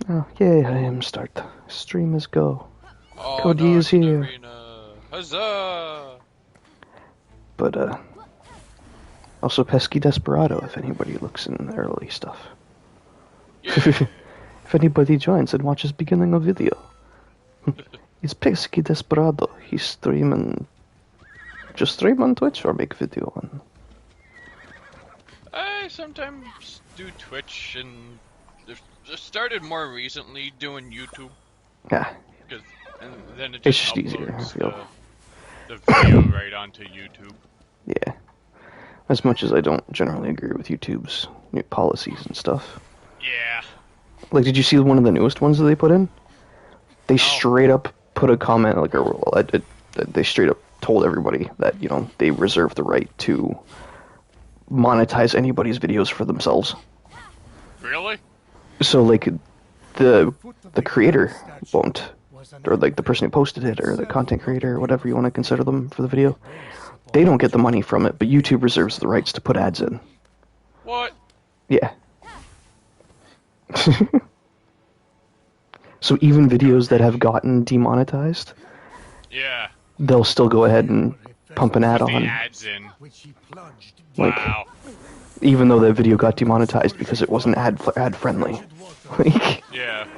Oh, yay, I am start. Stream is go. Oh Cody no, is it's an here. arena. Huzzah! But, also Pesky Desperado if anybody looks in the early stuff. Yeah. If anybody joins and watches beginning of video. It's Pesky Desperado. He's streaming. Just stream on Twitch or make video on. I sometimes do Twitch and just started more recently doing YouTube. Yeah, And then it it's just just easier, I uploads feel. the video right onto YouTube. Yeah. As much as I don't generally agree with YouTube's new policies and stuff. Yeah. Like, did you see one of the newest ones that they put in? They No. straight up put a comment, like, they straight up told everybody that, they reserve the right to monetize anybody's videos for themselves. Really? So, like, the creator won't, or, like, the person who posted it, or the content creator, or whatever you want to consider them for the video, they don't get the money from it, but YouTube reserves the rights to put ads in. What? Yeah. So even videos that have gotten demonetized, Yeah. they'll still go ahead and pump an ad Put the on. ads in. Like, Wow. even though that video got demonetized because it wasn't ad friendly. Like, Yeah.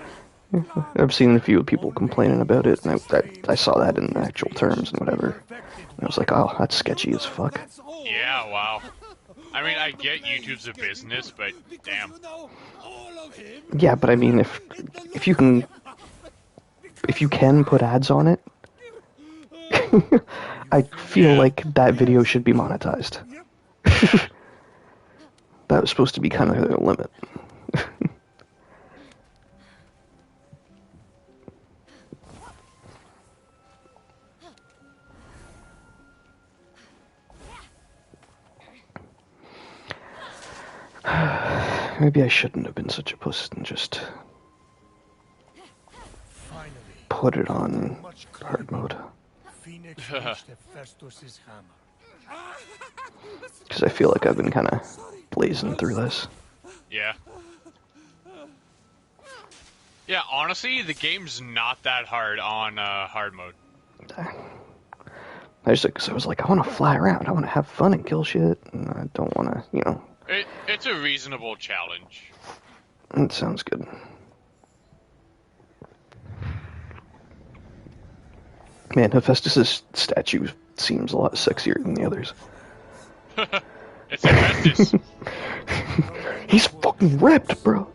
I've seen a few people complaining about it, and I saw that in the actual terms and whatever. And I was like, oh, that's sketchy as fuck. Yeah, wow. I mean, I get YouTube's a business, but damn. Yeah, but I mean, if you can put ads on it, I feel like that video should be monetized. That was supposed to be kind of the limit. Maybe I shouldn't have been such a puss and just put it on hard mode. Because I feel like I've been kind of blazing through this. Yeah. Yeah, honestly, the game's not that hard on hard mode. I was like, I want to fly around, I want to have fun and kill shit, and I don't want to, It's a reasonable challenge. It sounds good. Man, Hephaestus' statue seems a lot sexier than the others. It's Hephaestus. He's fucking ripped, bro.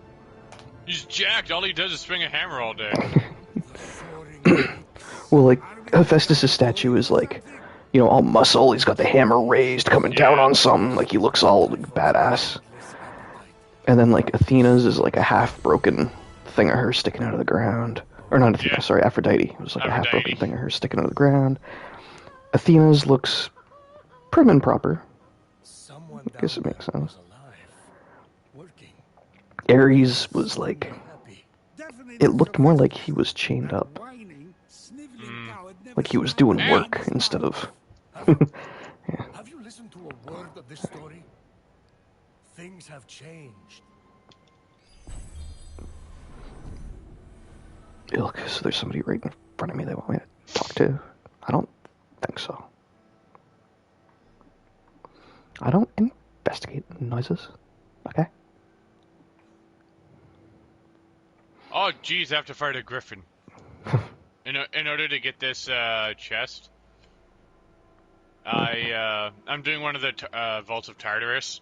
He's jacked. All he does is swing a hammer all day. Well, like, Hephaestus' statue is like, all muscle. He's got the hammer raised, coming down on something. Like, he looks all like, badass. And then, like, Athena's is like a half-broken thing of her sticking out of the ground. Or not Athena, sorry, Aphrodite. It was like a half-broken thing of her sticking out of the ground. Athena's looks prim and proper. I guess it makes sense. Ares was like... It looked more like he was chained up. Like he was doing work instead of... Yeah. Have you listened to a word of this story? Things have changed. Look, so there's somebody right in front of me they want me to talk to. I don't think so. I don't investigate noises. Okay? Oh, geez, I have to fight a griffin. In order to get this chest, I'm doing one of the Vaults of Tartarus,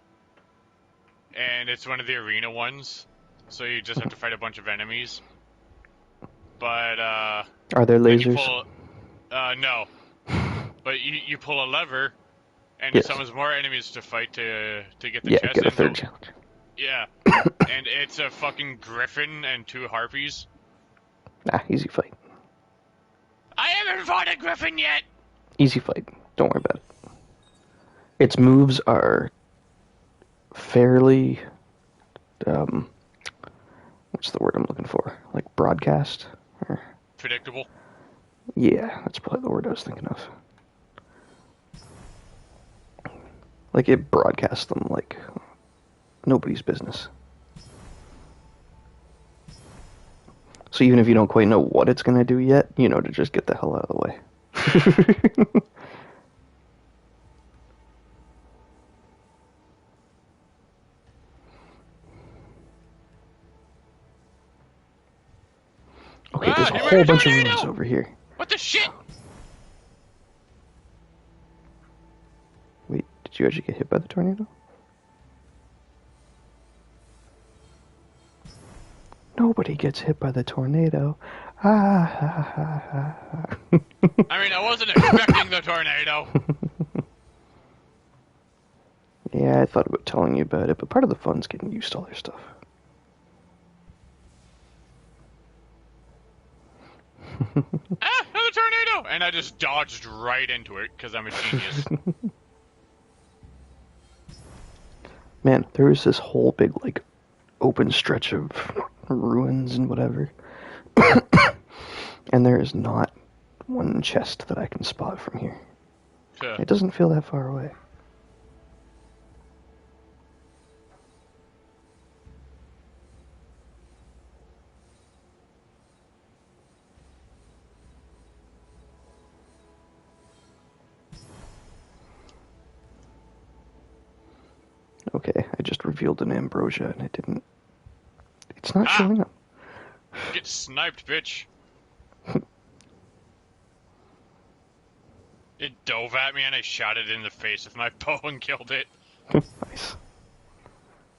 and it's one of the arena ones, so you just have to fight a bunch of enemies. But are there lasers? No, but you pull a lever, and yes. it summons more enemies to fight to get the chest. Yeah, get a third challenge. Yeah, and it's a fucking griffin and 2 harpies. Nah, easy fight. I haven't fought a griffin yet! Easy fight. Don't worry about it. Its moves are fairly... what's the word I'm looking for? Like broadcast? Or... Predictable? Yeah, that's probably the word I was thinking of. Like, it broadcasts them like nobody's business. So even if you don't quite know what it's gonna do yet, you know to just get the hell out of the way. Okay, there's a he went whole a bunch of tornado! ruins over here. What the shit? Wait, did you actually get hit by the tornado? Nobody gets hit by the tornado. Ah, ha, ha, ha, ha. I mean, I wasn't expecting the tornado. Yeah, I thought about telling you about it, but part of the fun's getting used to all their stuff. Another tornado! And I just dodged right into it, because I'm a genius. Man, there was this whole big, like, open stretch of ruins and whatever. And there is not one chest that I can spot from here. It doesn't feel that far away. Okay, I just revealed an ambrosia and it didn't... It's not showing up. Get sniped, bitch. It dove at me and I shot it in the face with my bow and killed it. Nice.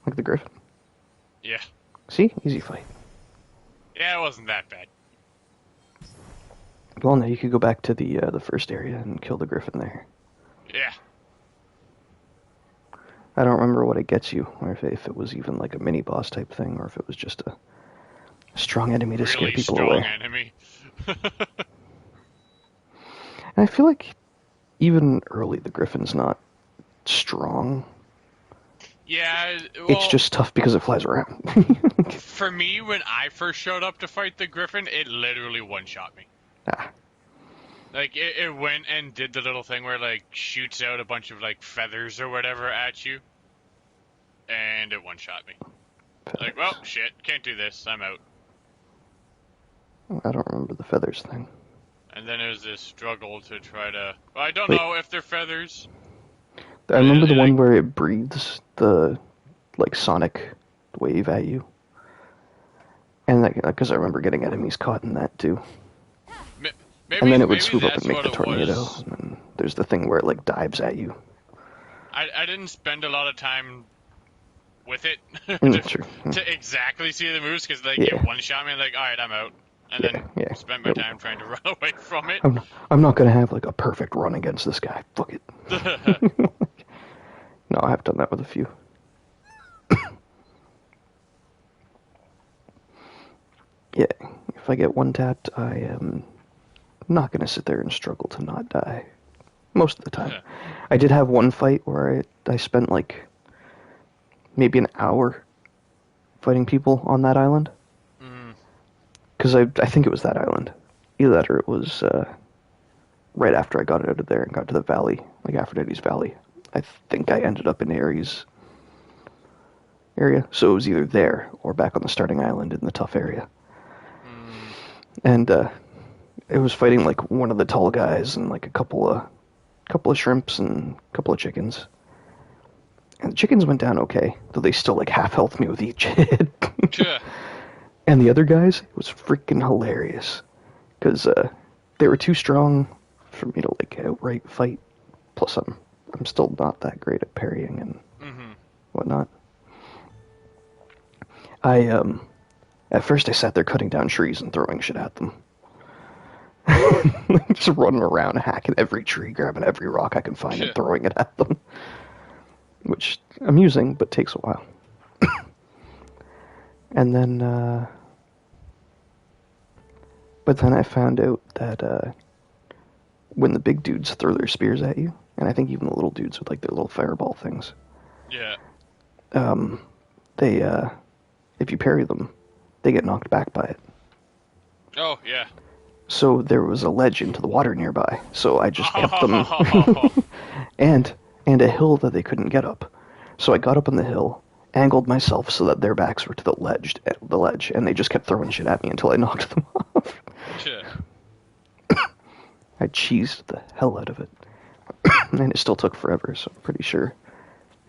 Like the griffin. Yeah. See? Easy fight. Yeah, it wasn't that bad. Well, now you could go back to the first area and kill the griffin there. Yeah. I don't remember what it gets you, or if it was even like a mini-boss type thing, or if it was just a strong enemy to scare Really people strong away. enemy. And I feel like even early the griffin's not strong. Yeah, well, It's just tough because it flies around. for me, when I first showed up to fight the griffin, it literally one-shot me. Ah. Like, it went and did the little thing where, like, shoots out a bunch of, like, feathers or whatever at you. And it one-shot me. Feathers. Like, well, shit, can't do this, I'm out. I don't remember the feathers thing. And then it was this struggle to try to... Well, I don't Wait. know if they're feathers. I remember the one like- where it breathes the, like, sonic wave at you. And that, because I remember getting enemies caught in that, too. Maybe, And then it would maybe swoop up that's and make what the it tornado. was. And then there's the thing where it, like, dives at you. I didn't spend a lot of time with it True. to exactly see the moves, because, like, Yeah. it one-shot me, like, alright, I'm out. And then spent my time trying to run away from it. I'm not gonna have, like, a perfect run against this guy. Fuck it. No, I have done that with a few. Yeah, if I get one tapped, I am not gonna sit there and struggle to not die. Most of the time. Yeah. I did have one fight where I spent, like, maybe an hour fighting people on that island. Because I think it was that island. Either that or it was right after I got out of there and got to the valley, like Aphrodite's Valley. I think I ended up in Ares area. So it was either there or back on the starting island in the tough area. And it was fighting like one of the tall guys and like a couple of shrimps and a couple of chickens. And the chickens went down okay, though they still like half health me with each hit. Yeah. And the other guys, it was freaking hilarious. Because they were too strong for me to, like, outright fight. Plus, I'm still not that great at parrying and whatnot. At first I sat there cutting down trees and throwing shit at them. Just running around, hacking every tree, grabbing every rock I can find and throwing it at them. Which, amusing, but takes a while. And then, but then I found out that when the big dudes throw their spears at you, and I think even the little dudes with like their little fireball things, Yeah. they, if you parry them, they get knocked back by it. Oh, yeah. So there was a ledge into the water nearby, so I just kept them, and a hill that they couldn't get up. So I got up on the hill, angled myself so that their backs were to the ledge, and they just kept throwing shit at me until I knocked them off. Shit. I cheesed the hell out of it. And it still took forever, so I'm pretty sure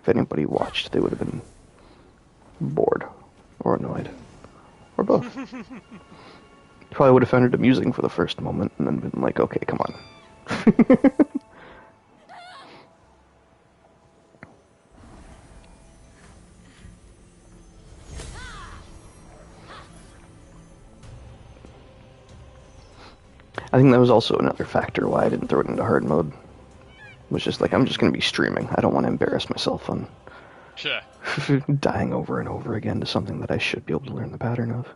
if anybody watched, they would have been bored or annoyed. Or both. Probably would have found it amusing for the first moment and then been like, okay, come on. I think that was also another factor why I didn't throw it into hard mode. It was just like, I'm just going to be streaming. I don't want to embarrass myself on dying over and over again to something that I should be able to learn the pattern of.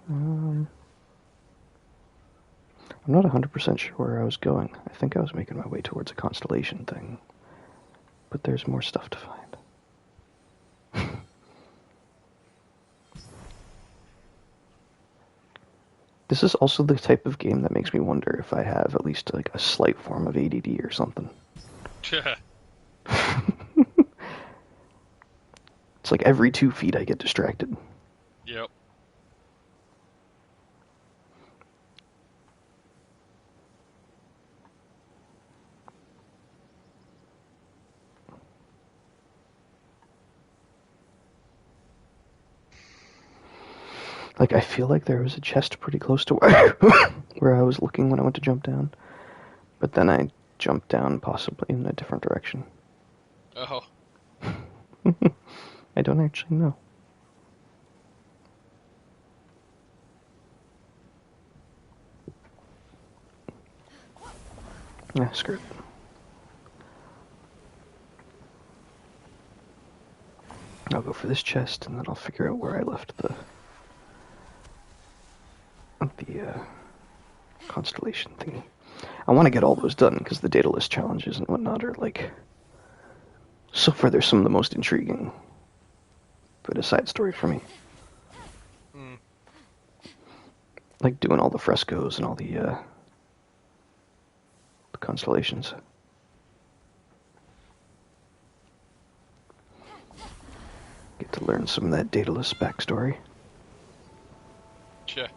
I'm not 100% sure where I was going. I think I was making my way towards a constellation thing. But there's more stuff to find. This is also the type of game that makes me wonder if I have at least like a slight form of ADD or something. It's like every 2 feet I get distracted. Yep. Like, I feel like there was a chest pretty close to where, where I was looking when I went to jump down. But then I jumped down possibly in a different direction. Oh. I don't actually know. Yeah, screw it. I'll go for this chest, and then I'll figure out where I left the constellation thingy. I want to get all those done, because the Daedalus challenges and whatnot are, like... So far, they're some of the most intriguing. But a side story for me. Like doing all the frescoes and all the constellations. Get to learn some of that Daedalus backstory. Sure.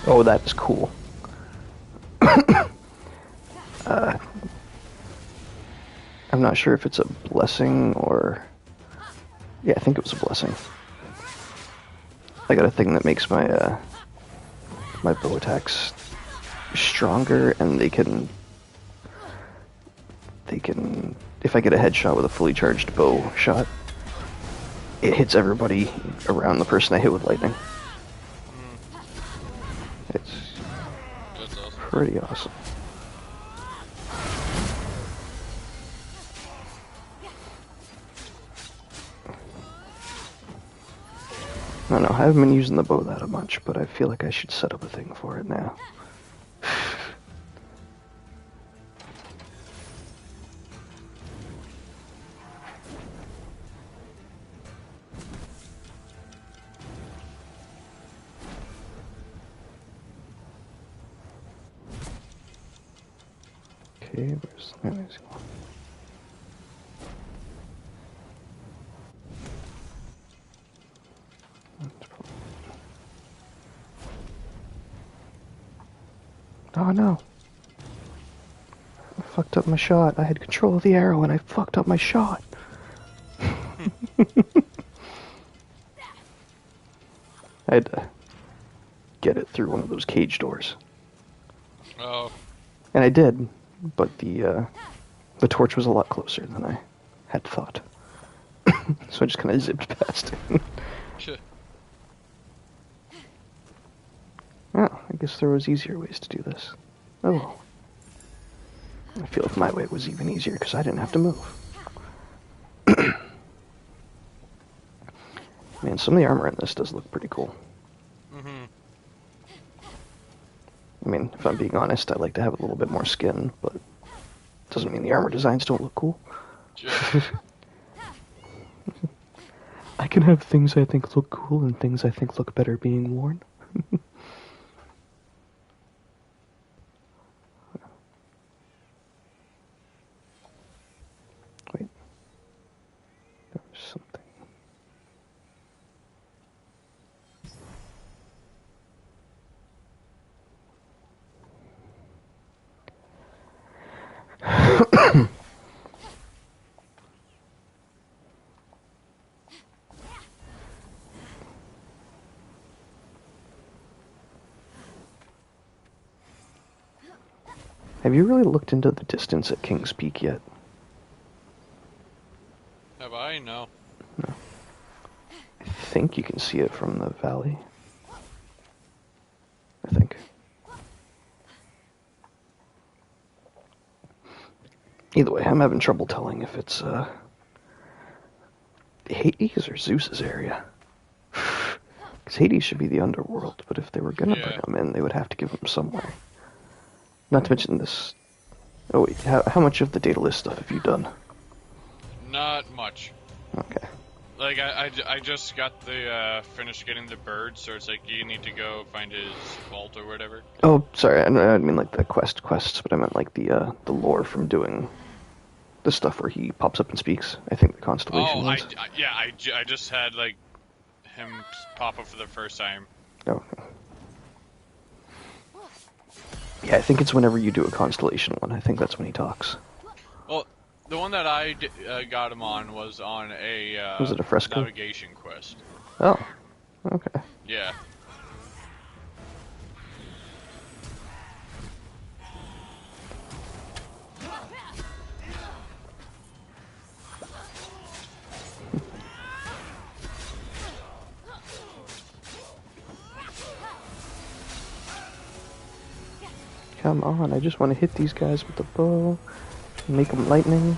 Oh, that is cool. I'm not sure if it's a blessing or... Yeah, I think it was a blessing. I got a thing that makes my my bow attacks stronger, and they can... If I get a headshot with a fully charged bow shot, it hits everybody around the person I hit with lightning. It's pretty awesome. I don't know, I haven't been using the bow that much, but I feel like I should set up a thing for it now. Okay, where's the next one? Oh no. I fucked up my shot. I had control of the arrow and I fucked up my shot. I had to get it through one of those cage doors. Oh. And I did, but the torch was a lot closer than I had thought. So I just kind of zipped past it. Sure. Oh, I guess there was easier ways to do this. Oh well. I feel like my way was even easier because I didn't have to move. Man, some of the armor in this does look pretty cool. Mm-hmm. I mean, if I'm being honest, I like to have a little bit more skin, but doesn't mean the armor designs don't look cool. Sure. I can have things I think look cool and things I think look better being worn. Wait. There's something. Have you really looked into the distance at King's Peak yet? Have I? No. No. I think you can see it from the valley. I think. Either way, I'm having trouble telling if it's, Hades or Zeus's area. Because Hades should be the underworld, but if they were gonna bring him in, they would have to give him somewhere. Not to mention this... Oh wait, how much of the Daedalus stuff have you done? Not much. Okay. Like, I just got the, finished getting the bird, so it's like, you need to go find his vault or whatever. Oh, sorry, I didn't mean like the quests, but I meant like the lore from doing the stuff where he pops up and speaks. I think the constellation was. I just had, like, him pop up for the first time. Oh. Yeah, I think it's whenever you do a constellation one. I think that's when he talks. Well, the one that I got him on was on a was it a fresco? navigation quest. Oh, okay. Yeah. Come on, I just want to hit these guys with the bow, make them lightning.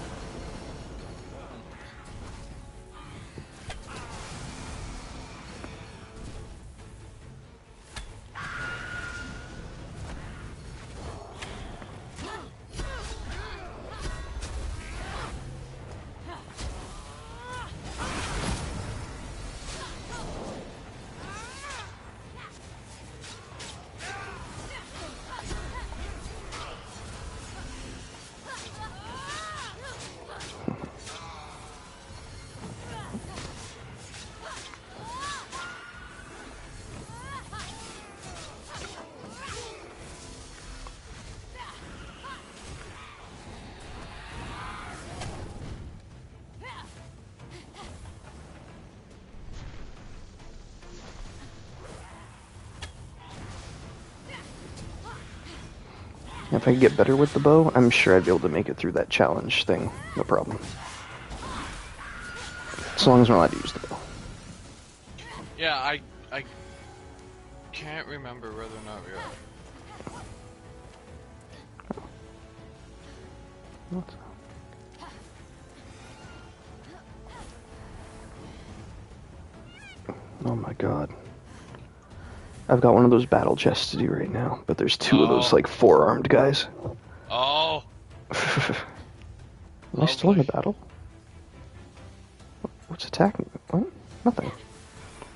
If I could get better with the bow, I'm sure I'd be able to make it through that challenge thing. No problem. As long as we're allowed to use the bow. Yeah, I can't remember whether or not we are. What's Oh my god. I've got one of those battle chests to do right now, but there's two of those, like, four-armed guys. Oh! Am I still in the battle? What's attacking me? What? Nothing. It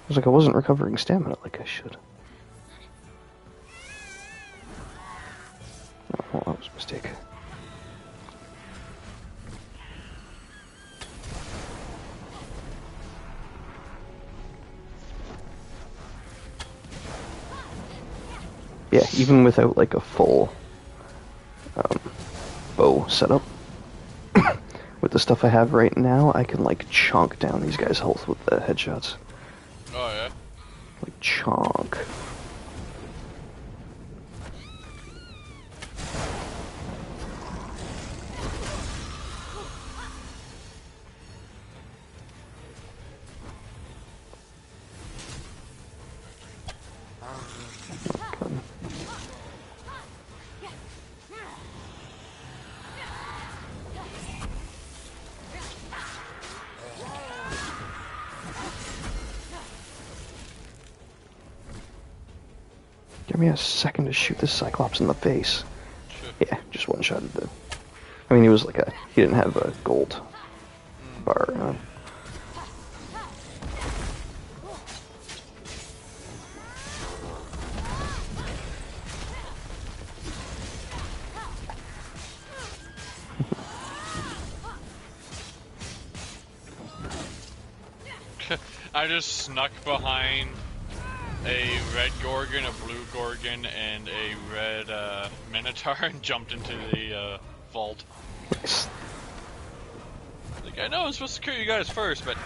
was like I wasn't recovering stamina like I should. Oh, well, that was a mistake. Yeah, even without like a full bow setup, with the stuff I have right now, I can like chonk down these guys' health with the headshots. Oh yeah? Like chonk. Give me a second to shoot this Cyclops in the face. Sure. Yeah, just one-shotted the... I mean, he was like a... He didn't have a gold bar. I just snuck behind a red Gorgon, a blue Gorgon, and a red Minotaur and jumped into the vault. Nice. Like, I know I'm supposed to kill you guys first, but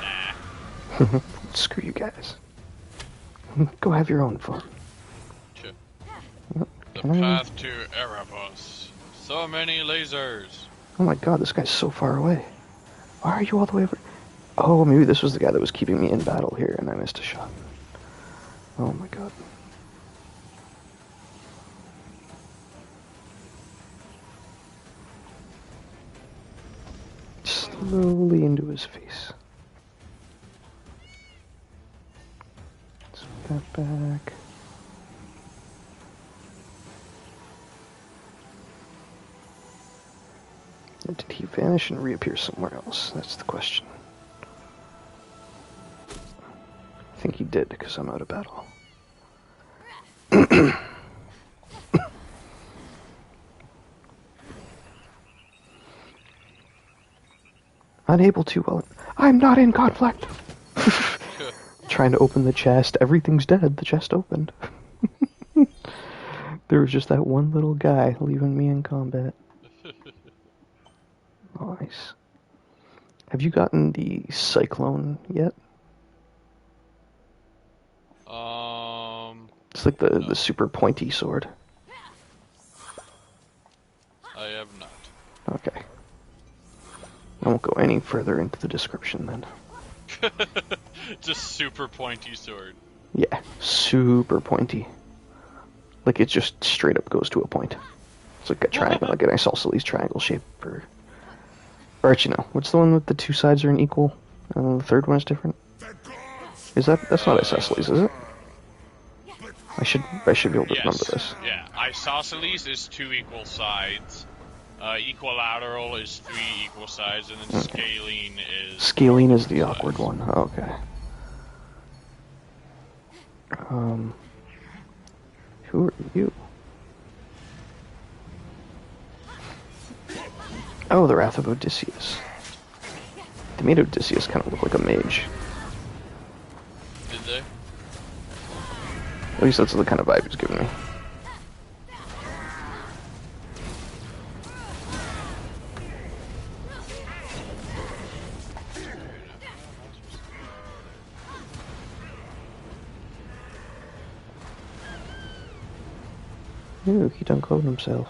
nah. Screw you guys. Go have your own fun. Sure. The Can I... path to Erebus. So many lasers. Oh my god, this guy's so far away. Why are you all the way over... Oh, maybe this was the guy that was keeping me in battle here, and I missed a shot. Oh my god. Slowly into his face. Let's put that back. Did he vanish and reappear somewhere else? That's the question. I think he did, because I'm out of battle. Unable to, well, I'm not in conflict! Trying to open the chest. Everything's dead. The chest opened. There was just that one little guy leaving me in combat. Nice. Have you gotten the Cyclone yet? It's like the super pointy sword. I have not. Okay. I won't go any further into the description then. Just super pointy sword. Yeah, super pointy. Like it just straight up goes to a point. It's like a triangle, like an isosceles triangle shape. Or actually no, what's the one with the two sides are an equal, and the third one is different? That's not isosceles, is it? I should be able to remember this. Yeah, isosceles is two equal sides. Equilateral is three equal sides, and then scalene is... Scalene is the awkward one. Okay. Who are you? Oh, the Wrath of Odysseus. They made Odysseus kind of look like a mage. Did they? At least that's the kind of vibe he's giving me. Ooh, he done cloned himself.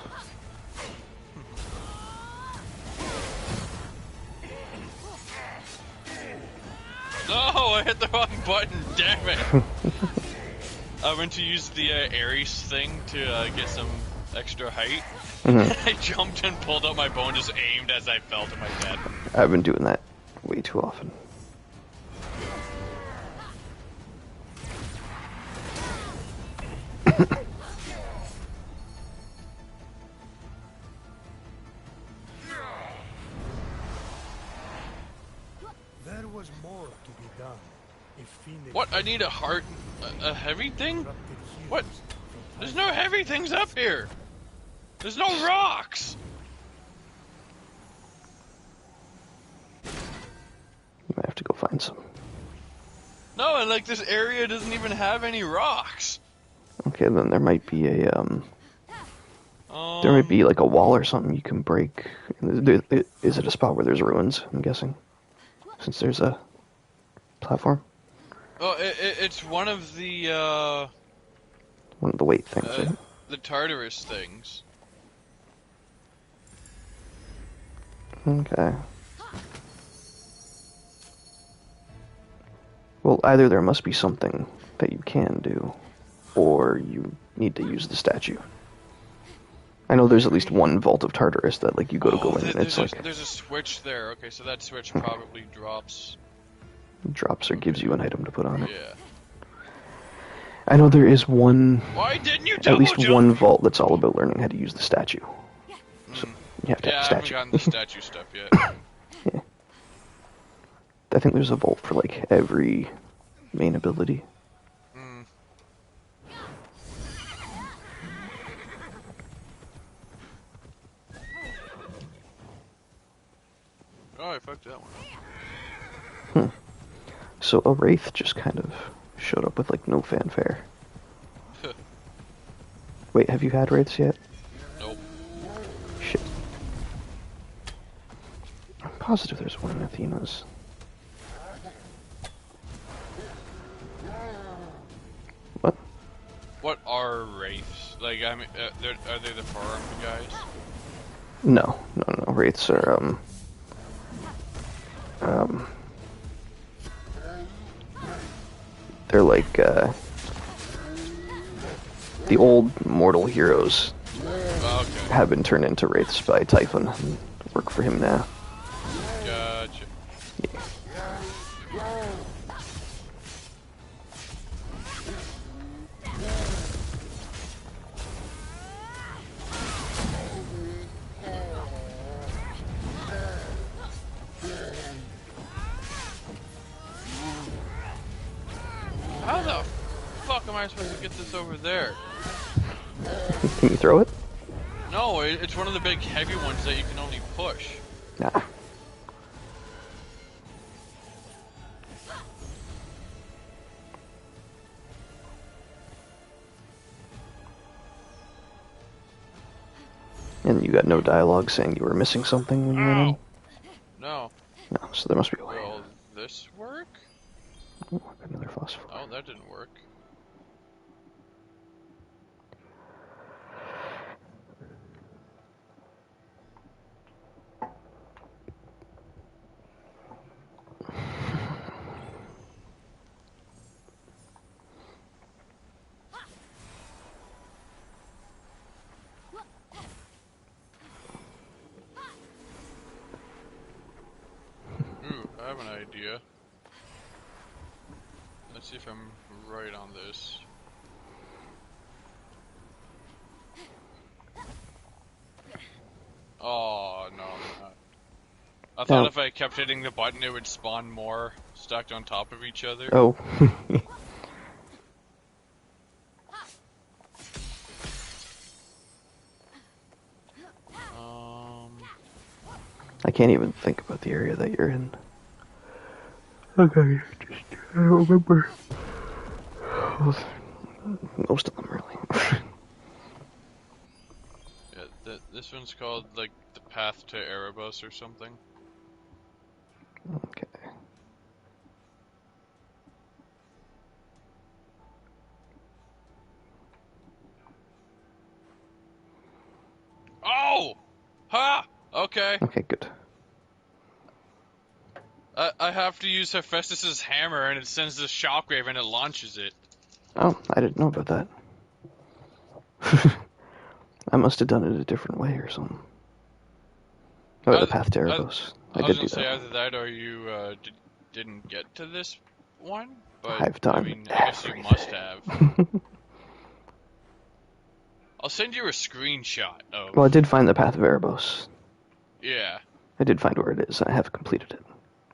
No, I hit the wrong button, damn it! I went to use the Ares thing to get some extra height. I jumped and pulled out my bow and just aimed as I fell to my death. I've been doing that way too often. There was more to be done. If Fenyx What? I need a heart... a heavy thing? What? There's no heavy things up here! There's no rocks! You might have to go find some. No, and like this area doesn't even have any rocks. Okay, then there might be a there might be like a wall or something you can break. Is it a spot where there's ruins? I'm guessing, since there's a platform. Oh, it's one of the weight things. Right? the Tartarus things. Okay. Well, either there must be something that you can do, or you need to use the statue. I know there's at least one Vault of Tartarus that, like, you go in and it's like... There's a switch there. Okay, so that switch probably drops... Drops or gives you an item to put on it. Yeah. I know there is one, Why didn't you at double least jump? one vault that's all about learning how to use the statue. So you have to Yeah, have I a haven't statue. gotten the statue stuff yet. Yeah. I think there's a vault for like every main ability. Hmm. Oh, I fucked that one. So a wraith just kind of showed up with like no fanfare. Wait, have you had wraiths yet? Nope. Shit. I'm positive there's one in Athena's. What? What are wraiths? Like, I mean, are they the forearm guys? No. Wraiths are, they're like, the old mortal heroes Oh, okay. have been turned into wraiths by Typhon and work for him now. Gotcha. Yeah. How the fuck am I supposed to get this over there? Can you throw it? No, it's one of the big heavy ones that you can only push. Nah. And you got no dialogue saying you were missing something when you went in? Ow! No. No, so there must be a way. Will this work? Oh, I got another phosphor. Oh, that didn't work. Ooh, I have an idea. Let's see if I'm right on this. Oh, no, I'm not. I thought No. if I kept hitting the button, it would spawn more stacked on top of each other. Oh. I can't even think about the area that you're in. Okay, I don't remember. Most of them, really. Yeah, this one's called, like, the Path to Erebus or something. Okay. Oh! Ha! Okay. Okay, good. I have to use Hephaestus's hammer, and it sends this shockwave, and it launches it. Oh, I didn't know about that. I must have done it a different way or something. Oh, the path to Erebos. I was did gonna do say that. either that or you didn't get to this one, but I've done I mean, I guess you must have. I'll send you a screenshot of. Well, I did find the path of Erebos. Yeah. I did find where it is. I have completed it.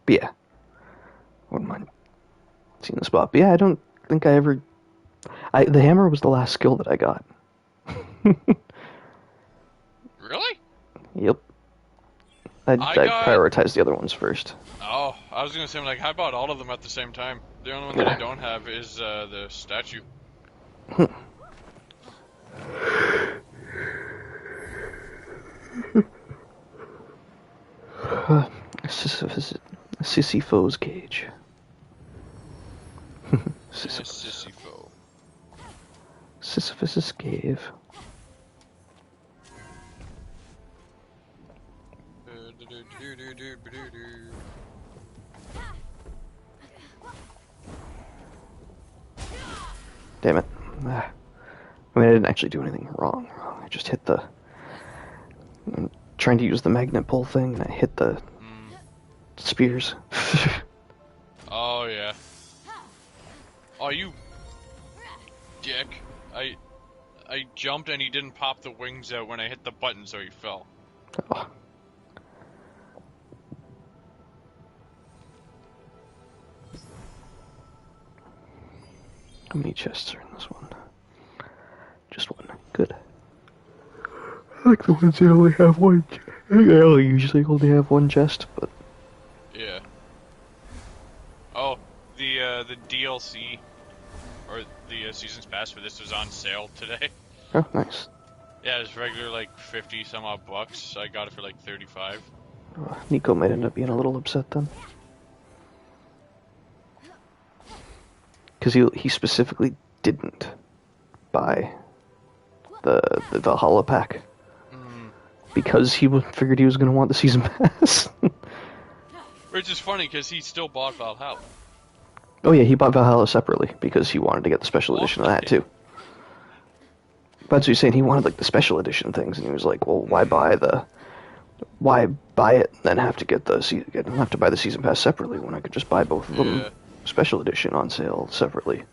But yeah. Wouldn't mind seeing the spot. But yeah, I don't think I ever... the hammer was the last skill that I got. Really? Yep. I got... prioritized the other ones first. Oh, I was gonna say, like, I bought all of them at the same time. The only one that I don't have is the statue. Sisypho's cage. Sisypho. Sisyphus's cave. Damn it. I mean, I didn't actually do anything wrong. I just hit the... I'm trying to use the magnet pull thing, and I hit the spears. Oh, yeah. Oh, you... dick. I jumped and he didn't pop the wings out when I hit the button, so he fell. Oh. How many chests are in this one? Just one. Good. I like the ones that only have one. I usually only have one chest, but Yeah. Oh, the DLC or the season's pass for this was on sale today. oh, nice. Yeah, it's regular like 50 some odd bucks. I got it for like 35. Nico might end up being a little upset then, because he specifically didn't buy the Valhalla pack because he figured he was going to want the season pass. Which is funny because he still bought Valhalla. Oh yeah, he bought Valhalla separately because he wanted to get the special edition of that too. That's what he's saying. He wanted like the special edition things, and he was like, "Well, why buy it and then have to have to buy the season pass separately when I could just buy both of them special edition on sale separately?"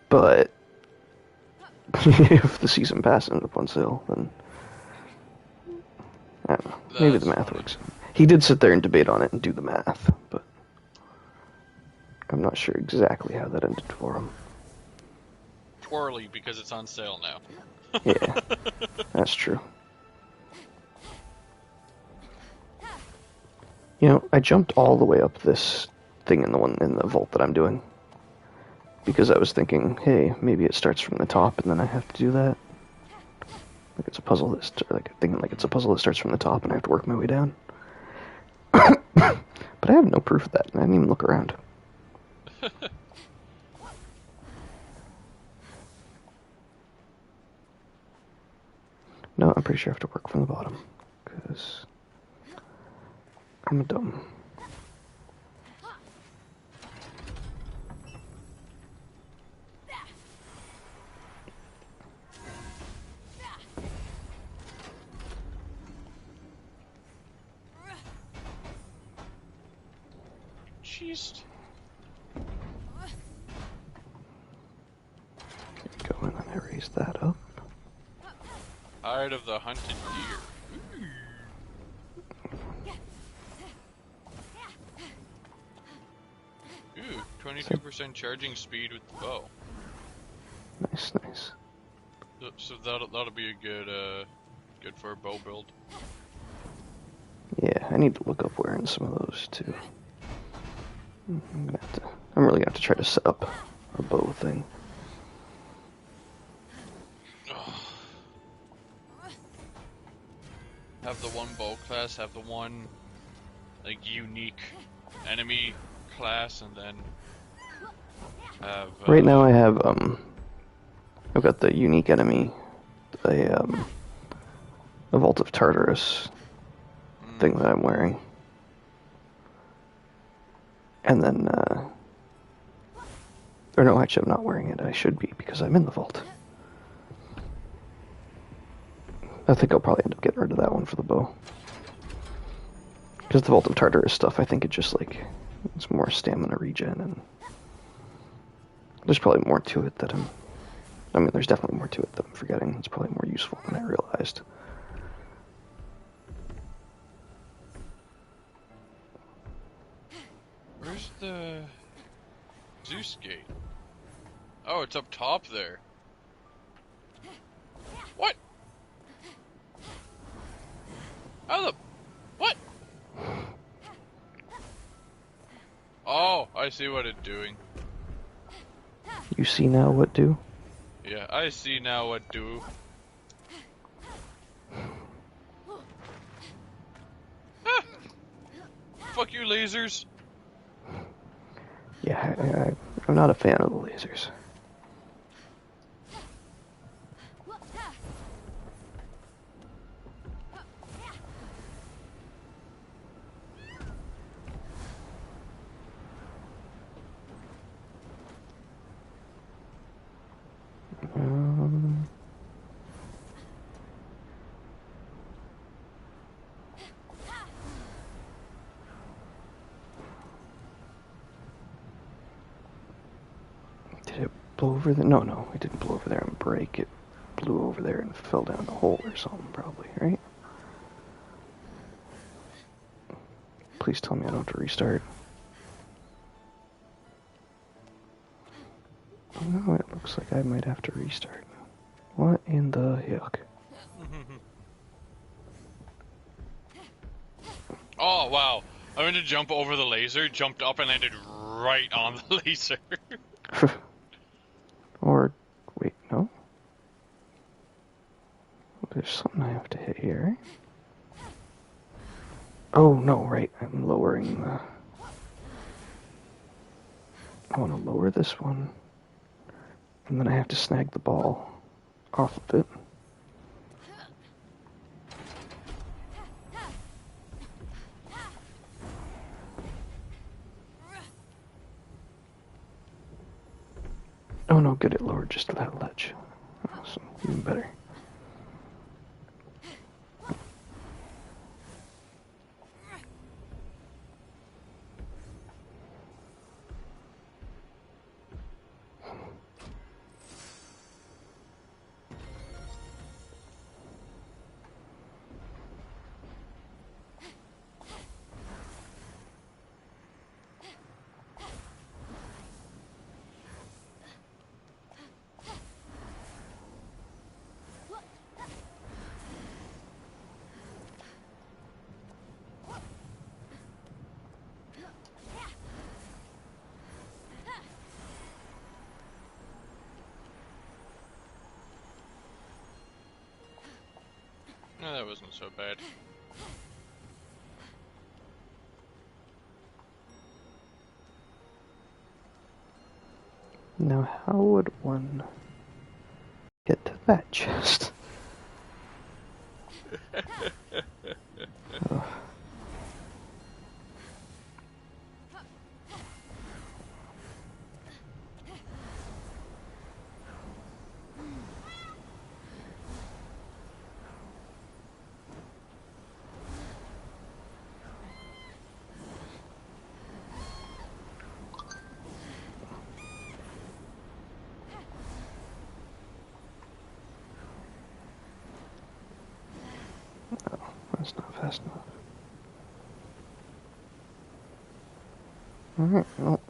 But if the season pass ended up on sale, then I don't know. Maybe the math works. He did sit there and debate on it and do the math, but I'm not sure exactly how that ended for him. Twirly because it's on sale now. Yeah, that's true. You know, I jumped all the way up this thing in the vault that I'm doing because I was thinking, hey, maybe it starts from the top and then I have to do that. Like it's a puzzle it's a puzzle that starts from the top and I have to work my way down. But I have no proof of that, and I didn't even look around. No, I'm pretty sure I have to work from the bottom, because I'm a dumb. Jeez. Go in and I raise that up. Hide of the hunted deer. Ooh, 22% charging speed with the bow. Nice, nice. So that'll be a good for a bow build. Yeah, I need to look up wearing some of those too. I'm really gonna have to try to set up a bow thing. Have the one bow class, have the one like unique enemy class, and then have Right now I have I've got the unique enemy, a Vault of Tartarus thing that I'm wearing. And then or no, actually I'm not wearing it. I should be because I'm in the vault. I think I'll probably end up getting rid of that one for the bow. Because the Vault of Tartarus stuff, I think it just like it's more stamina regen, and there's probably more to it that there's definitely more to it that I'm forgetting. It's probably more useful than I realized. Where's the Zeus gate? Oh, it's up top there. What? How the... What? Oh, I see what it's doing. You see now what do? Yeah, I see now what do. Ah! Fuck you, lasers. Yeah, I'm not a fan of the lasers. Did it over there? No, it didn't blow over there and break. It blew over there and fell down the hole or something, probably, right? Please tell me I don't have to restart. No, it looks like I might have to restart. What in the heck? Oh, wow. I went to jump over the laser, jumped up, and landed right on the laser. Or, wait, no? There's something I have to hit here. Oh, no, right. I'm lowering the... I want to lower this one. And then I have to snag the ball off of it. Oh no, good, it lowered just to that ledge. Awesome, even better. No, that wasn't so bad. Now, how would one get to that chest? Ugh. That's not fast enough. Alright, well.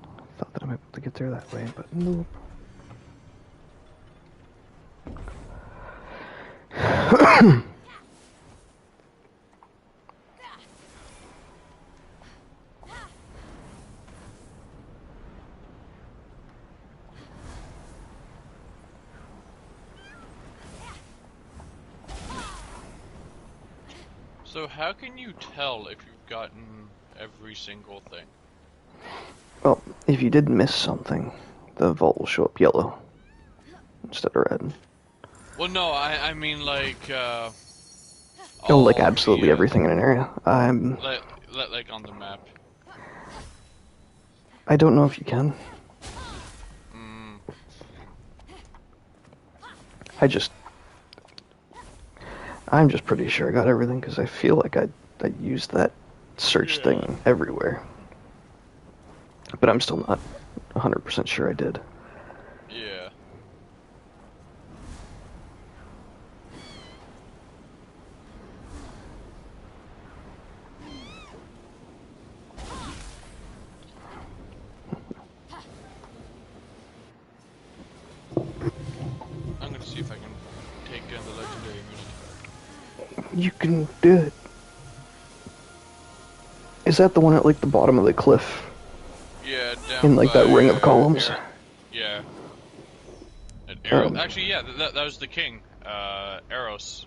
I thought that I might be able to get there that way, but nope. So how can you tell if you've gotten every single thing? Well, if you did miss something, the vault will show up yellow instead of red. Well, no, I mean like, Oh, like all absolutely the, everything in an area. like on the map. I don't know if you can. Mm. I'm just pretty sure I got everything because I feel like I used that search thing everywhere. But I'm still not 100% sure I did. Yeah. I'm gonna see if I can take down the legendary mini. You can do it. Is that the one at like the bottom of the cliff? Yeah, down In like by, that ring of columns? yeah. An Eros. Actually, yeah, that was the king. Eros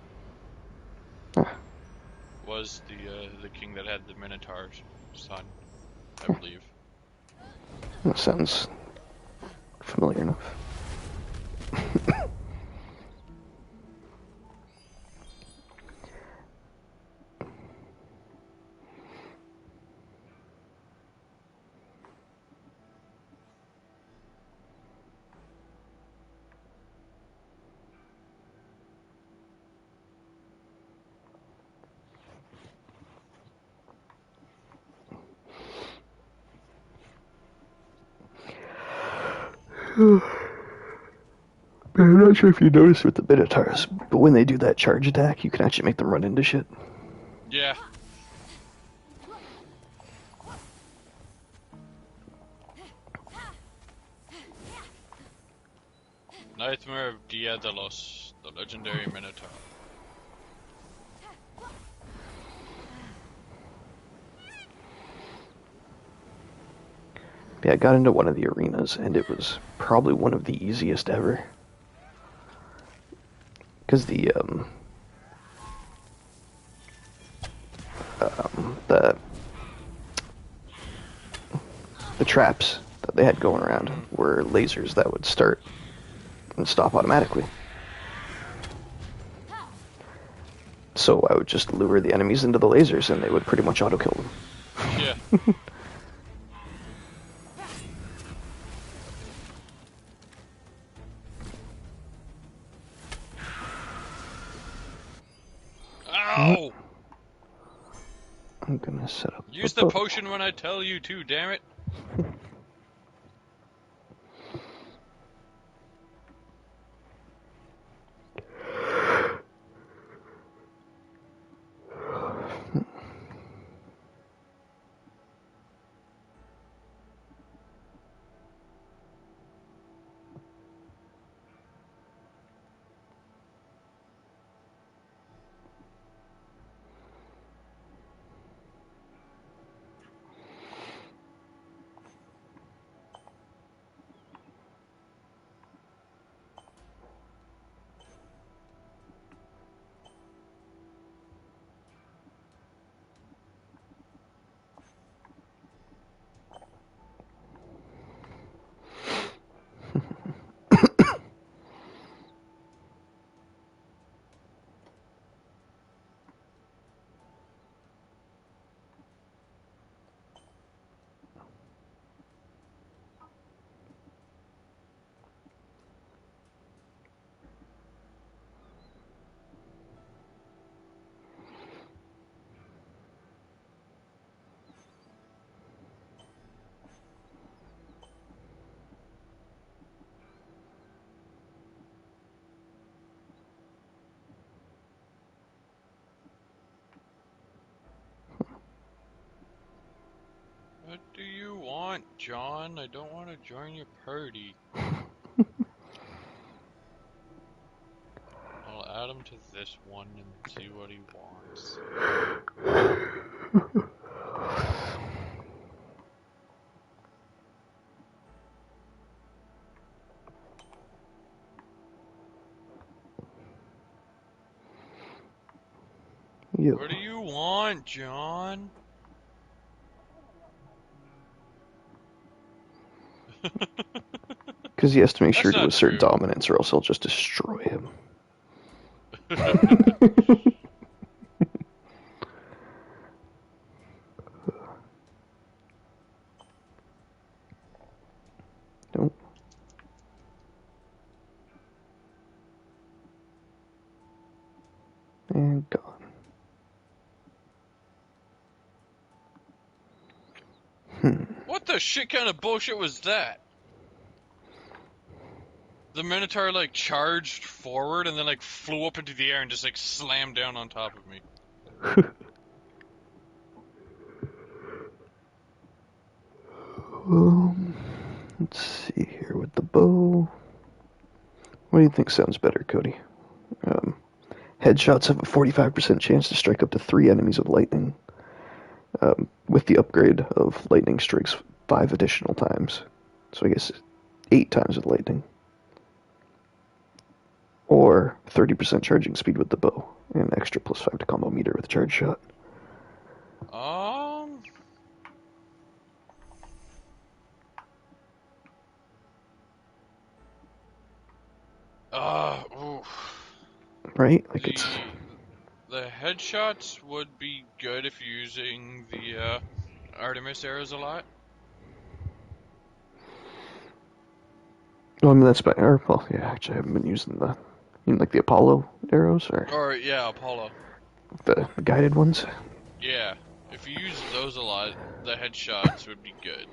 was the king that had the Minotaur's son, I believe. That sounds familiar enough. I'm not sure if you noticed with the Minotaurs, but when they do that charge attack, you can actually make them run into shit. Yeah. Nightmare of Dia de los, the legendary Minotaur. Yeah, I got into one of the arenas, and it was probably one of the easiest ever. Because the the traps that they had going around were lasers that would start and stop automatically. So I would just lure the enemies into the lasers, and they would pretty much auto-kill them. Yeah. Ow! I'm gonna set up. Use the potion when I tell you to, damn it. What do you want, John? I don't want to join your party. I'll add him to this one and see what he wants. Yep. What do you want, John? Because he has to make sure That's to not assert true. dominance, or else he'll just destroy him. Nope. And gone. What the shit kind of bullshit was that? The Minotaur like charged forward and then like flew up into the air and just like slammed down on top of me. Let's see here with the bow. What do you think sounds better, Cody? Headshots have a 45% chance to strike up to 3 enemies with lightning. With the upgrade of lightning strikes 5 additional times. So I guess 8 times with lightning. Or 30% charging speed with the bow. And extra +5 to combo meter with a charge shot. Oof. Right? Like it's... The headshots would be good if you're using the Artemis arrows a lot. Well, I mean, that's better. Well, yeah, actually, I haven't been using the... You mean like the Apollo arrows? Or, yeah, Apollo. The guided ones? Yeah. If you use those a lot, the headshots would be good.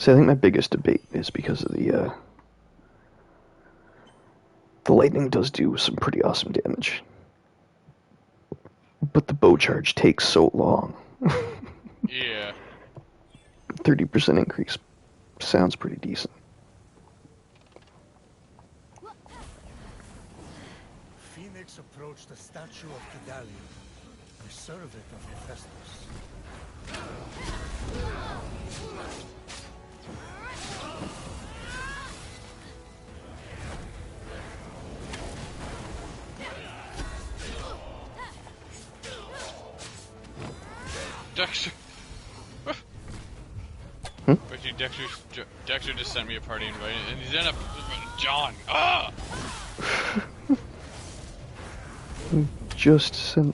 So I think my biggest debate is because of the lightning does do some pretty awesome damage, but the bow charge takes so long. Yeah. 30% increase sounds pretty decent. Fenyx approached the statue of Kedalion, the servant of Hephaestus. Dexter. Actually, Dexter just sent me a party invite, and he's in a John. Ah. Just send.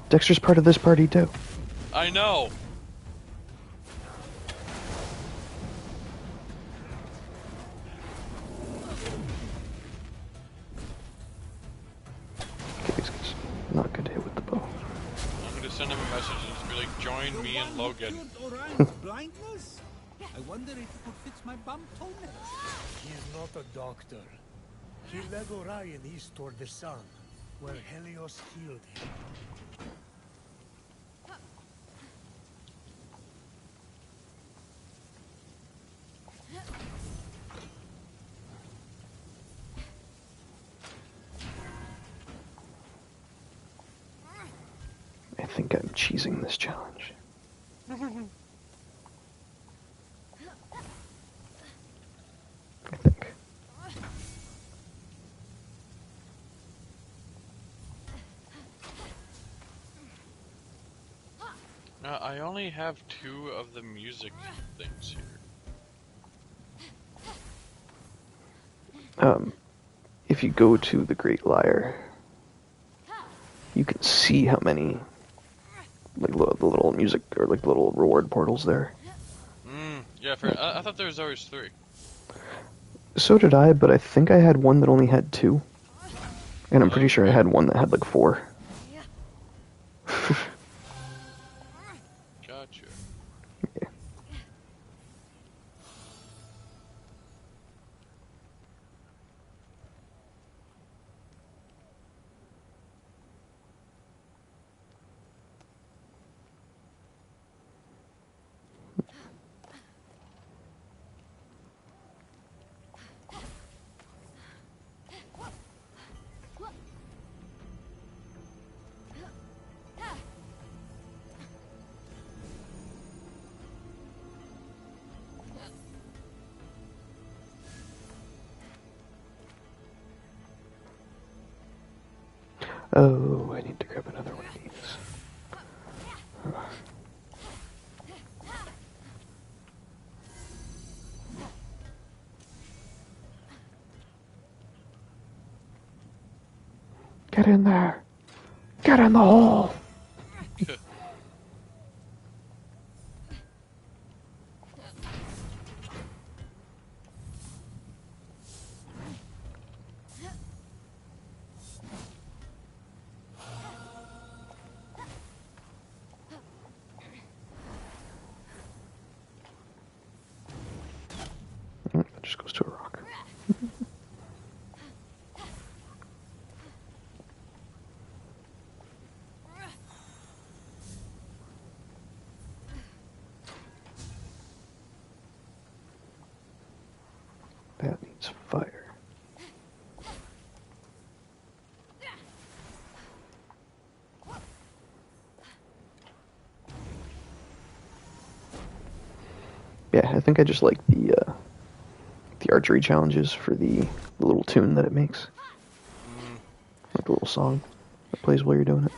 Dexter's part of this party too. I know. Okay, he's not good to hit with the bow. I'm gonna send him a message and just be like, "Join me and Logan." Blindness? I wonder if you could fix my bum toenail. He is not a doctor. He led Orion east toward the sun, where Helios healed him. I think I'm cheesing this challenge. I think. I only have 2 of the music things here. If you go to the Great Lyre, you can see how many, like, the little music, or like the little reward portals there. Yeah, I thought there was always 3. So did I, but I think I had one that only had 2. And I'm pretty sure I had one that had like 4. Gotcha. Yeah. Oh, I need to grab another one of these. Get in there! Get in the hole! That just goes to a rock. That needs fire. Yeah, I think I just like the archery challenges for the little tune that it makes. Like the little song that plays while you're doing it.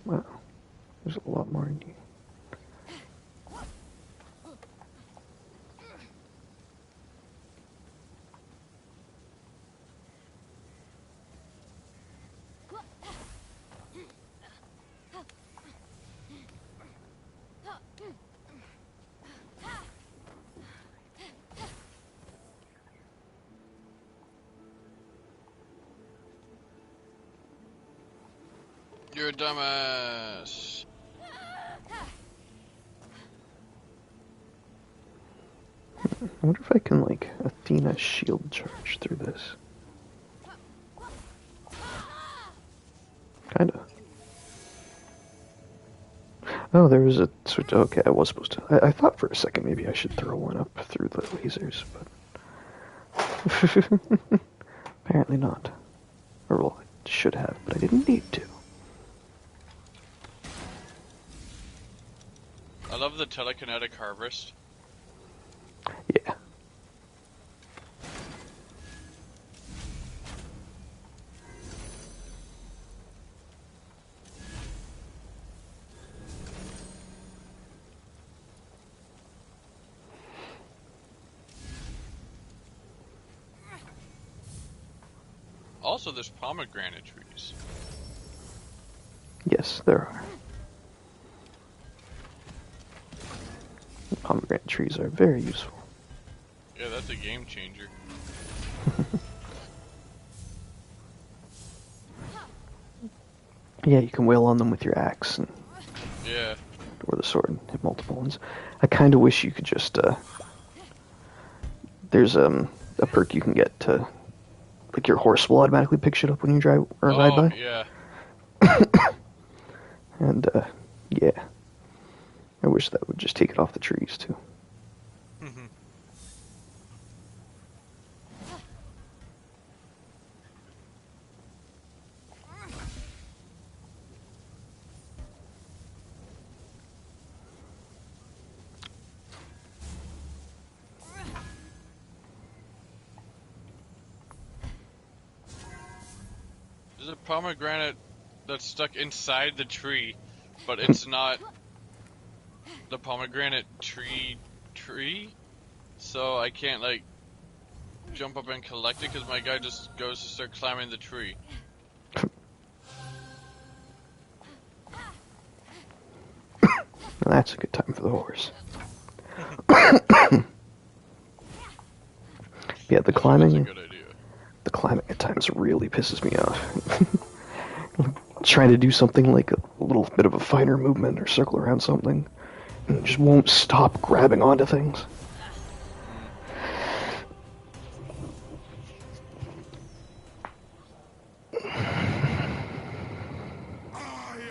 Wow, there's a lot more in here. You're a dumbass. I wonder if I can, like, Athena shield charge through this. Kinda. Oh, there was a switch. Okay, I was supposed to. I thought for a second maybe I should throw one up through the lasers, but apparently not. Or, well, I should have, but I didn't need to. I love the telekinetic harvest. Yeah. Also, there's pomegranate trees. Yes, there are. Pomegranate trees are very useful. Yeah, that's a game changer. Yeah, you can wail on them with your axe and Yeah. or the sword and hit multiple ones. I kind of wish you could just there's a perk you can get to, like, your horse will automatically pick shit up when you drive or ride by. Yeah. And yeah, I wish that would just take it off the trees too. There's a pomegranate that's stuck inside the tree, but it's not the pomegranate tree, so I can't, like, jump up and collect it because my guy just goes to start climbing the tree. Now that's a good time for the horse. Yeah, the climbing. That's a good idea. The climbing at times really pisses me off. Trying to do something like a little bit of a finer movement or circle around something, and it just won't stop grabbing onto things. I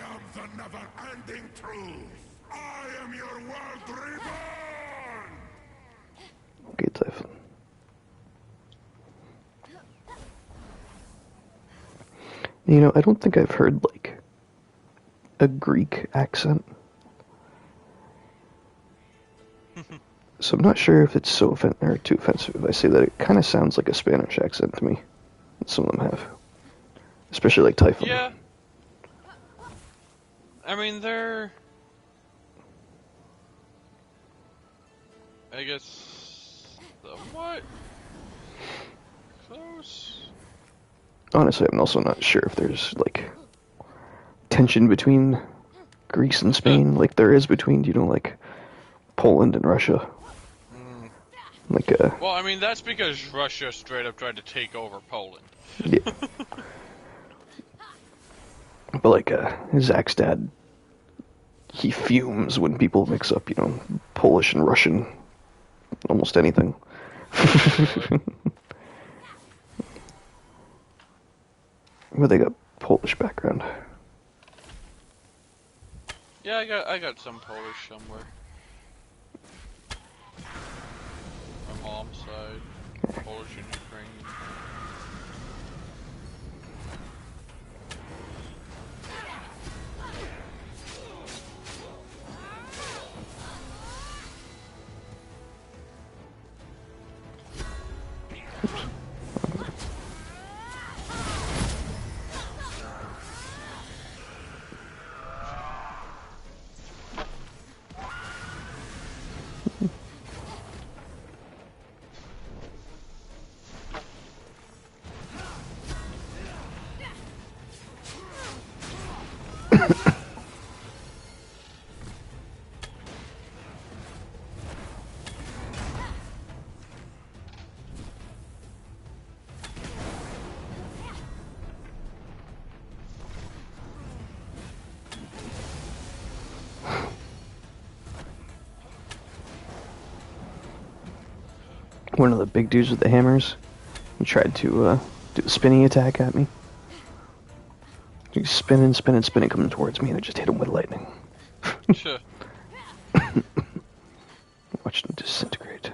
am the never-ending truth. I am your world reborn. Okay, Typhon. You know, I don't think I've heard, like, a Greek accent. So I'm not sure if it's so too offensive if I say that it kind of sounds like a Spanish accent to me. Some of them have. Especially like Typhon. Yeah. I mean, they're... I guess... somewhat close? Honestly, I'm also not sure if there's, like, tension between Greece and Spain, like there is between, you know, like, Poland and Russia. Like, Well, I mean, that's because Russia straight up tried to take over Poland. yeah. But, like, Zach's dad, he fumes when people mix up, you know, Polish and Russian, almost anything. Well, they got Polish background. Yeah, I got some Polish somewhere. My mom's side, Polish and Ukrainian. one of the big dudes with the hammers. He tried to do a spinning attack at me. He's spinning, coming towards me, and I just hit him with lightning. Sure. Watched him disintegrate.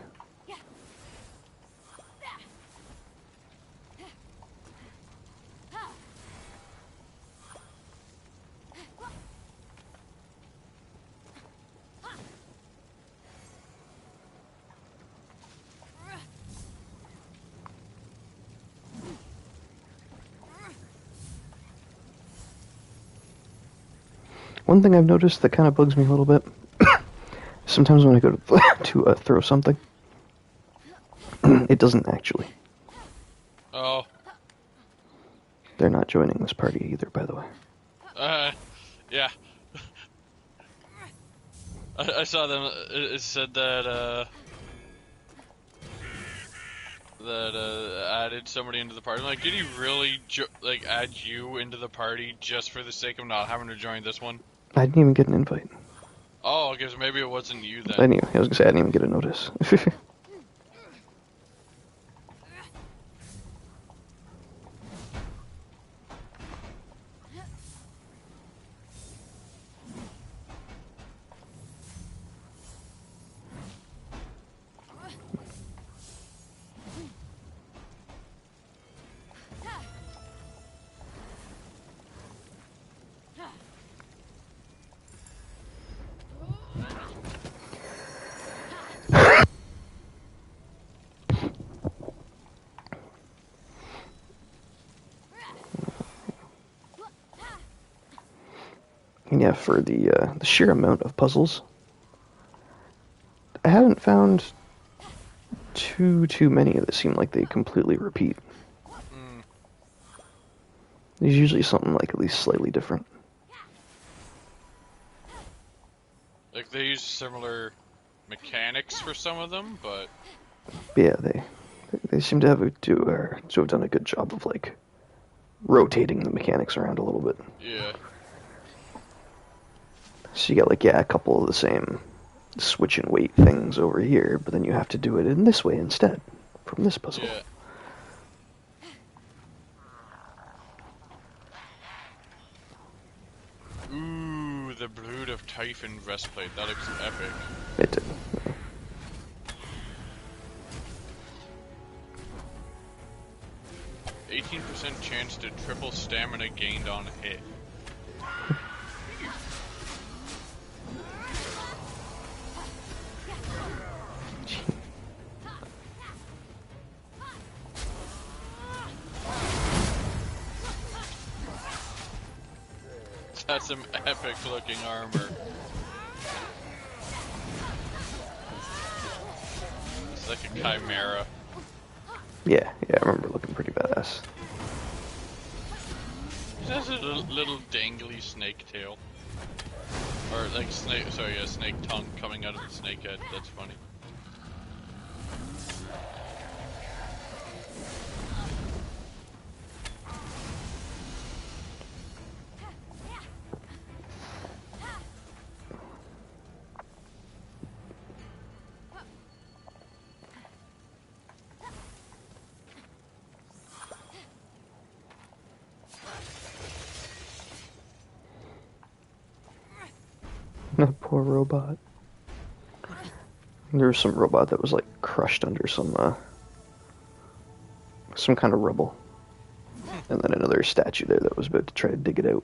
One thing I've noticed that kind of bugs me a little bit, sometimes when I go to throw something, it doesn't actually. Oh. They're not joining this party either, by the way. Yeah. I saw them. It said that added somebody into the party. I'm like, did he really add you into the party just for the sake of not having to join this one? I didn't even get an invite. Oh, I guess maybe it wasn't you then. Anyway, I was gonna say I didn't even get a notice. And yeah, for the sheer amount of puzzles, I haven't found too many that seem like they completely repeat. There's usually something like at least slightly different. Like they use similar mechanics for some of them, but Yeah, they seem to have done a good job of like rotating the mechanics around a little bit. yeah. So you get a couple of the same switch and weight things over here, but then you have to do it in this way instead from this puzzle. Yeah. Ooh, the Brood of Typhon breastplate. That looks epic. It did. 18% chance to triple stamina gained on hit. That's some epic looking armor. It's like a chimera. Yeah, I remember looking pretty badass. It has a little dangly snake tail. Or like snake tongue coming out of the snake head. That's funny. That poor robot. There was some robot that was like crushed under some kind of rubble. And then another statue there that was about to try to dig it out.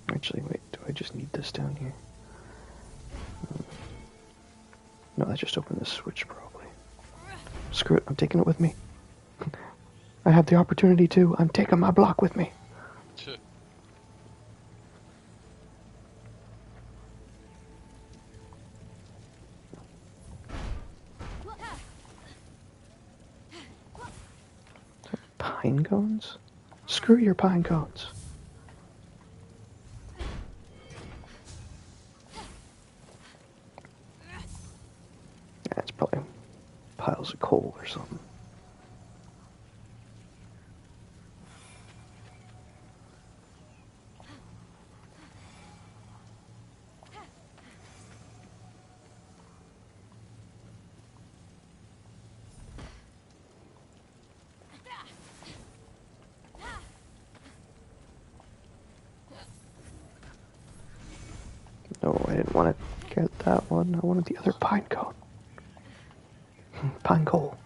Actually, wait, do I just need this down here? No, I just opened this switch probably. Screw it, I'm taking it with me. I have the opportunity to. I'm taking my block with me. Pine cones? Screw your pine cones. Yeah, it's probably piles of coal or something. No, I didn't want to get that one. I wanted the other pine cone. Pine coal.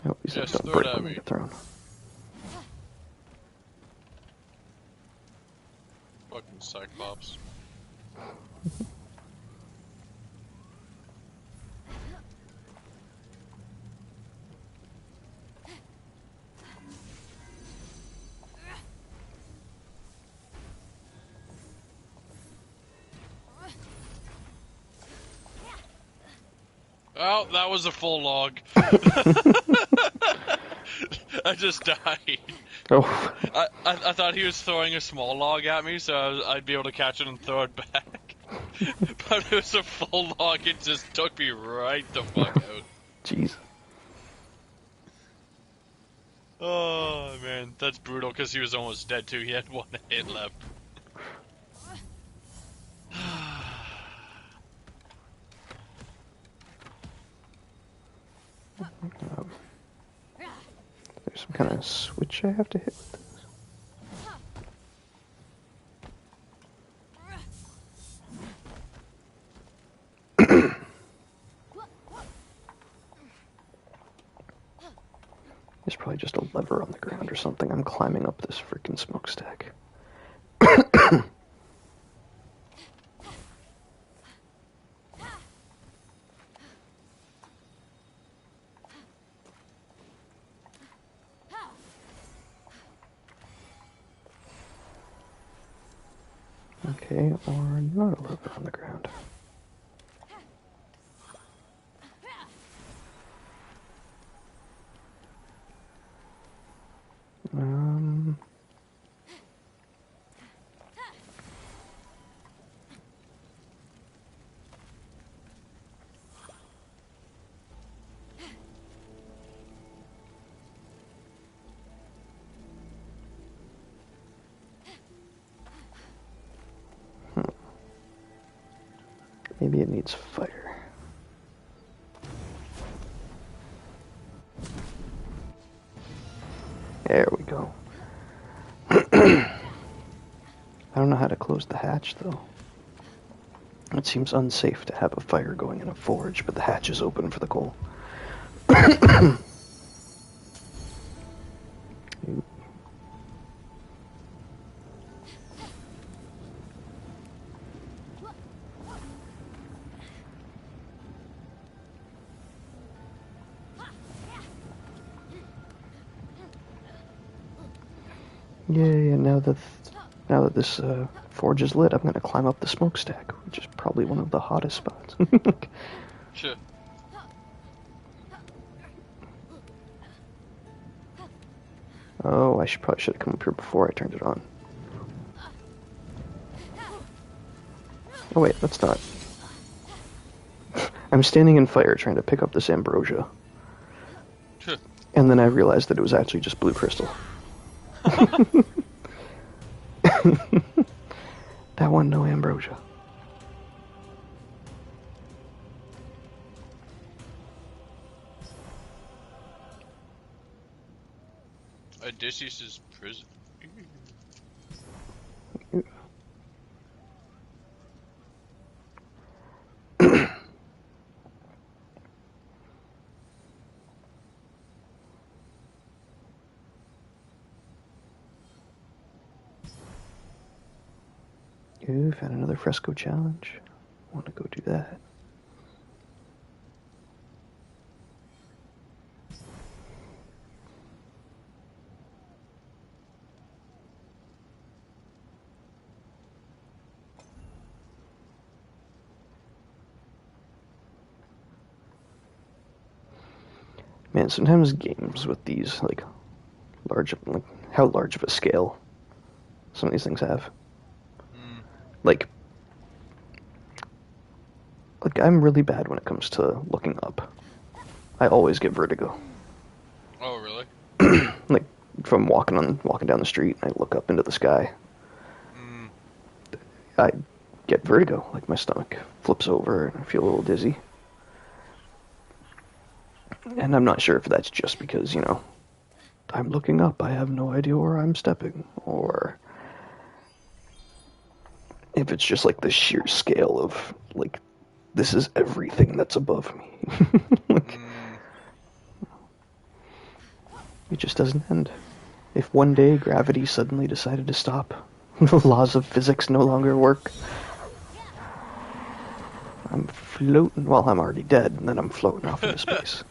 I hope these things Just don't throw it break at when they me. get thrown. Fucking Cyclops. Oh, that was a full log. I just died. Oh, I thought he was throwing a small log at me, so I'd be able to catch it and throw it back. But it was a full log, it just took me right the fuck out. jeez. Oh, man, that's brutal, because he was almost dead, too. He had one hit left. There's some kind of switch I have to hit with this. There's probably just a lever on the ground or something. I'm climbing up this freaking smokestack. Okay, or not a lever on the ground. Um... Maybe it needs fire. There we go. I don't know how to close the hatch, though. It seems unsafe to have a fire going in a forge, but the hatch is open for the coal. Yay, and now that this forge is lit, I'm going to climb up the smokestack, which is probably one of the hottest spots. Sure. Oh, probably should have come up here before I turned it on. Oh wait, that's not. I'm standing in fire trying to pick up this ambrosia. Sure. And then I realized that it was actually just blue crystal. That one, no ambrosia. Odysseus' prison. Ooh, found another fresco challenge. Want to go do that. Man, sometimes games with these, like how large of a scale some of these things have. Like I'm really bad when it comes to looking up. I always get vertigo. Oh, really? Like from walking down the street, I look up into the sky. I get vertigo, like my stomach flips over and I feel a little dizzy. And I'm not sure if that's just because, you know, I'm looking up, I have no idea where I'm stepping, or if it's just like the sheer scale of, like, this is everything that's above me. Like, it just doesn't end. If one day gravity suddenly decided to stop, the laws of physics no longer work, I'm floating. Well, I'm already dead, and then I'm floating off into space.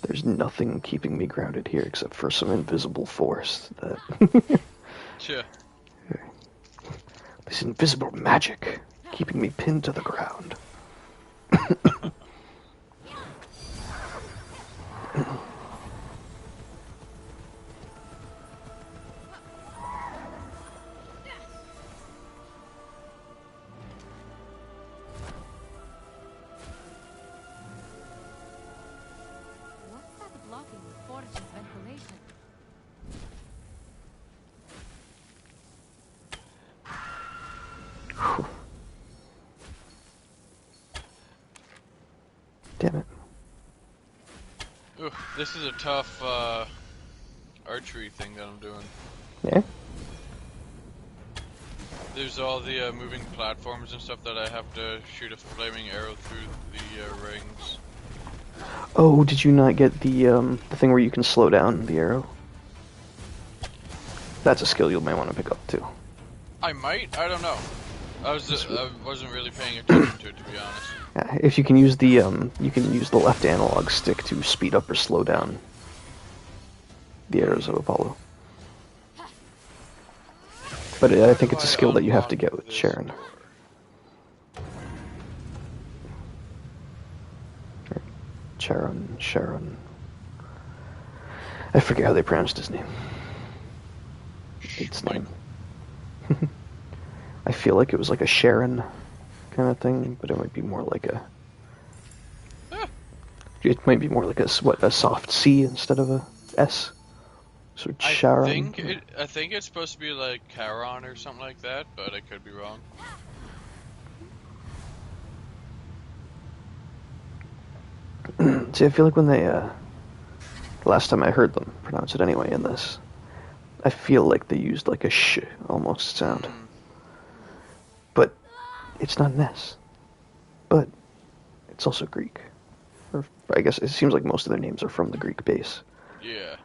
There's nothing keeping me grounded here except for some invisible force that... Sure. This invisible magic keeping me pinned to the ground. What's that blocking the forge's ventilation? Damn it. Ooh, this is a tough archery thing that I'm doing. Yeah? There's all the moving platforms and stuff that I have to shoot a flaming arrow through the rings. Oh, did you not get the thing where you can slow down the arrow? That's a skill you may want to pick up too. I might. I don't know. I wasn't really paying attention to it, to be honest. Yeah, if you can use the left analog stick to speed up or slow down the arrows of Apollo. But I think it's a skill that you have to get with Sharon. Sharon. I forget how they pronounced his name. Its name. I feel like it was like a Sharon kind of thing, but it might be more like a... It might be more like a soft C instead of a S. So Sharon. I think it's supposed to be like Charon or something like that, but I could be wrong. See, I feel like when they, the last time I heard them pronounce it anyway in this, I feel like they used like a sh almost sound. But it's not an S. But it's also Greek. Or I guess it seems like most of their names are from the Greek base. Yeah.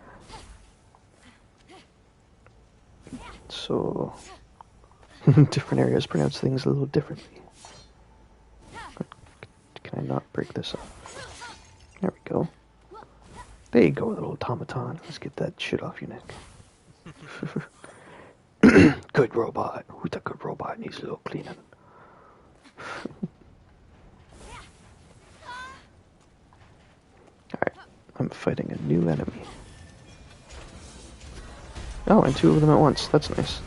So, different areas pronounce things a little differently. Can I not break this up? There we go. There you go, little automaton. Let's get that shit off your neck. Good robot. Who's a good robot? Needs a little cleaning. Alright, I'm fighting a new enemy. Oh, and two of them at once. That's nice.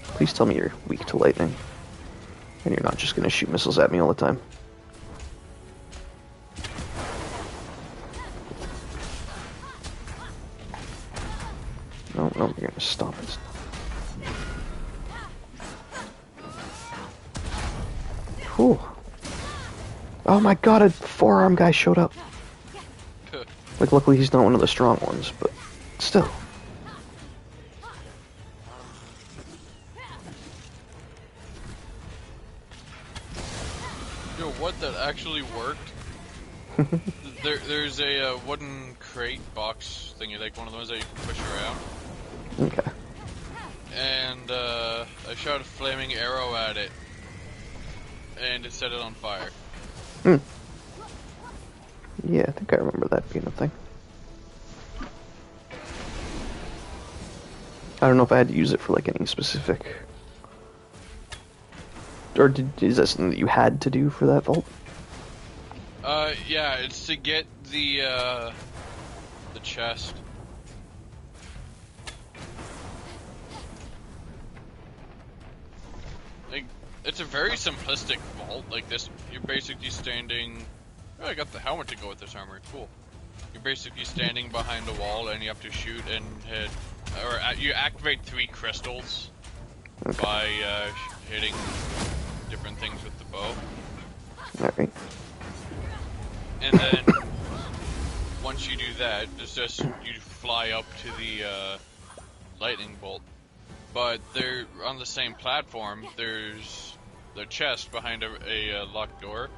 Please tell me you're weak to lightning. And you're not just gonna shoot missiles at me all the time. No, you're gonna stop it. Whew. Oh my god, a forearm guy showed up. Like, luckily he's not one of the strong ones, but still. Yo, what? That actually worked? There's a wooden crate box thingy, like one of those that you can push around. Okay. And I shot a flaming arrow at it, and it set it on fire. Yeah, I think I remember that being a thing. I don't know if I had to use it for like any specific... Or is that something that you had to do for that vault? Yeah, it's to get the chest. Like, it's a very simplistic vault. Like this, you're basically standing. Oh, I got the helmet to go with this armor. Cool. You're basically standing behind a wall and you have to shoot and hit, or you activate 3 crystals by hitting different things with the bow. Alright. And then once you do that, it's just you fly up to the lightning bolt. But they're on the same platform. There's the chest behind a locked door.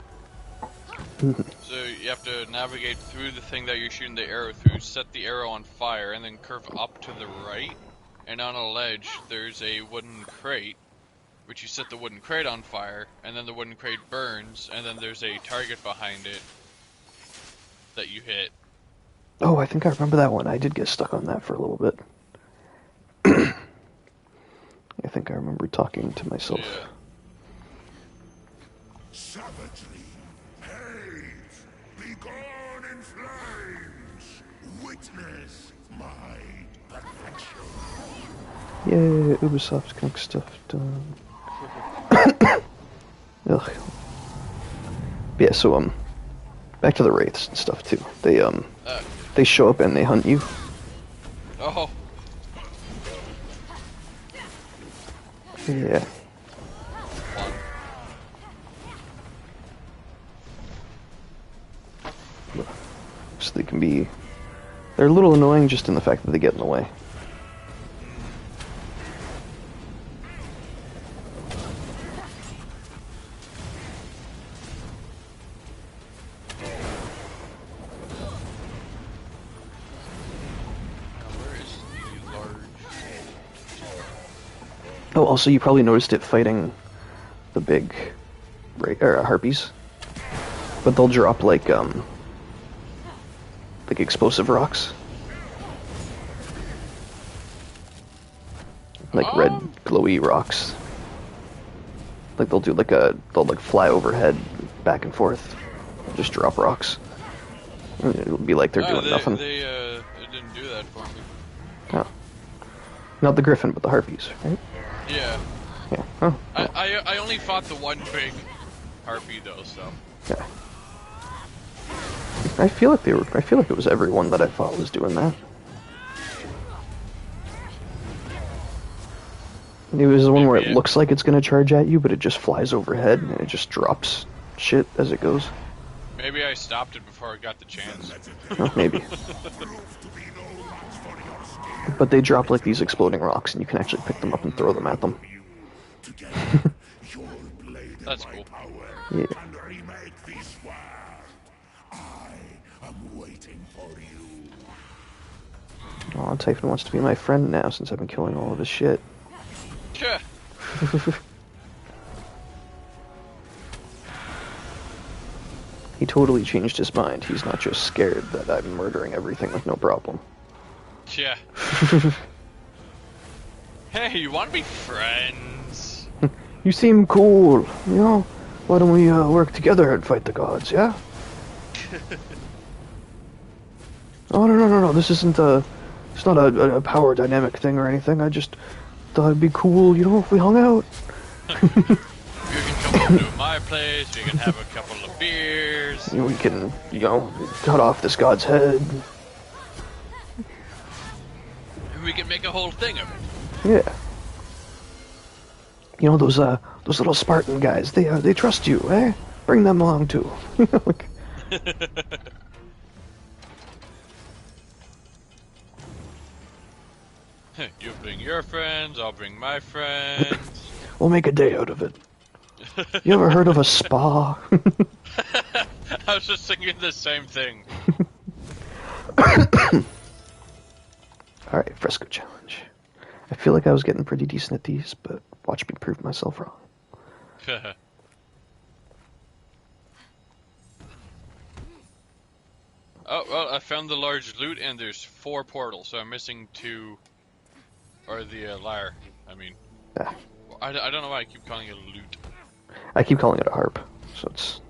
So you have to navigate through the thing that you're shooting the arrow through, set the arrow on fire, and then curve up to the right. And on a ledge, there's a wooden crate, which you set the wooden crate on fire, and then the wooden crate burns, and then there's a target behind it that you hit. Oh, I think I remember that one. I did get stuck on that for a little bit. I think I remember talking to myself. Yeah. Savagery, hate, be gone in flames. Witness my perfection. Yeah, Ubisoft Connect stuff done. Ugh. Yeah, so back to the wraiths and stuff too. They show up and they hunt you. Oh. Yeah. So they can be... They're a little annoying just in the fact that they get in the way. Oh, also you probably noticed it fighting the big harpies. But they'll drop like explosive rocks. Like red glowy rocks. Like they'll fly overhead back and forth. Just drop rocks. And it'll be like they're doing nothing. They didn't do that for me. No. Not the griffin, but the harpies, right? Yeah. Yeah. Oh. I only fought the one big harpy though, so. Yeah. I feel like it was everyone that I fought was doing that. It was the one where it looks like it's gonna charge at you, but it just flies overhead and it just drops shit as it goes. Maybe I stopped it before I got the chance. Oh, maybe. But they drop like these exploding rocks, and you can actually pick them up and throw them at them. That's cool. Yeah. Oh, Typhon wants to be my friend now since I've been killing all of his shit. Yeah. He totally changed his mind. He's not just scared that I'm murdering everything with no problem. Yeah. Hey, you want to be friends? You seem cool, you know? Why don't we work together and fight the gods, yeah? Oh, no. This isn't it's not a power dynamic thing or anything. I just thought it'd be cool, you know, if we hung out. You can come over to my place, we can have a couple of beers. We can, you know, cut off this god's head. And we can make a whole thing of it. Yeah. You know, those little Spartan guys, they trust you, eh? Bring them along, too. Like, You bring your friends, I'll bring my friends. we'll make a day out of it. You ever heard of a spa? I was just thinking the same thing. Alright, fresco challenge. I feel like I was getting pretty decent at these, but watch me prove myself wrong. Oh, well, I found the large loot and there's 4 portals, so I'm missing 2. Or the lyre, I mean. Ah. I don't know why I keep calling it a loot. I keep calling it a harp, so it's...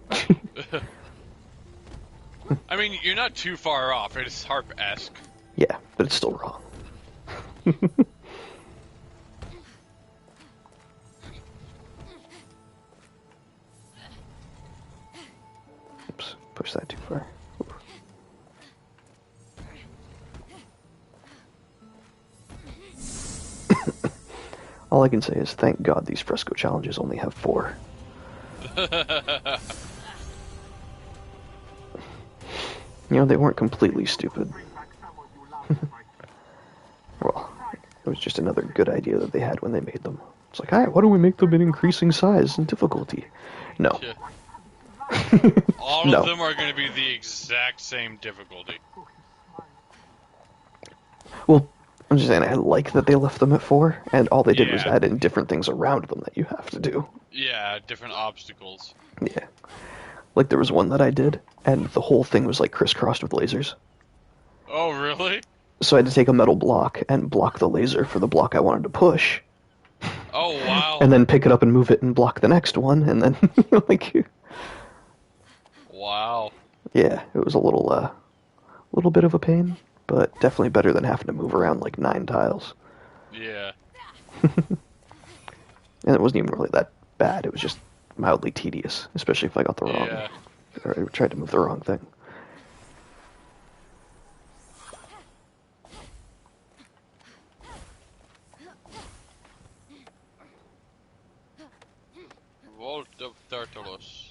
I mean, you're not too far off, it's harp-esque. Yeah, but it's still wrong. Oops, push that too far. Ooh. All I can say is thank God these fresco challenges only have 4. You know, they weren't completely stupid. Well, it was just another good idea that they had when they made them. It's like, alright, why don't we make them in increasing size and difficulty? No. Yeah. All No. of them are going to be the exact same difficulty. Well, I'm just saying I like that they left them at 4, and all they did was Yeah. add in different things around them that you have to do. Yeah, different obstacles. Yeah. Like, there was one that I did, and the whole thing was, like, crisscrossed with lasers. Oh, really? So I had to take a metal block and block the laser for the block I wanted to push, Oh, wow. and then pick it up and move it and block the next one, and then, like... Wow. Yeah, it was a little bit of a pain, but definitely better than having to move around, like, 9 tiles. Yeah. And it wasn't even really that bad, it was just mildly tedious, especially if I got the wrong... Yeah. Or I tried to move the wrong thing. Vault of Tartarus.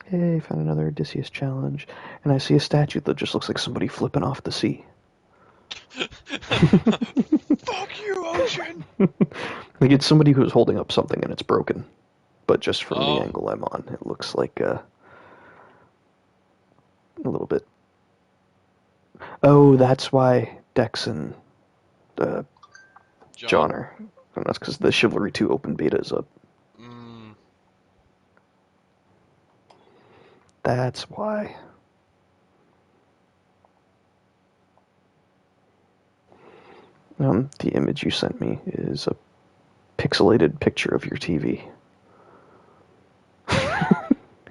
Hey, found another Odysseus challenge, and I see a statue that just looks like somebody flipping off the sea. Fuck you, Ocean! Like, it's somebody who's holding up something and it's broken. But just from Oh. the angle I'm on, it looks like, a little bit... Oh, that's why Dex and, John are... And that's because the Chivalry 2 open beta is up. That's why. The image you sent me is a pixelated picture of your TV.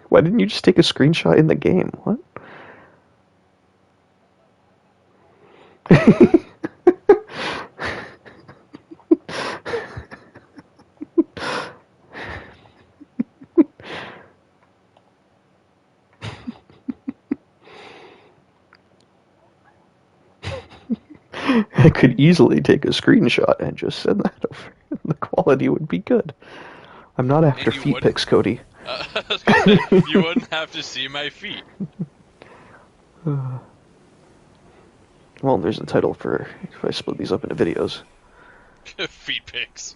Why didn't you just take a screenshot in the game? What? I could easily take a screenshot and just send that over. The quality would be good. I'm not after you feet wouldn't- pics, Cody. I was gonna say, you wouldn't have to see my feet. Well, there's a title for if I split these up into videos. Feet pics.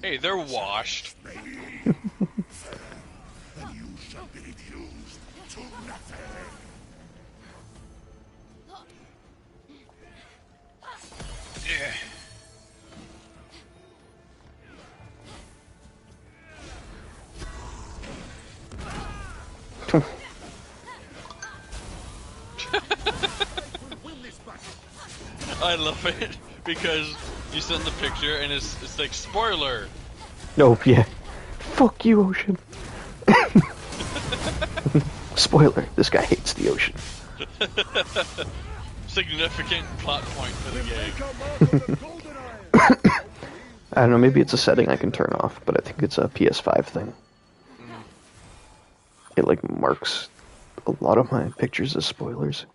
Hey, they're washed. And you shall be reduced to nothing. Yeah. I love it because you send the picture and it's like spoiler. Oh, yeah. Fuck you, Ocean. Spoiler, this guy hates the ocean. Significant plot point for the game. I don't know, maybe it's a setting I can turn off, but I think it's a PS5 thing. It, like, marks a lot of my pictures as spoilers.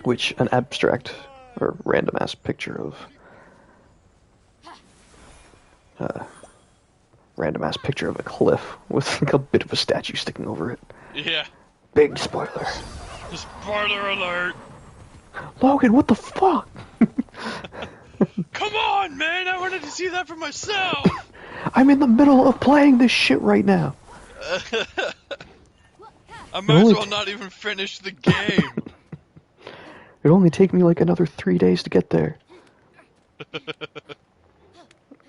Which, an abstract, or random-ass picture of... random-ass picture of a cliff with, like, a bit of a statue sticking over it. Yeah. Big spoiler. Spoiler alert. Logan, what the fuck? Come on, man! I wanted to see that for myself! I'm in the middle of playing this shit right now. I might as well not even finish the game. It'd only take me like another 3 days to get there.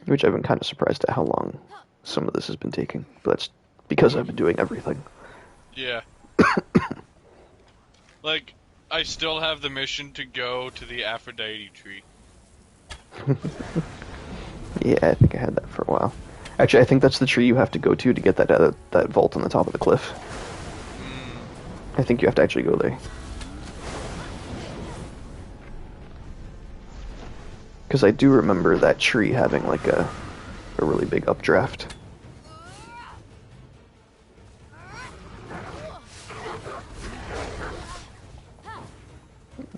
Which I've been kind of surprised at how long some of this has been taking. But that's because I've been doing everything. Yeah. Like, I still have the mission to go to the Aphrodite tree. Yeah, I think I had that for a while. Actually, I think that's the tree you have to go to get that that vault on the top of the cliff. I think you have to actually go there. Because I do remember that tree having like a really big updraft.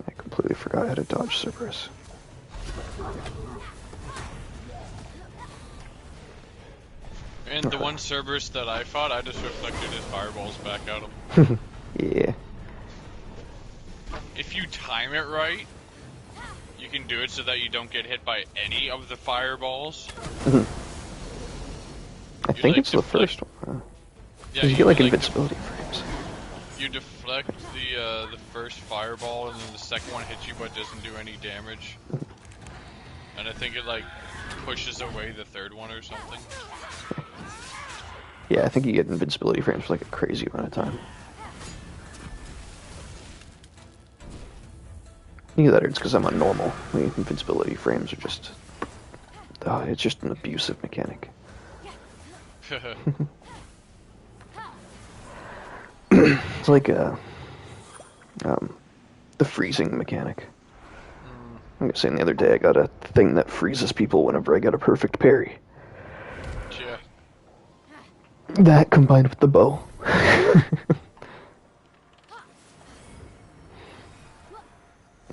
I completely forgot how to dodge Cerberus. And the one Cerberus that I fought, I just reflected his fireballs back at him. Yeah. If you time it right, you can do it so that you don't get hit by any of the fireballs. I think it's the first one. Yeah, you get like invincibility frames. You deflect the first fireball, and then the second one hits you but doesn't do any damage. And I think it like pushes away the third one or something. Yeah, I think you get invincibility frames for like a crazy amount of time. Either that or it's because I'm on normal. The invincibility frames are just... it's just an abusive mechanic. It's like the freezing mechanic. I'm gonna say the other day I got a thing that freezes people whenever I get a perfect parry. Yeah. That combined with the bow.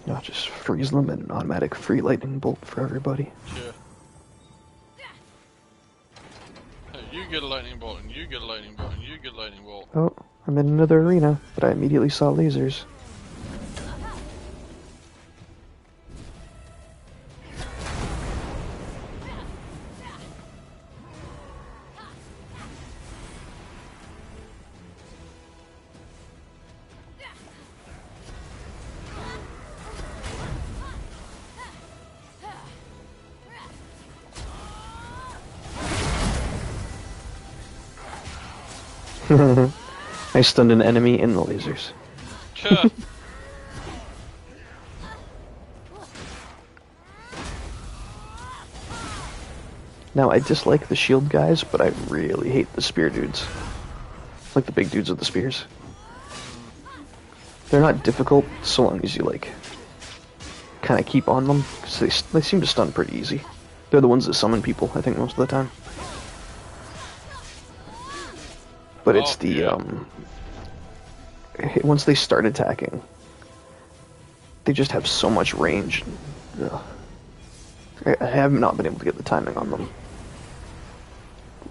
I'll just freeze them and an automatic free lightning bolt for everybody. Yeah. Hey, you get a lightning bolt, and you get a lightning bolt, and you get a lightning bolt. Oh, I'm in another arena, but I immediately saw lasers. I stunned an enemy in the lasers. Now, I dislike the shield guys, but I really hate the spear dudes. Like the big dudes with the spears. They're not difficult so long as you, like, kind of keep on them, because they seem to stun pretty easy. They're the ones that summon people, I think, most of the time. But it's once they start attacking, they just have so much range. Ugh. I have not been able to get the timing on them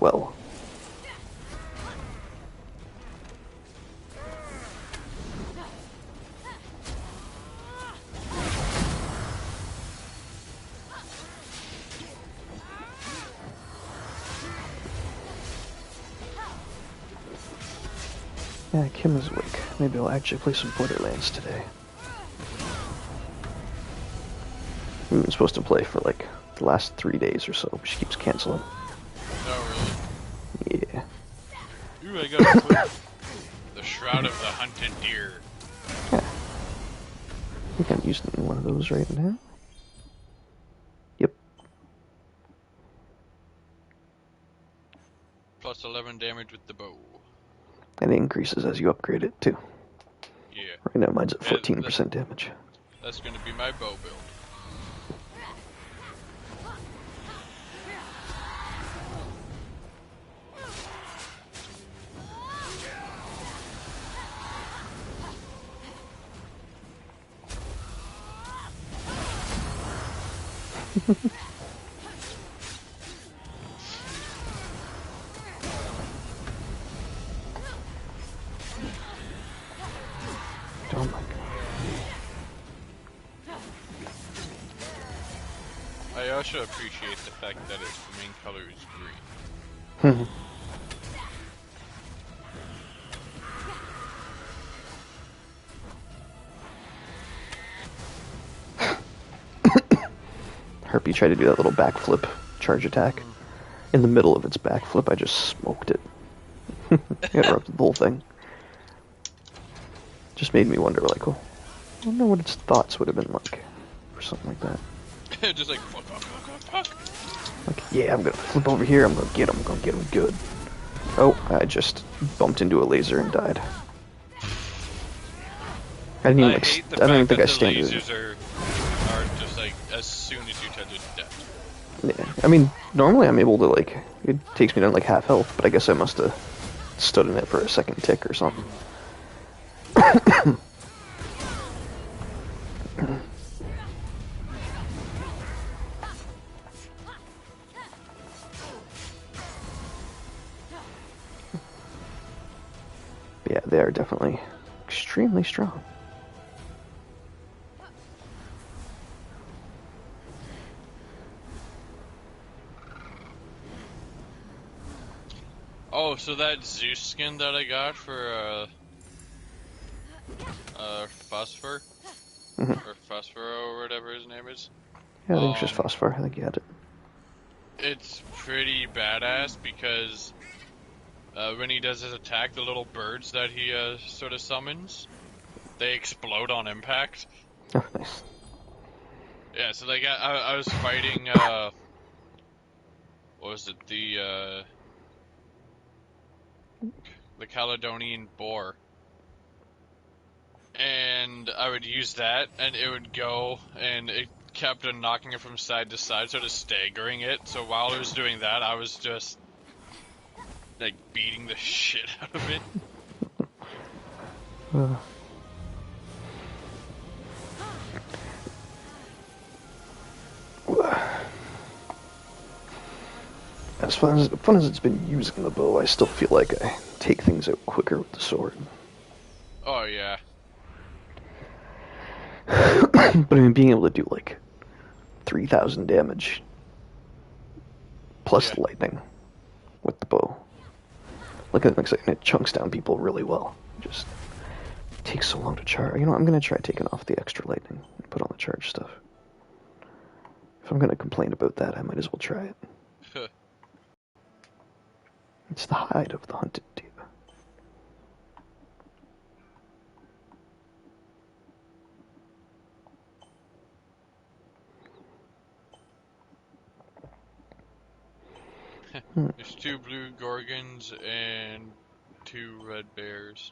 well. Yeah, Kim is awake. Maybe I'll actually play some Borderlands today. We've been supposed to play for like the last 3 days or so, but she keeps canceling. Oh, really? Yeah. Ooh, I gotta put the Shroud of the Hunted Deer. Yeah. I think I'm using one of those right now. Yep. Plus 11 damage with the bow. And it increases as you upgrade it, too. Yeah. Right now mine's at 14% damage. That's gonna be my bow build. Oh my god. I also appreciate the fact that its main color is green. Harpy tried to do that little backflip charge attack. In the middle of its backflip, I just smoked it. Interrupted the whole thing. Just made me wonder, like, oh, I wonder what its thoughts would have been like, or something like that. Just like, fuck, fuck, fuck, fuck, fuck. Like, yeah, I'm gonna flip over here, I'm gonna get him good. Oh, I just bumped into a laser and died. I didn't even, I hate the I don't even fact think I that the stand it. lasers are just like, as soon as you touch it, I mean, normally I'm able to, like, it takes me down like half health, but I guess I must have stood in it for a second tick or something. But yeah, they are definitely extremely strong. Oh, so that Zeus skin that I got for Phosphor or Phosphoro or whatever his name is. Yeah, I think it's just Phosphor. I think you had it. It's pretty badass because when he does his attack, the little birds that he sort of summons, they explode on impact. Oh, nice. Yeah, so like I was fighting what was it, the Caledonian boar, and I would use that, and it would go, and it kept on knocking it from side to side, sort of staggering it. So while it was doing that, I was just like beating the shit out of it. As fun as it's been using the bow, I still feel like I take things out quicker with the sword. Oh yeah. But I mean, being able to do like 3,000 damage plus Yeah. lightning with the bow, like it chunks down people really well. Just takes so long to charge. You know, I'm gonna try taking off the extra lightning and put on the charge stuff. If I'm gonna complain about that, I might as well try it. It's the hide of the hunted diva. There's 2 blue gorgons and 2 red bears.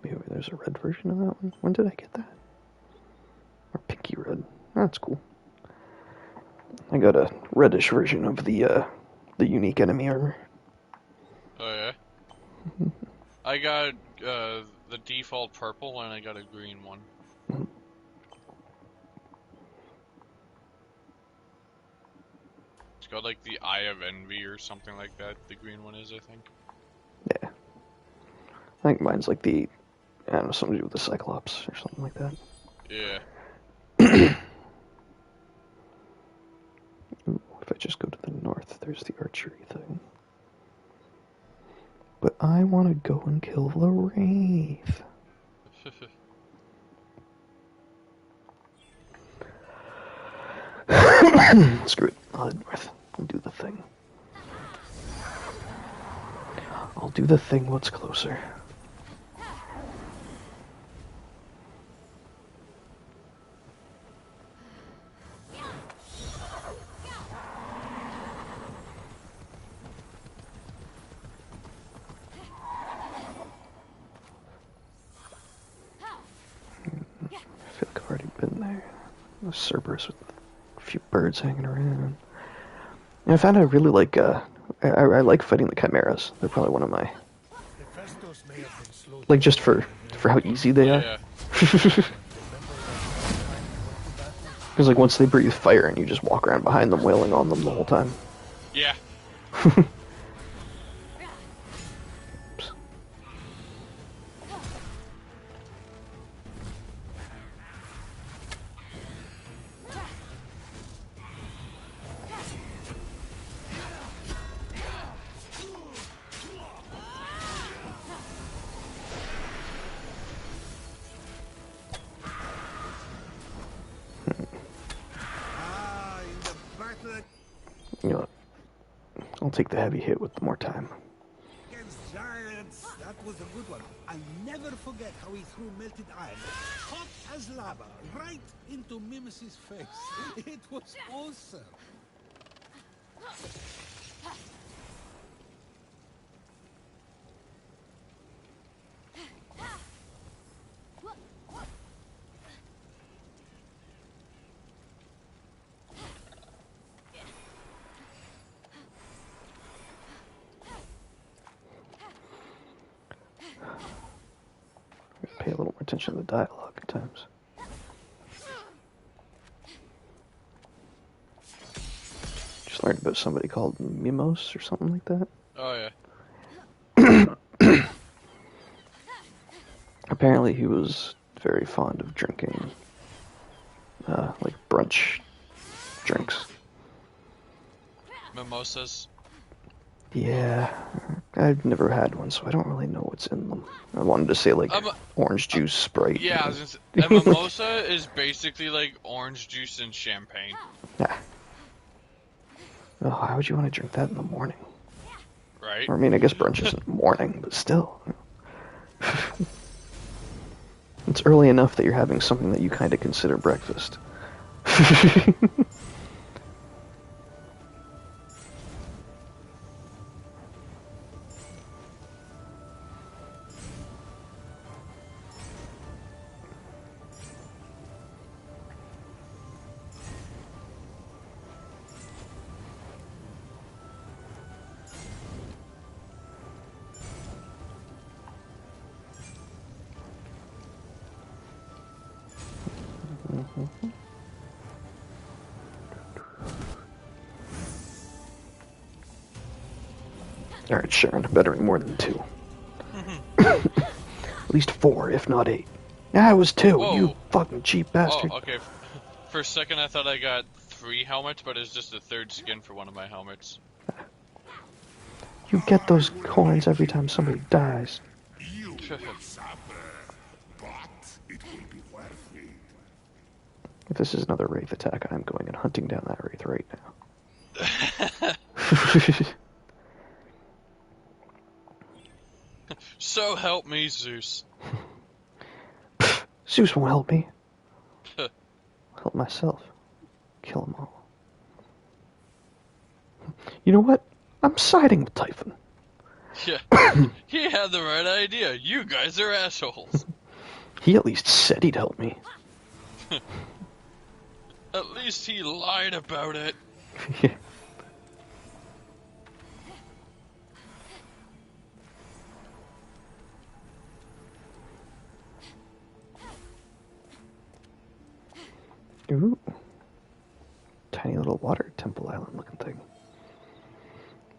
Maybe there's a red version of that one. When did I get that? Or pinky red. That's cool. I got a reddish version of the unique enemy armor. Oh yeah. I got the default purple and I got a green one. It's got like the Eye of Envy or something like that. The green one is, I think. Yeah. I think mine's like I don't know, something to do with the Cyclops or something like that. Yeah. Ooh, if I just go to the north, there's the archery thing. But I want to go and kill the Wraith. Screw it. I'll head north. I'll do the thing. I'll do the thing what's closer. I feel like I've already been there. A Cerberus with a few birds hanging around. And I found I really like, I like fighting the Chimeras. They're probably one of my, like, just for how easy they are. Yeah. Because, like, once they breathe fire and you just walk around behind them wailing on them the whole time. Yeah. You know what? I'll take the heavy hit with more time. Against giants, that was a good one. I'll never forget how he threw melted iron, hot as lava, right into Mimos's face. It was awesome. pay a little more attention to the dialogue at times. Just learned about somebody called Mimos or something like that. Oh yeah. Apparently he was very fond of drinking, like brunch drinks. Mimosas. Yeah, I've never had one, so I don't really know what's in them. I wanted to say like orange juice, Sprite. Yeah, I was gonna say, a mimosa is basically like orange juice and champagne. Yeah. Oh, how would you want to drink that in the morning? Right. Or, I mean, I guess brunch isn't morning, but still. It's early enough that you're having something that you kind of consider breakfast. Alright, Sharon, better be more than 2. At least 4, if not 8. Yeah, it was 2, Whoa. You fucking cheap bastard. Oh, okay. For a second I thought I got 3 helmets, but it's just a 3rd skin for one of my helmets. You get those coins every time somebody dies. You will suffer, but it will be worth it. If this is another Wraith attack, I'm going and hunting down that Wraith right now. So help me, Zeus. Zeus won't help me. Help myself. Kill them all. You know what? I'm siding with Typhon. Yeah, he had the right idea. You guys are assholes. He at least said he'd help me. At least he lied about it. Yeah. Ooh. Tiny little water temple island looking thing.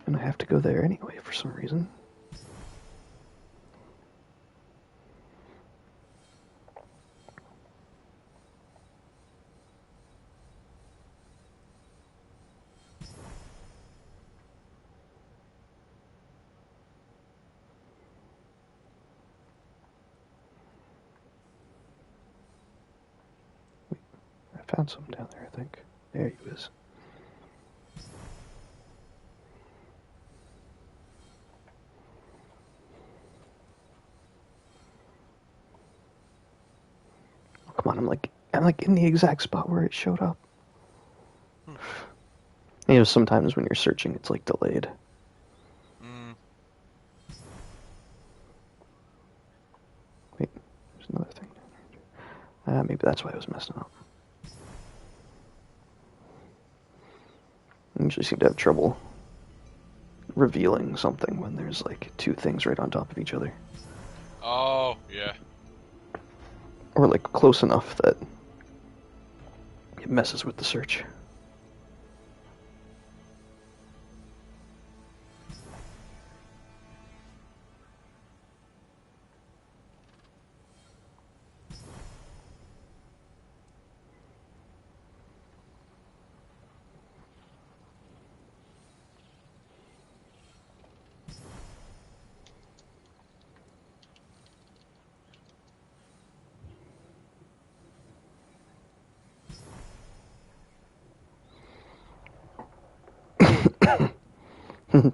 And I have to go there anyway for some reason. I found some down there, I think. There he is. Oh, come on, I'm like in the exact spot where it showed up. You know, sometimes when you're searching, it's like delayed. Wait, there's another thing down there. Maybe that's why I was messing up. I usually seem to have trouble revealing something when there's like 2 things right on top of each other. Oh, yeah. Or like close enough that it messes with the search.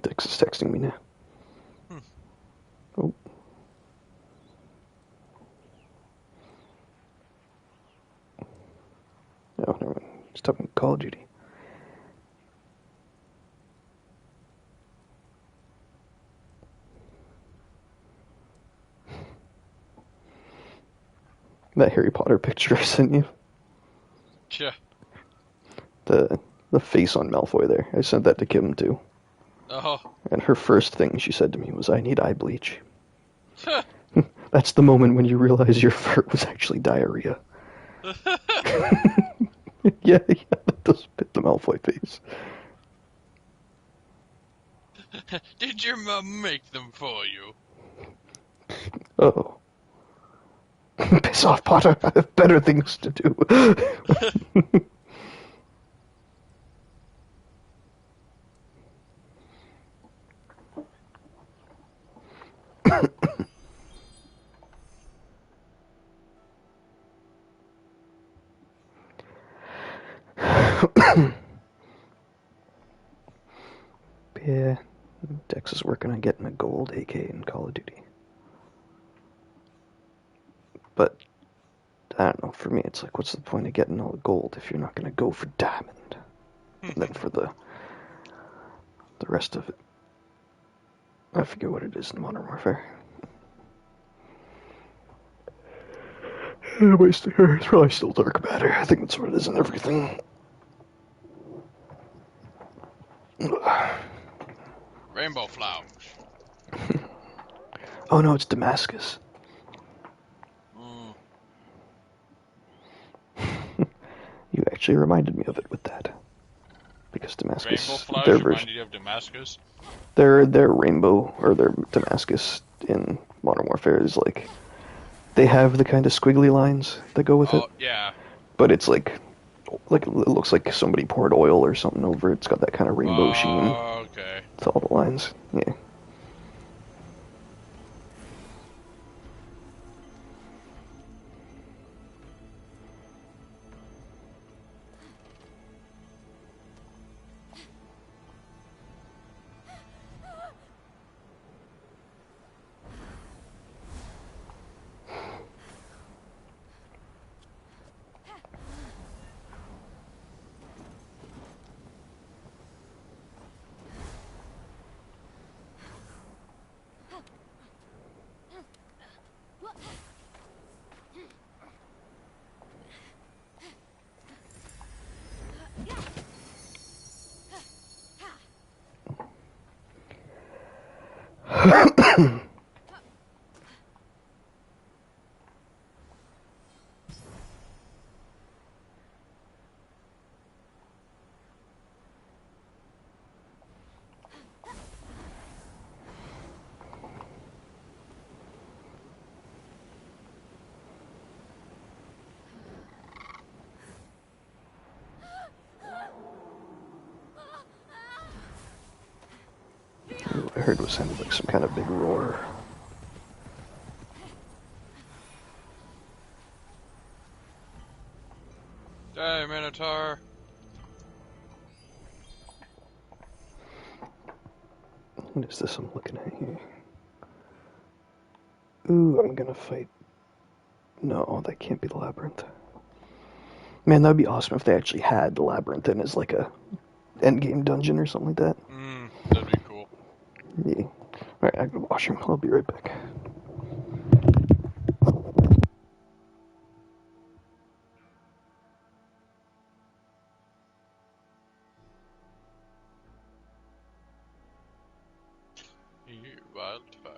Dex is texting me now. Oh. No, never mind. He's talking Call of Duty. That Harry Potter picture I sent you. Yeah. The face on Malfoy there. I sent that to Kim too. Oh. And her first thing she said to me was, "I need eye bleach." That's the moment when you realize your fart was actually diarrhea. Yeah, that does fit the Malfoy face. Did your mum make them for you? Oh. Piss off, Potter. I have better things to do. Yeah, Dex is working on getting a gold AK in Call of Duty. But, I don't know, for me it's like, what's the point of getting all the gold if you're not going to go for diamond? And then for the rest of it, I forget what it is in Modern Warfare. It's probably still dark matter. I think that's what it is in everything. Rainbow flowers. Oh no, it's Damascus. Mm. You actually reminded me of it with that. Because Rainbow Damascus, flowers remind you of Damascus? their rainbow, or their Damascus in Modern Warfare is like, they have the kind of squiggly lines that go with it. Oh, yeah. But it's like it looks like somebody poured oil or something over it. It's got that kind of rainbow sheen Oh, okay. to all the lines. Yeah. I heard what sounded like some kind of big roar. Die, Minotaur. What is this I'm looking at here? Ooh, I'm gonna fight. No, that can't be the labyrinth. Man, that'd be awesome if they actually had the labyrinth in as like a endgame dungeon or something like that. That'd be cool. Yeah. Alright, I can wash him. I'll be right back. You wildfire.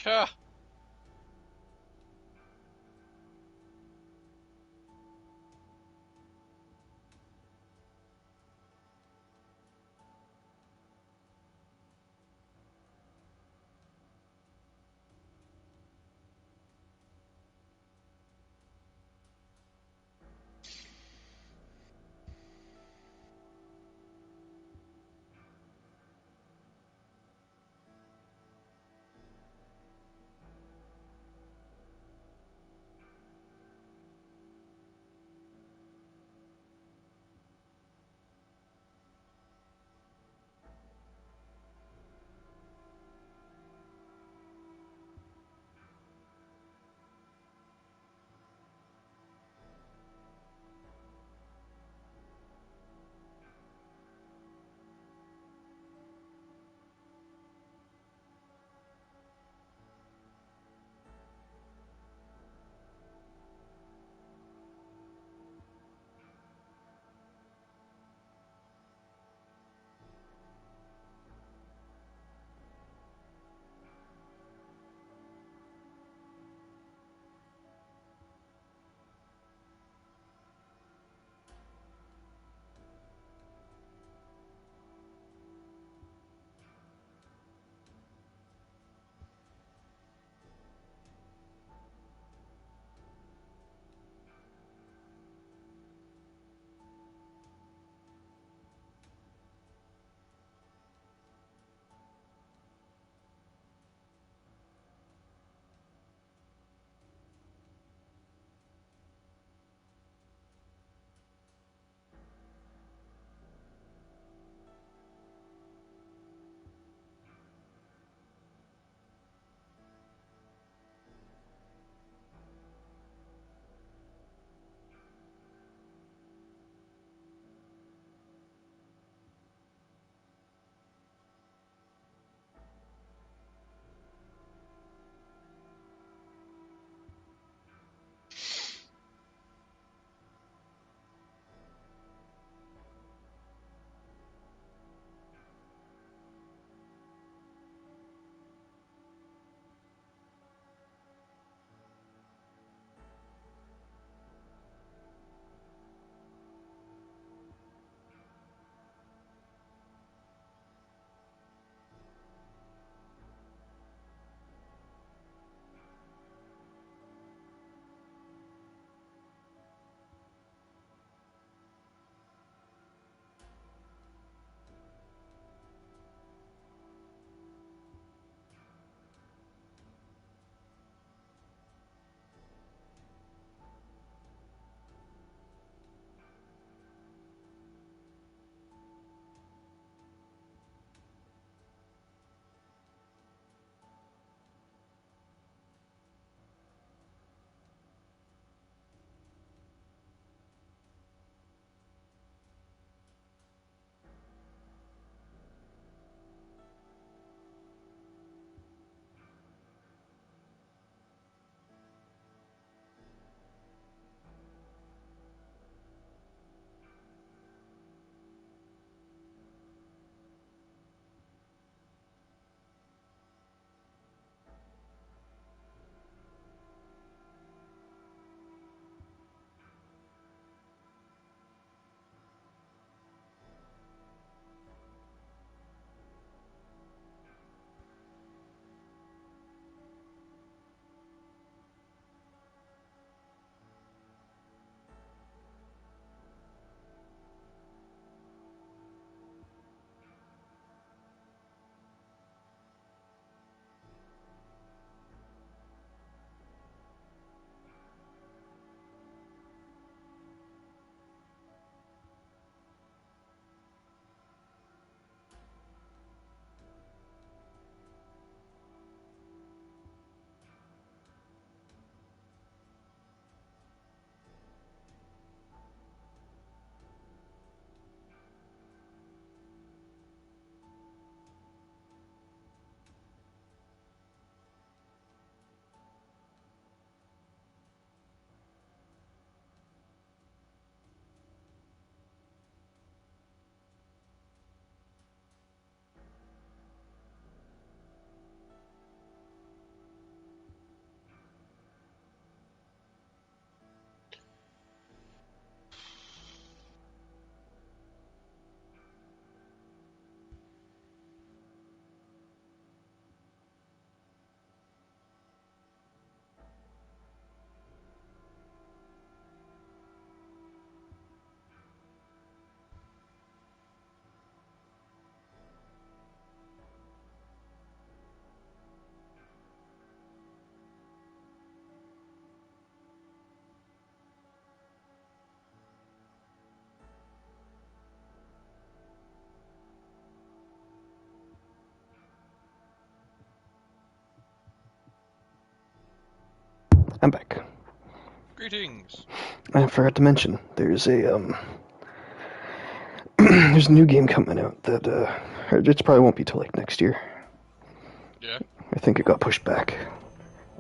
Huh. I'm back. Greetings. I forgot to mention, there's a there's a new game coming out that it probably won't be till like next year. Yeah. I think it got pushed back.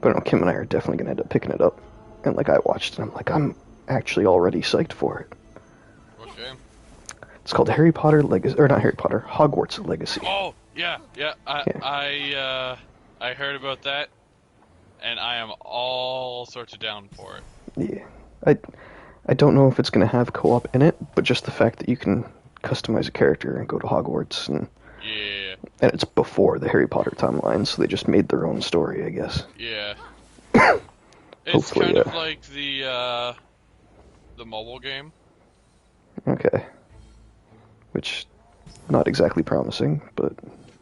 But I know Kim and I are definitely gonna end up picking it up. And like I watched it, I'm like, I'm actually already psyched for it. What game? It's called Harry Potter Legacy, or not Harry Potter, Hogwarts Legacy. Oh, yeah. I heard about that, and I am all sorts of down for it. Yeah. I don't know if it's gonna have co-op in it, but just the fact that you can customize a character and go to Hogwarts, and it's before the Harry Potter timeline, so they just made their own story, I guess. Yeah. It's Hopefully, kind of like the mobile game. Okay. Which, not exactly promising, but...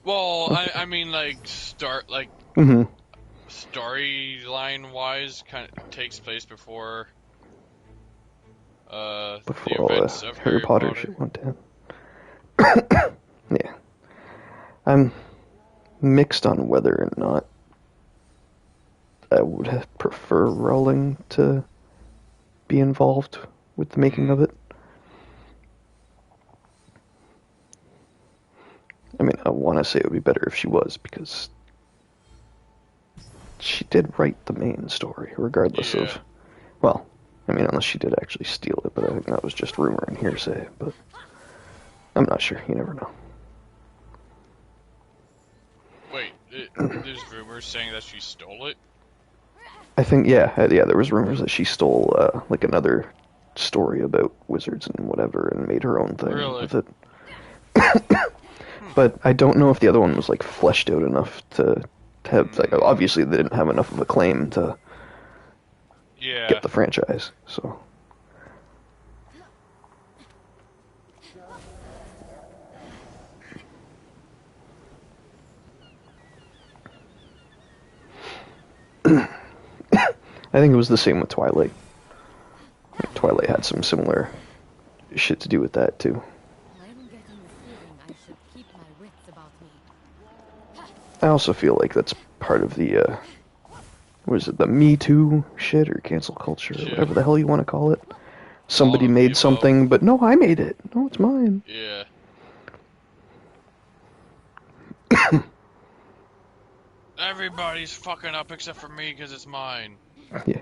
Well, okay. I mean, like, storyline-wise, kind of takes place before the events of Harry Potter shit went down. Yeah. I'm mixed on whether or not I would prefer Rowling to be involved with the making of it. I mean, I want to say it would be better if she was, because she did write the main story, regardless of... Well, I mean, unless she did actually steal it, but I think that was just rumor and hearsay, but I'm not sure. You never know. Wait, there's rumors saying that she stole it? I think, yeah, there was rumors that she stole, like, another story about wizards and whatever, and made her own thing with it. But I don't know if the other one was, like, fleshed out enough to have, like, obviously they didn't have enough of a claim to get the franchise, so... I think it was the same with Twilight. Twilight had some similar shit to do with that, too. I also feel like that's part of the, what is it, the Me Too shit, or cancel culture, or whatever the hell you want to call it. Somebody made something, but no, I made it. No, it's mine. Yeah. Everybody's fucking up except for me because it's mine. Yeah.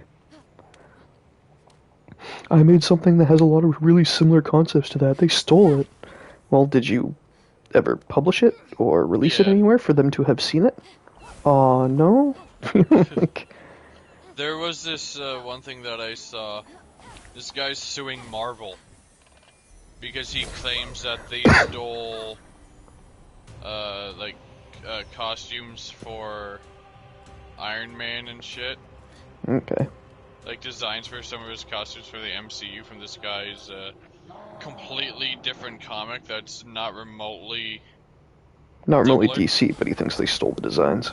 I made something that has a lot of really similar concepts to that. They stole it. Well, did you ever publish it or release it anywhere for them to have seen it? Aw, no? There was this one thing that I saw. This guy's suing Marvel because he claims that they stole costumes for Iron Man and shit. Okay. Like designs for some of his costumes for the MCU from this guy's completely different comic that's not remotely DC, but he thinks they stole the designs.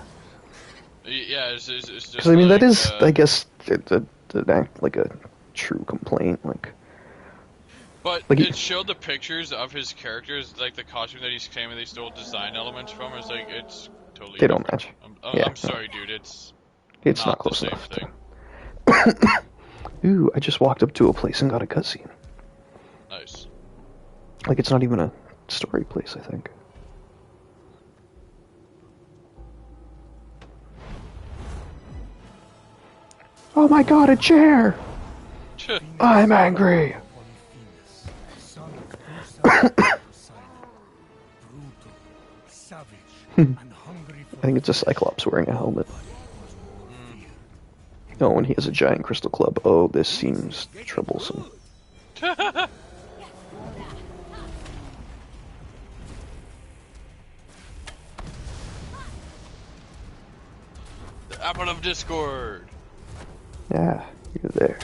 Yeah, it's just because I mean that is, I guess, like a true complaint, like. But like it showed the pictures of his characters, like the costume that he's claiming they stole design elements from. It's like it's totally. They don't match. I'm sorry, dude. It's not close enough. Ooh, I just walked up to a place and got a cutscene. Nice. Like, it's not even a story place, I think. Oh my god, a chair! I'm angry! I think it's a Cyclops wearing a helmet. Oh, and he has a giant crystal club. Oh, this seems troublesome. The Apple of Discord. Yeah, you're there.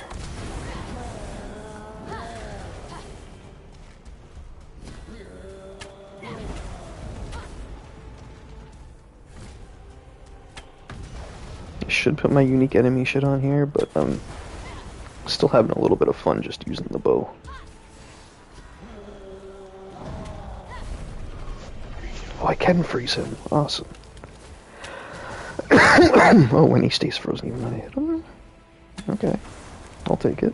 I should put my unique enemy shit on here, but I'm still having a little bit of fun just using the bow. Oh, I can freeze him. Awesome. Oh, when he stays frozen even when I hit him. Okay, I'll take it.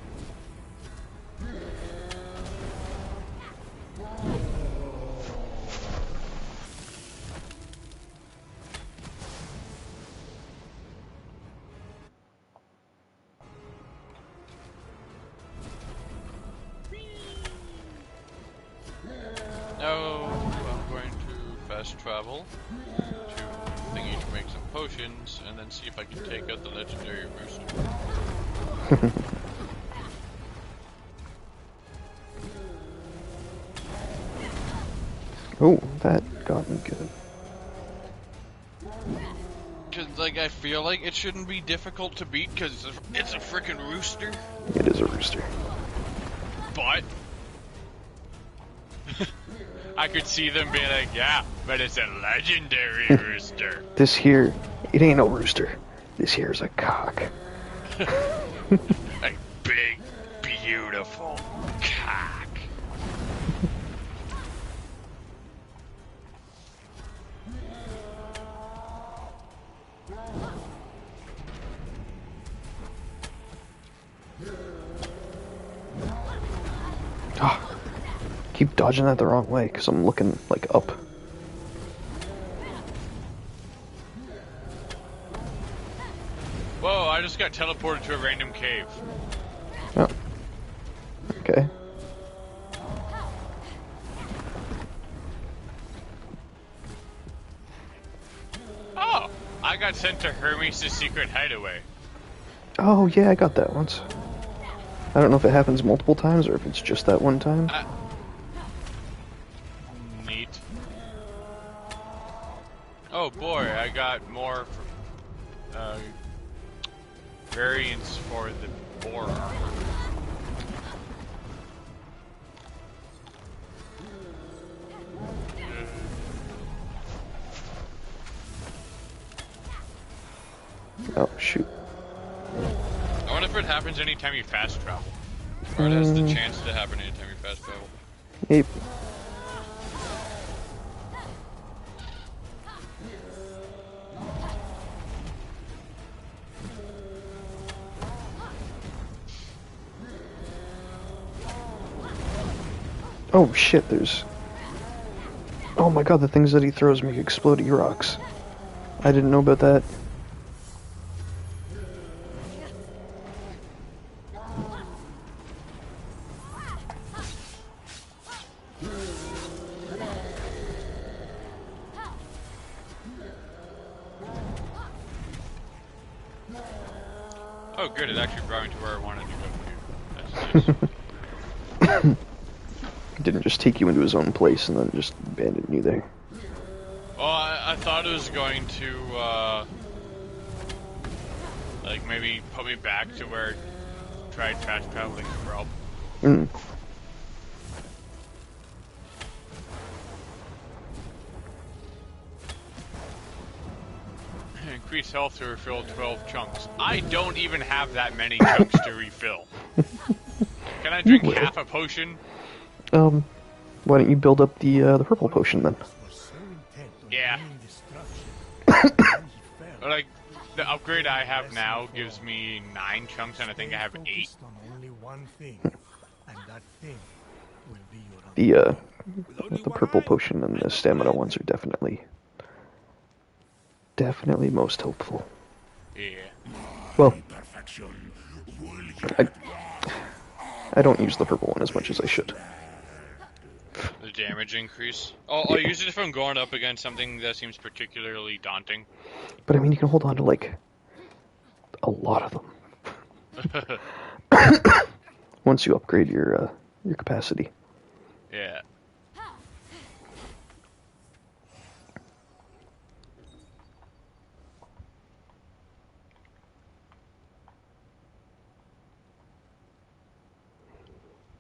Now I'm going to fast travel to thingy to make some potions, and then see if I can take out the legendary rooster. Oh, that got me good. Cause like I feel like it shouldn't be difficult to beat, cause it's a freaking rooster. It is a rooster. But I could see them being like, yeah, but it's a legendary rooster. This here, it ain't no rooster. This here is a cock. A big, beautiful cock. Ah, keep dodging that the wrong way because I'm looking like up. Whoa, I just got teleported to a random cave. Oh. Okay. Oh, I got sent to Hermes' secret hideaway. Oh yeah, I got that once. I don't know if it happens multiple times or if it's just that one time. Neat. Oh boy, I got more variants for the boar armor. Oh shoot. I wonder if it happens anytime you fast travel. Or it has the chance to happen anytime you fast travel. Yep. Oh shit, there's... Oh my god, the things that he throws make explodey rocks. I didn't know about that. Oh good, it actually brought me to where I wanted to go to. That's nice. Didn't just take you into his own place and then just abandon you there. Well, I thought it was going to, like, maybe put me back to where I tried fast traveling from. Mm. Increase health to refill 12 chunks. I don't even have that many chunks to refill. Can I drink half a potion? Why don't you build up the purple potion then? Yeah. Like, the upgrade I have now gives me 9 chunks, and I think I have 8. The purple potion and the stamina ones are definitely most helpful. Yeah. Well, I don't use the purple one as much as I should. The damage increase. Oh, I'll use it if I'm going up against something that seems particularly daunting. But I mean, you can hold on to like a lot of them once you upgrade your capacity. Yeah.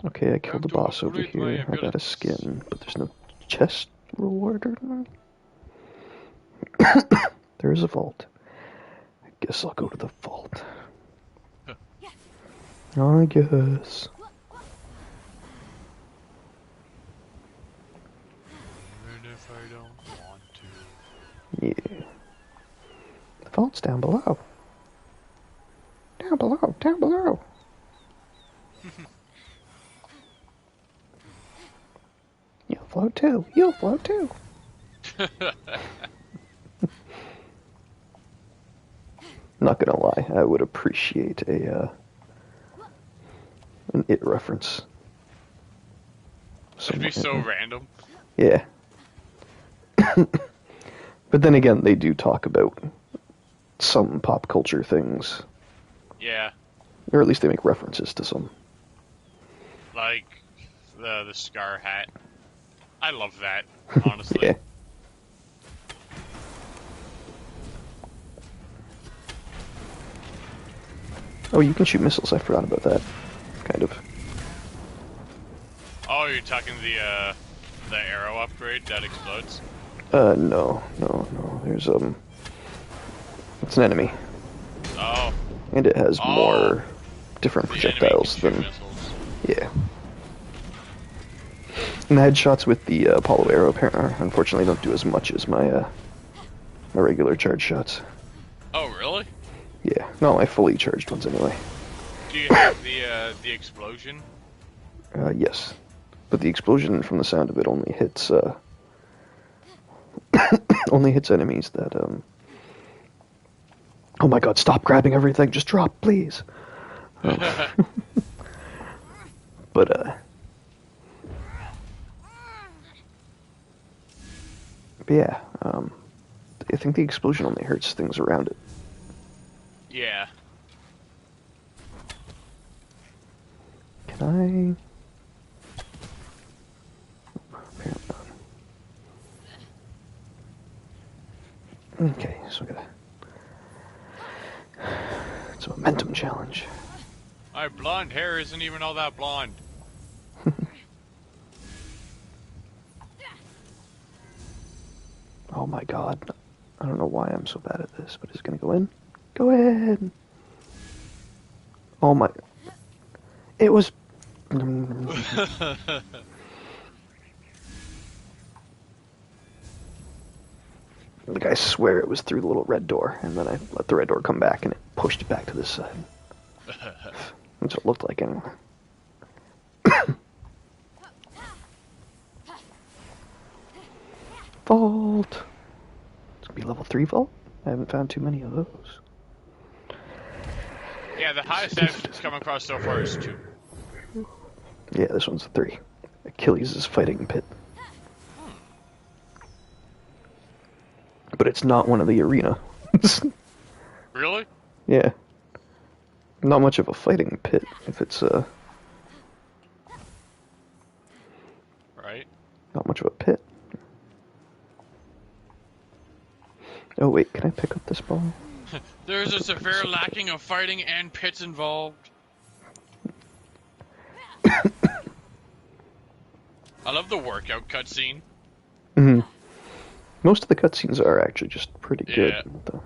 Okay, I killed the boss over here. I got a skin, but there's no chest reward or anything. There is a vault. I guess I'll go to the vault. I guess. Even if I don't want to. Yeah. The vault's down below. Down below, down below. You'll float too, you'll float too. Not gonna lie, I would appreciate an It reference. It'd be so random. Yeah. But then again, they do talk about some pop culture things. Yeah. Or at least they make references to some. Like the Scar hat. I love that, honestly. Yeah. Oh, you can shoot missiles. I forgot about that. Kind of. Oh, you're talking the arrow upgrade that explodes? No. There's, it's an enemy. Oh. And it has more different The projectiles enemy than... can shoot missiles. Yeah. And the headshots with the Apollo arrow unfortunately don't do as much as my regular charge shots. Oh, really? Yeah. No, my fully charged ones anyway. Do you have the explosion? Yes. But the explosion, from the sound of it, only hits only hits enemies that Oh my god, stop grabbing everything, just drop, please. But yeah, I think the explosion only hurts things around it. Yeah. Can I... Apparently not. Okay, so we gotta... It's a momentum challenge. My blonde hair isn't even all that blonde. Oh my god. I don't know why I'm so bad at this, but it's gonna go in. Go in! Oh my... It was... Like, I swear it was through the little red door, and then I let the red door come back, and it pushed it back to this side. That's what it looked like, anyway. Vault! It's gonna be level 3 vault? I haven't found too many of those. Yeah, the highest I've come across so far is 2. Yeah, this one's a 3. Achilles' fighting pit. But it's not one of the arena. Really? Yeah. Not much of a fighting pit, if it's, Right. not much of a pit. Oh wait, can I pick up this ball? There's a severe lacking of fighting and pits involved. I love the workout cutscene. Mm-hmm. Most of the cutscenes are actually just pretty good. Yeah. Though.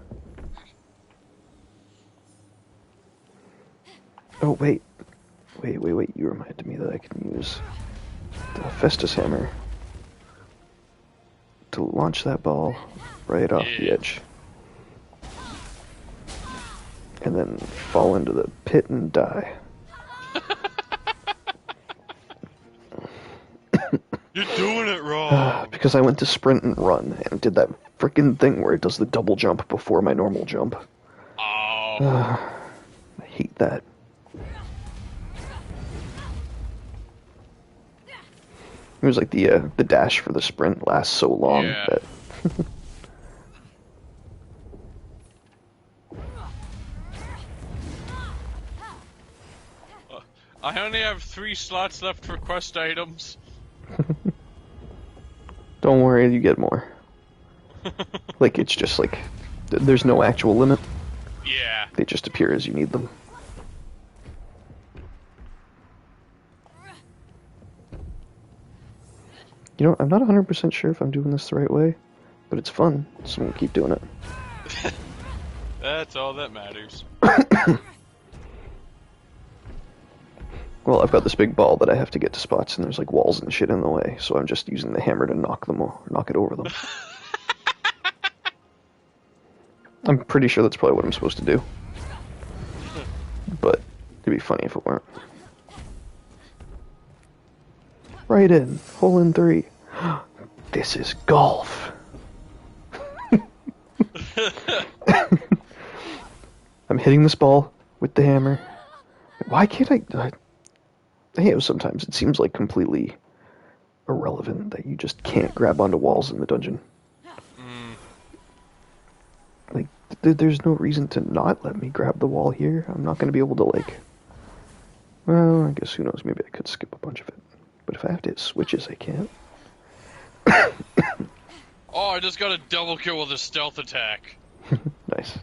Oh wait. Wait, you reminded me that I can use the Festus hammer to launch that ball right off the edge. And then fall into the pit and die. You're doing it wrong. Because I went to sprint and run and did that frickin' thing where it does the double jump before my normal jump. Oh. I hate that. It was like the dash for the sprint lasts so long that... I only have 3 slots left for quest items. Don't worry, you get more. Like, it's just like... There's no actual limit. Yeah. They just appear as you need them. You know, I'm not 100% sure if I'm doing this the right way, but it's fun, so I'm gonna keep doing it. That's all that matters. Well, I've got this big ball that I have to get to spots, and there's like walls and shit in the way, so I'm just using the hammer to knock it over them. I'm pretty sure that's probably what I'm supposed to do. It'd be funny if it weren't. Right in. Hole in 3. This is golf. I'm hitting this ball with the hammer. Why can't I hate how sometimes it seems like completely irrelevant that you just can't grab onto walls in the dungeon. Like, there's no reason to not let me grab the wall here. I'm not going to be able to, like... Well, I guess who knows, maybe I could skip a bunch of it. But if I have to hit switches, I can't. Oh, I just got a double kill with a stealth attack. Nice.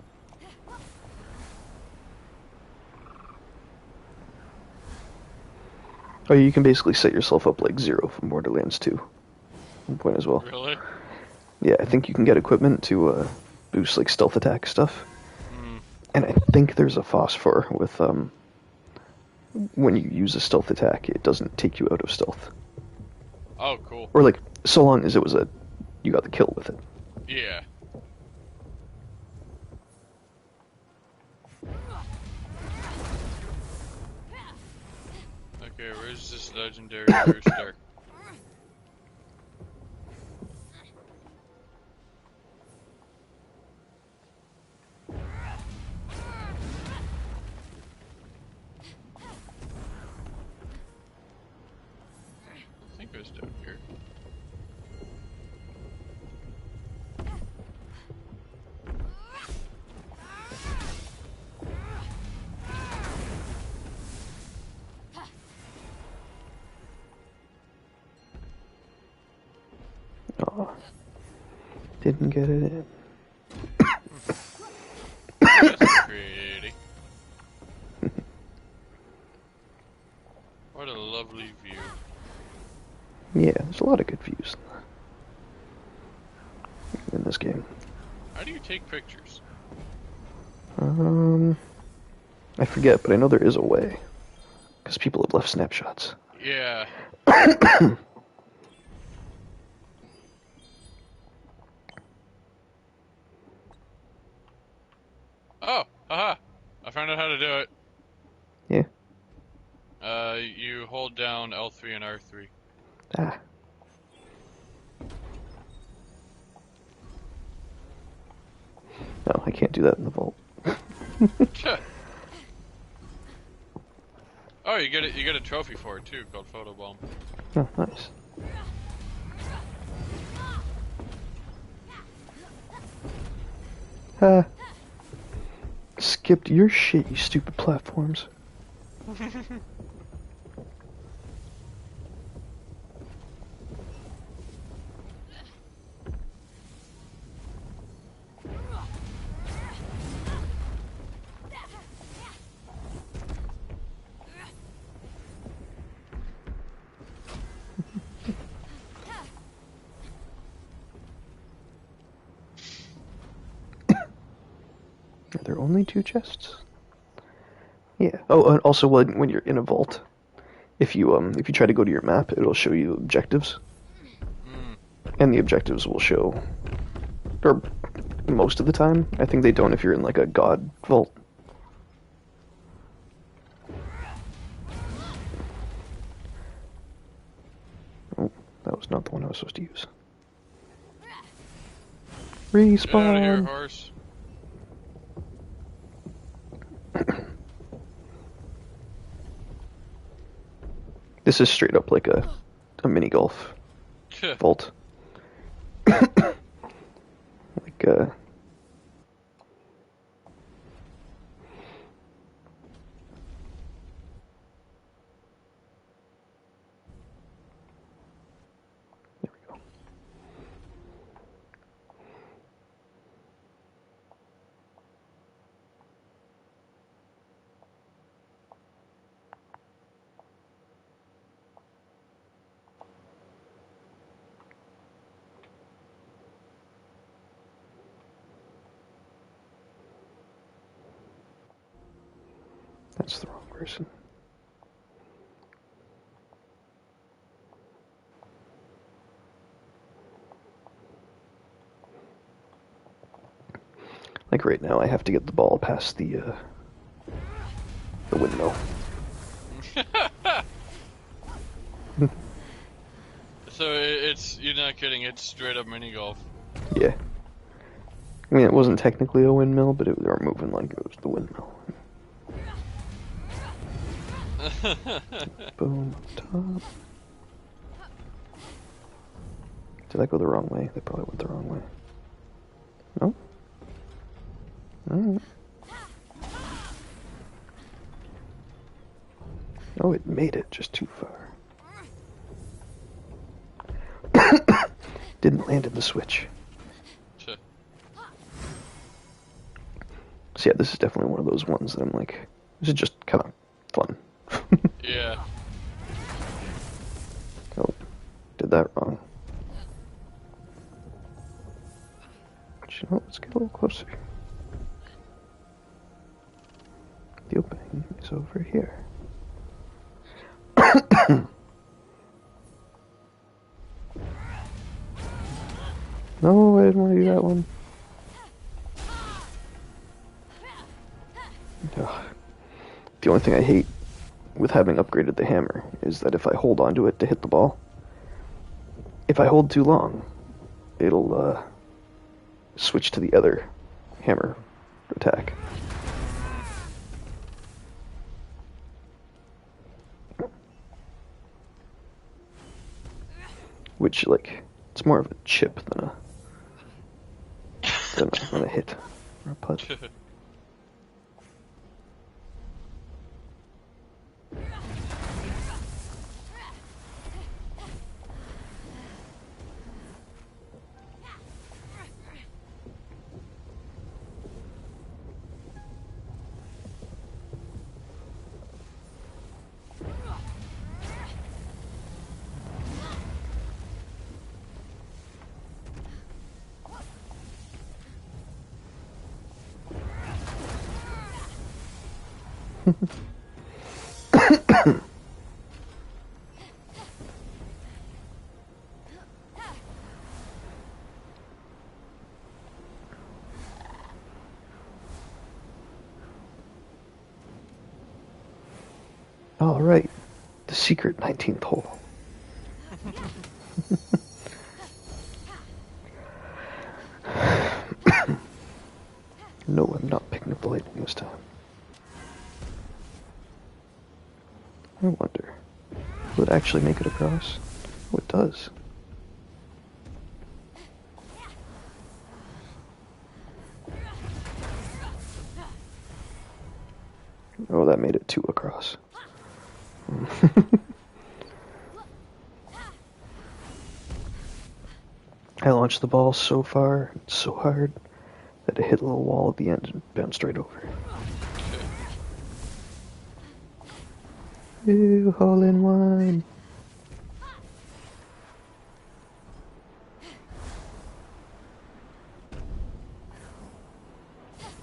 Oh, you can basically set yourself up like Zero from Borderlands 2. One point as well. Really? Yeah, I think you can get equipment to boost like stealth attack stuff. And I think there's a phosphor with when you use a stealth attack, it doesn't take you out of stealth. Oh, cool. Or like so long as it was you got the kill with it. Yeah. Okay, where's this legendary rooster? I think it was down here. Oh, didn't get it in. That's pretty. What a lovely view. Yeah, there's a lot of good views in this game. How do you take pictures? I forget, but I know there is a way. Because people have left snapshots. Yeah. Oh, haha. I found out how to do it. Yeah. You hold down L3 and R3. Ah. No, I can't do that in the vault. Oh, you get a trophy for it too, called Photobomb. Oh, nice. Skipped your shit, you stupid platforms. Are there only 2 chests? Yeah. Oh, and also when you're in a vault, if you try to go to your map, it'll show you objectives, and the objectives will show, or most of the time, I think they don't if you're in like a god vault. Oh, that was not the one I was supposed to use. Respawn. Get out of here, horse. This is straight up like a mini golf vault. Like there we go. That's the wrong person. Like right now, I have to get the ball past the windmill. You're not kidding, it's straight up mini golf. Yeah. I mean, it wasn't technically a windmill, but they were moving like it was the windmill. Boom, top. Did I go the wrong way? They probably went the wrong way. No? Alright. Oh, it made it just too far. Didn't land in the switch. Sure. So yeah, this is definitely one of those ones that I'm like, this is just kind of fun. Yeah. Oh, did that wrong. But you know, let's get a little closer. The opening is over here. No, I didn't want to do that one. Ugh. The only thing I hate with having upgraded the hammer is that if I hold onto it to hit the ball, if I hold too long, it'll switch to the other hammer attack. Which, like, it's more of a chip than a hit or a putt. All right, the secret 19th hole. No, I'm not picking up the lightning this time. I wonder, will it actually make it across? Oh, it does. Oh, that made it 2 across. I launched the ball so far, so hard, that it hit a little wall at the end and bounced right over. Ew, hole in one.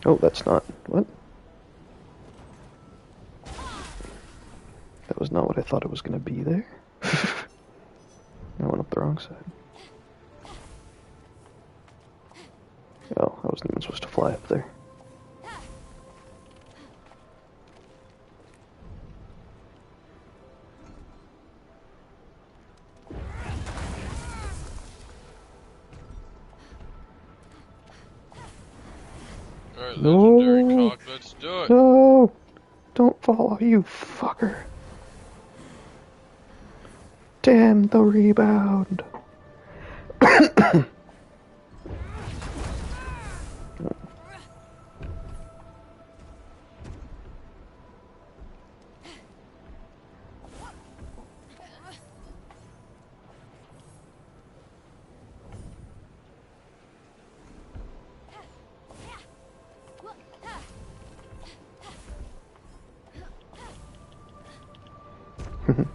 Oh, that's not... What? That was not what I thought it was going to be there. I went up the wrong side. Oh, I wasn't even supposed to fly up there. Alright, No. legendary cock, let's do it. No! Don't follow, you fucker. Damn the rebound.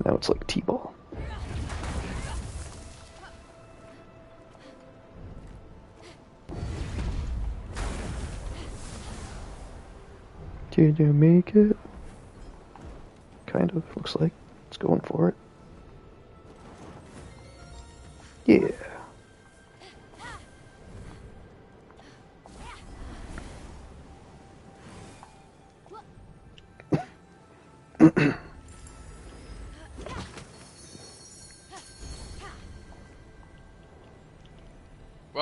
Now it's like T-ball. Did you make it? Kind of, looks like. It's going for it. Yeah.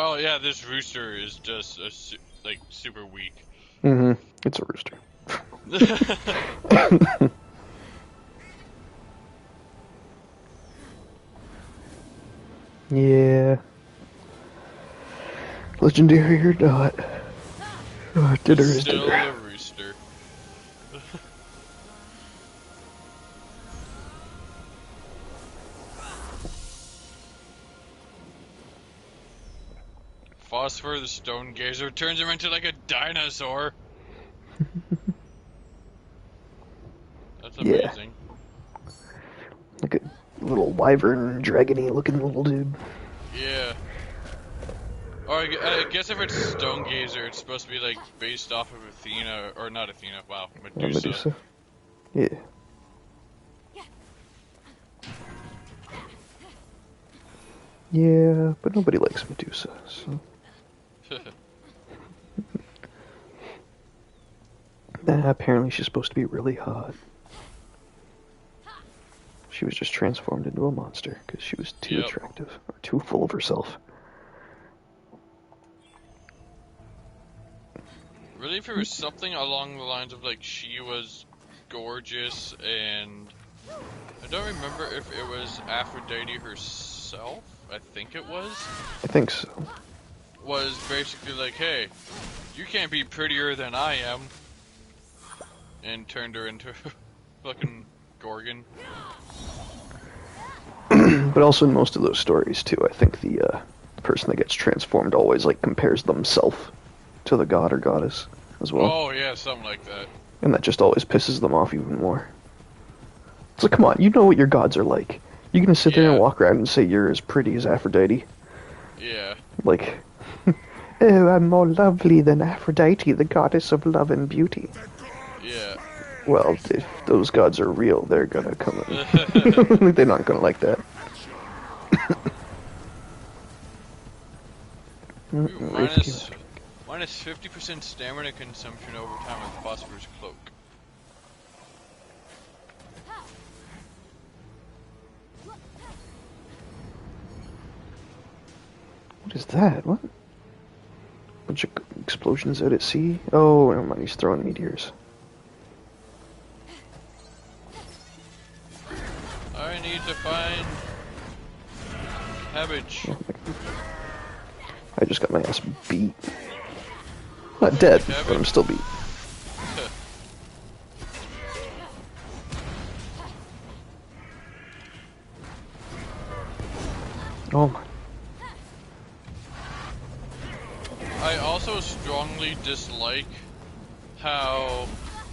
Well, yeah, this rooster is just like super weak. Mm-hmm. It's a rooster. Yeah. Legendary or not. Dinner is Still dinner. a rooster. Phosphor the Stone Gazer turns him into like a dinosaur. That's Yeah. amazing. Like a little wyvern, dragony looking little dude. Yeah. Or I guess if it's Stone Gazer, it's supposed to be like based off of Athena, or not Athena. Wow, Medusa. Medusa. Yeah. Yeah, but nobody likes Medusa, so. Apparently she's supposed to be really hot. She was just transformed into a monster because she was too attractive, or too full of herself. Really, if it was something along the lines of like she was gorgeous, and I don't remember if it was Aphrodite herself. I think it was. I think so. Was basically like, hey, you can't be prettier than I am, and turned her into a fucking Gorgon. But also in most of those stories too, I think the person that gets transformed always like compares themselves to the god or goddess as well. Oh yeah, something like that. And that just always pisses them off even more. It's like, come on, you know what your gods are like. You're gonna sit there and walk around and say you're as pretty as Aphrodite. Yeah. Like, oh, I'm more lovely than Aphrodite, the goddess of love and beauty. Yeah. Well, if those gods are real, they're gonna come in. They're not gonna like that. Minus 50% stamina consumption over time with Phosphorus Cloak. What is that? What? Bunch of explosions out at sea? Oh, never mind, he's throwing meteors. I need to find cabbage. I just got my ass beat. Not dead, but I'm still beat. Oh my. I also strongly dislike how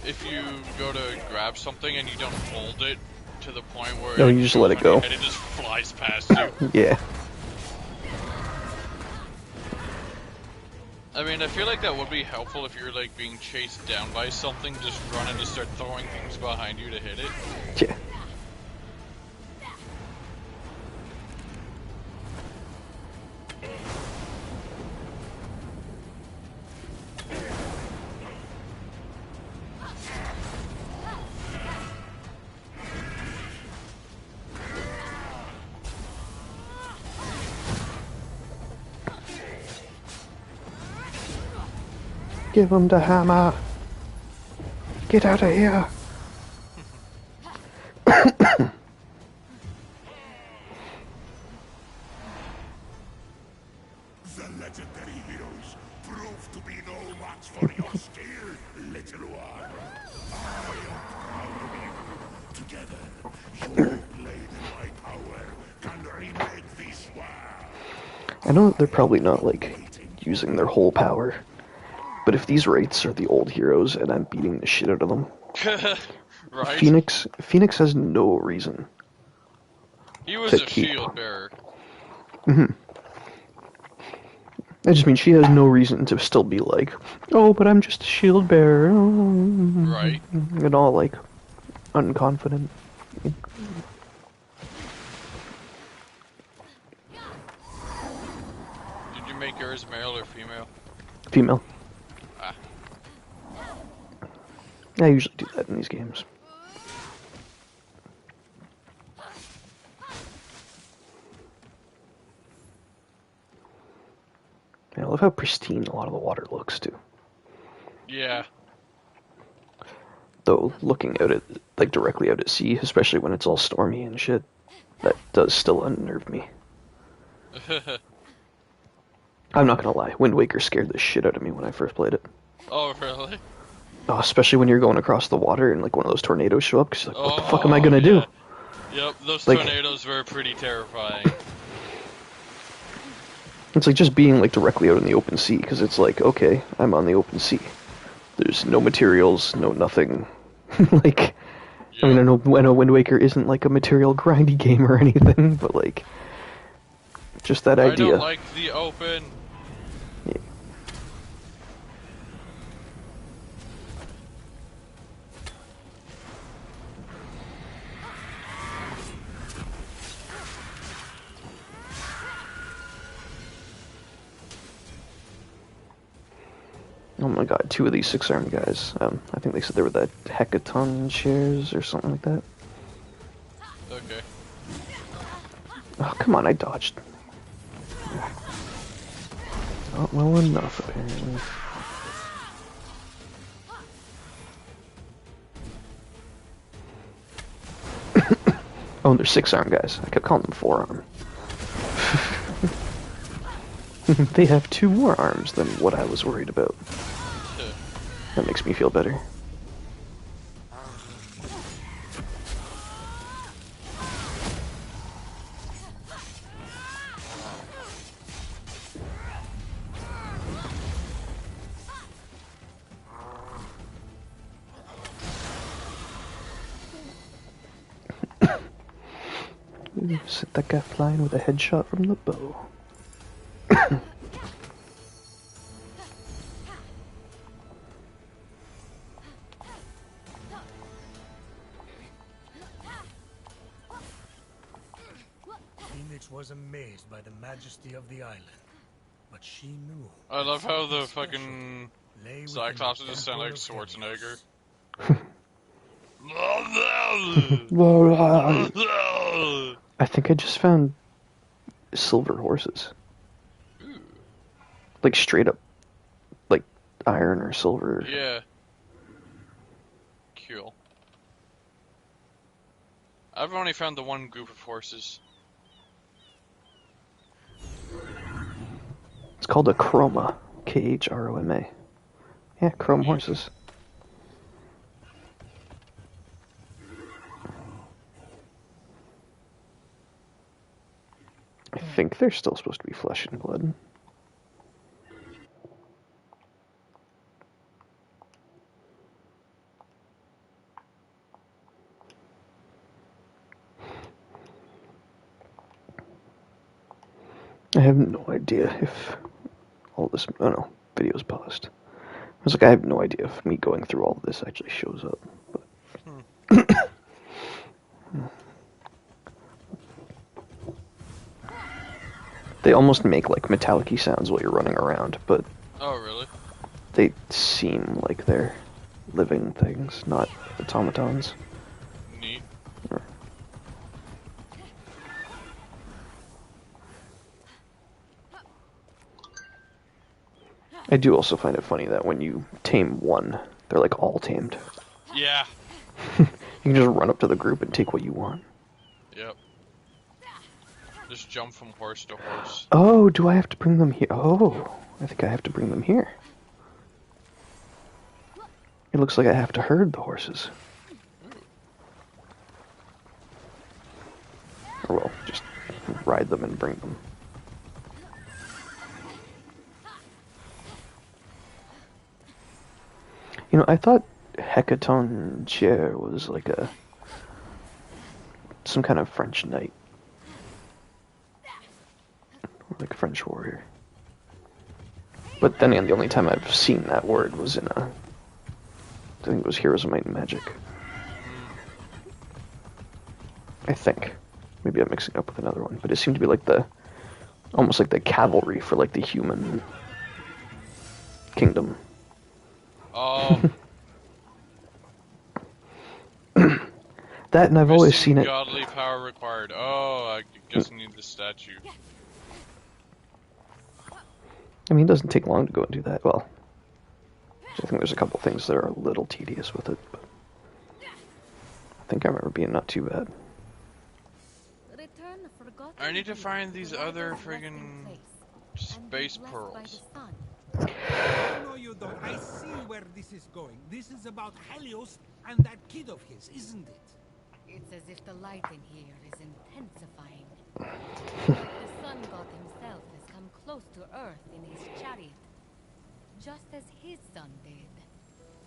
if you go to grab something and you don't hold it to the point where no, you just let it go. And it just flies past you. Yeah. I mean, I feel like that would be helpful if you're like being chased down by something, just run and just start throwing things behind you to hit it. Yeah. Give him the hammer. Get out of here. The legendary heroes prove to be no match for your skill, little one. I am proud of you. Together, your blade and my power can remake this world. I know that they're probably not, like, using their whole power. But if these wraiths are the old heroes and I'm beating the shit out of them, right? Fenyx has no reason. He was a shield bearer. Mm-hmm. I just mean she has no reason to still be like, oh, but I'm just a shield bearer. Right. And all like unconfident. Did you make yours male or female? Female. Ah. I usually do that in these games. love how pristine a lot of the water looks too. Yeah. Though looking out at like directly out at sea, especially when it's all stormy and shit, that does still unnerve me. I'm not gonna lie, Wind Waker scared the shit out of me when I first played it. Oh, really? Oh, especially when you're going across the water and like one of those tornadoes show up, because like, what the fuck am I gonna do? Yep, those like, tornadoes were pretty terrifying. It's like just being like directly out in the open sea, because it's like, okay, I'm on the open sea. There's no materials, no nothing. Like, yep. I mean, I know Wind Waker isn't like a material grindy game or anything, but like, just that idea. I don't like the open. Yeah. Oh my god, 2 of these 6-armed guys. I think they said they were the Hecaton chairs or something like that. Okay. Oh, come on, I dodged. Not well enough, apparently. Oh, and they're 6-armed guys. I kept calling them 4-arm. They have 2 more arms than what I was worried about. That makes me feel better. Set that guy flying with a headshot from the bow. Fenyx was amazed by the majesty of the island, but she knew. I love how the fucking Cyclops just sound like Schwarzenegger. I think I just found silver horses. Ooh. Like straight up, like iron or silver. Yeah. Cool. I've only found the one group of horses. It's called a chroma. K-H-R-O-M-A. Yeah, chrome horses. I think they're still supposed to be flesh and blood. I have no idea if all this... Oh no, video's paused. I was like, I have no idea if me going through all of this actually shows up. But... They almost make like metallic-y sounds while you're running around, but... Oh, really? They seem like they're living things, not automatons. Neat. I do also find it funny that when you tame one, they're like all tamed. Yeah. You can just run up to the group and take what you want. Yep. Just jump from horse to horse. Oh, do I have to bring them here? Oh, I think I have to bring them here. It looks like I have to herd the horses. Or well, just ride them and bring them. You know, I thought Hecaton chair was like some kind of French knight. Or like a French warrior. But then again, the only time I've seen that word was in I think it was Heroes of Might and Magic. I think. Maybe I'm mixing it up with another one, but it seemed to be like almost like the cavalry for like the human kingdom. Oh. That, and I've always seen it. Godly power required. Oh, I guess I need the statue. I mean, it doesn't take long to go and do that. Well, I think there's a couple things that are a little tedious with it, but I think I remember being not too bad. I need to find these other friggin' space pearls. No, you don't. I see where this is going. This is about Helios and that kid of his, isn't it? It's as if the light in here is intensifying. The sun god himself has come close to Earth in his chariot, just as his son did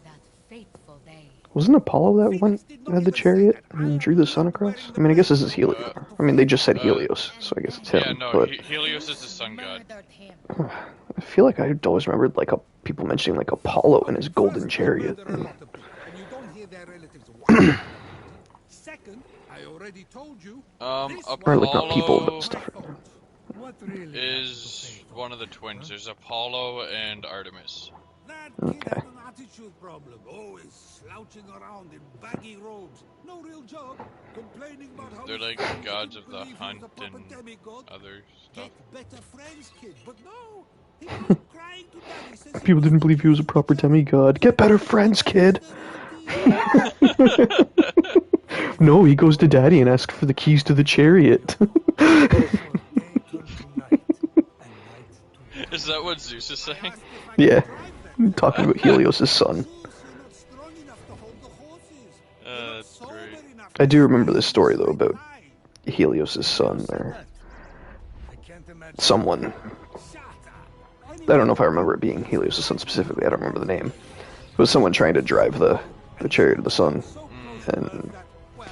that fateful day. Wasn't Apollo that one that had the chariot and drew the sun across? I mean, I guess this is Helios. I mean, they just said Helios, so I guess it's him. Yeah, no, but Helios is the sun god. I feel like I always remembered like people mentioning like Apollo and his golden chariot. Murder a lot of people, and you don't hear their relatives whine. Second, I already told you. Or like not people, Apollo but stuff. What really is one of the twins. There's Apollo and Artemis. That kid Okay. has an attitude problem. Always slouching around in baggy robes. No real job. Complaining about how They're his like family gods didn't of the believe he was hunt a proper and demigod. other stuff. Get better friends, kid. But no, he goes crying to daddy. Says People didn't believe he was a proper demigod. Get better friends, kid. No, he goes to daddy and asks for the keys to the chariot. Is that what Zeus is saying? Yeah, talking about Helios' son. That's great. I do remember this story though about Helios' son or someone. I don't know if I remember it being Helios' son specifically. I don't remember the name. It was someone trying to drive the chariot of the sun and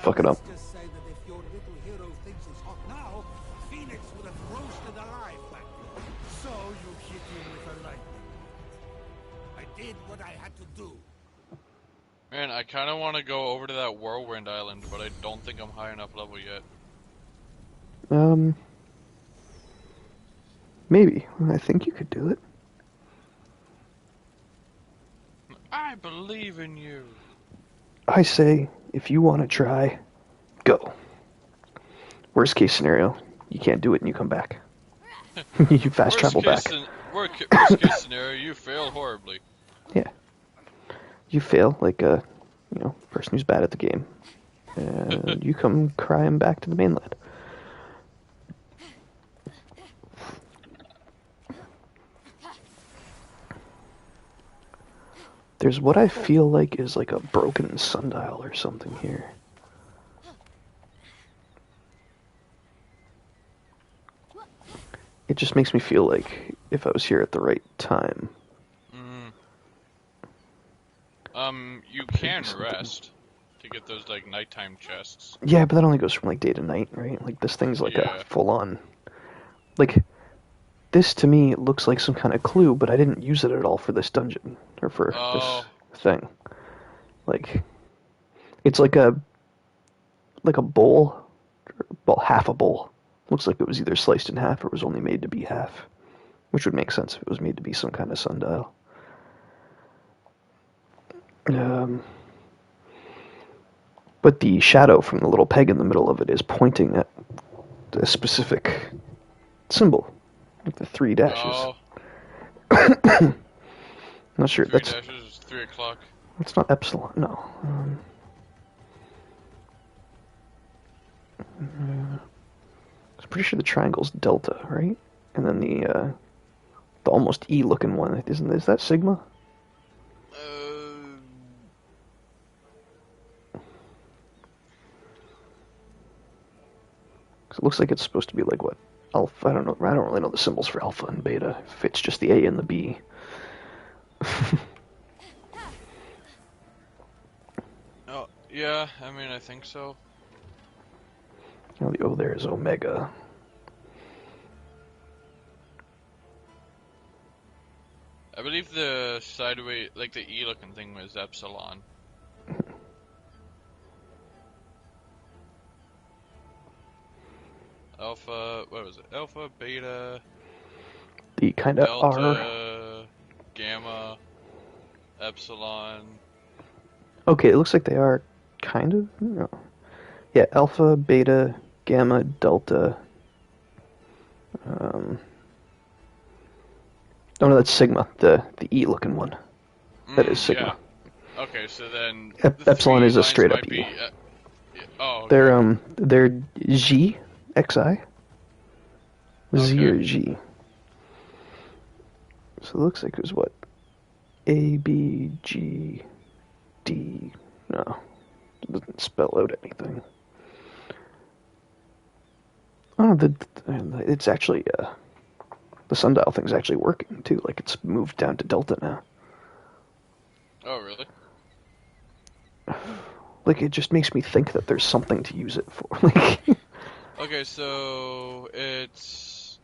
fuck it up. Just say that if your little hero thinks it's hot now, Fenyx would have roasted alive back then. So you hit him with a lightning. I did what I had to do. Man, I kind of want to go over to that whirlwind island, but I don't think I'm high enough level yet. Maybe. I think you could do it. I believe in you. I say, if you want to try, go. Worst case scenario, you can't do it and you come back. You fast travel back. Worst case scenario, you fail horribly. Yeah. You fail like a, person who's bad at the game. And you come crying back to the mainland. There's what I feel like is like a broken sundial or something here. It just makes me feel like if I was here at the right time. You can rest to get those like nighttime chests. Yeah, but that only goes from like day to night, right? Like this thing's like Yeah. a full-on. Like this to me looks like some kind of clue, but I didn't use it at all for this dungeon or for Oh. this thing. Like it's like a bowl, well, half a bowl. Looks like it was either sliced in half or was only made to be half, which would make sense if it was made to be some kind of sundial. But the shadow from the little peg in the middle of it is pointing at a specific symbol, like the 3 dashes. Oh, I'm not sure. 3 That's dashes is 3 o'clock. not epsilon. No. I'm pretty sure the triangle's delta, right? And then the almost E looking one is that sigma? Cause it looks like it's supposed to be like what? Alpha. I don't know. I don't really know the symbols for alpha and beta. If it's just the A and the B. Oh, yeah. I mean, I think so. The O there is omega. I believe the sideways, like the E-looking thing, was epsilon. Alpha, what was it? Alpha, beta, The kind of R. delta, gamma, epsilon. Okay, it looks like they are kind of. No. Yeah, alpha, beta, gamma, delta. Oh no, that's Sigma, the E-looking one. That is Sigma. Yeah. Okay, so then Epsilon three is a lines straight up might E. be. Oh, okay. They're G, XI, Z Okay. or G. So it looks like it was what? A, B, G, D. No, it doesn't spell out anything. Oh, it's actually the sundial thing's actually working too. Like it's moved down to delta now. Oh, really? Like it just makes me think that there's something to use it for. Like Okay, so it's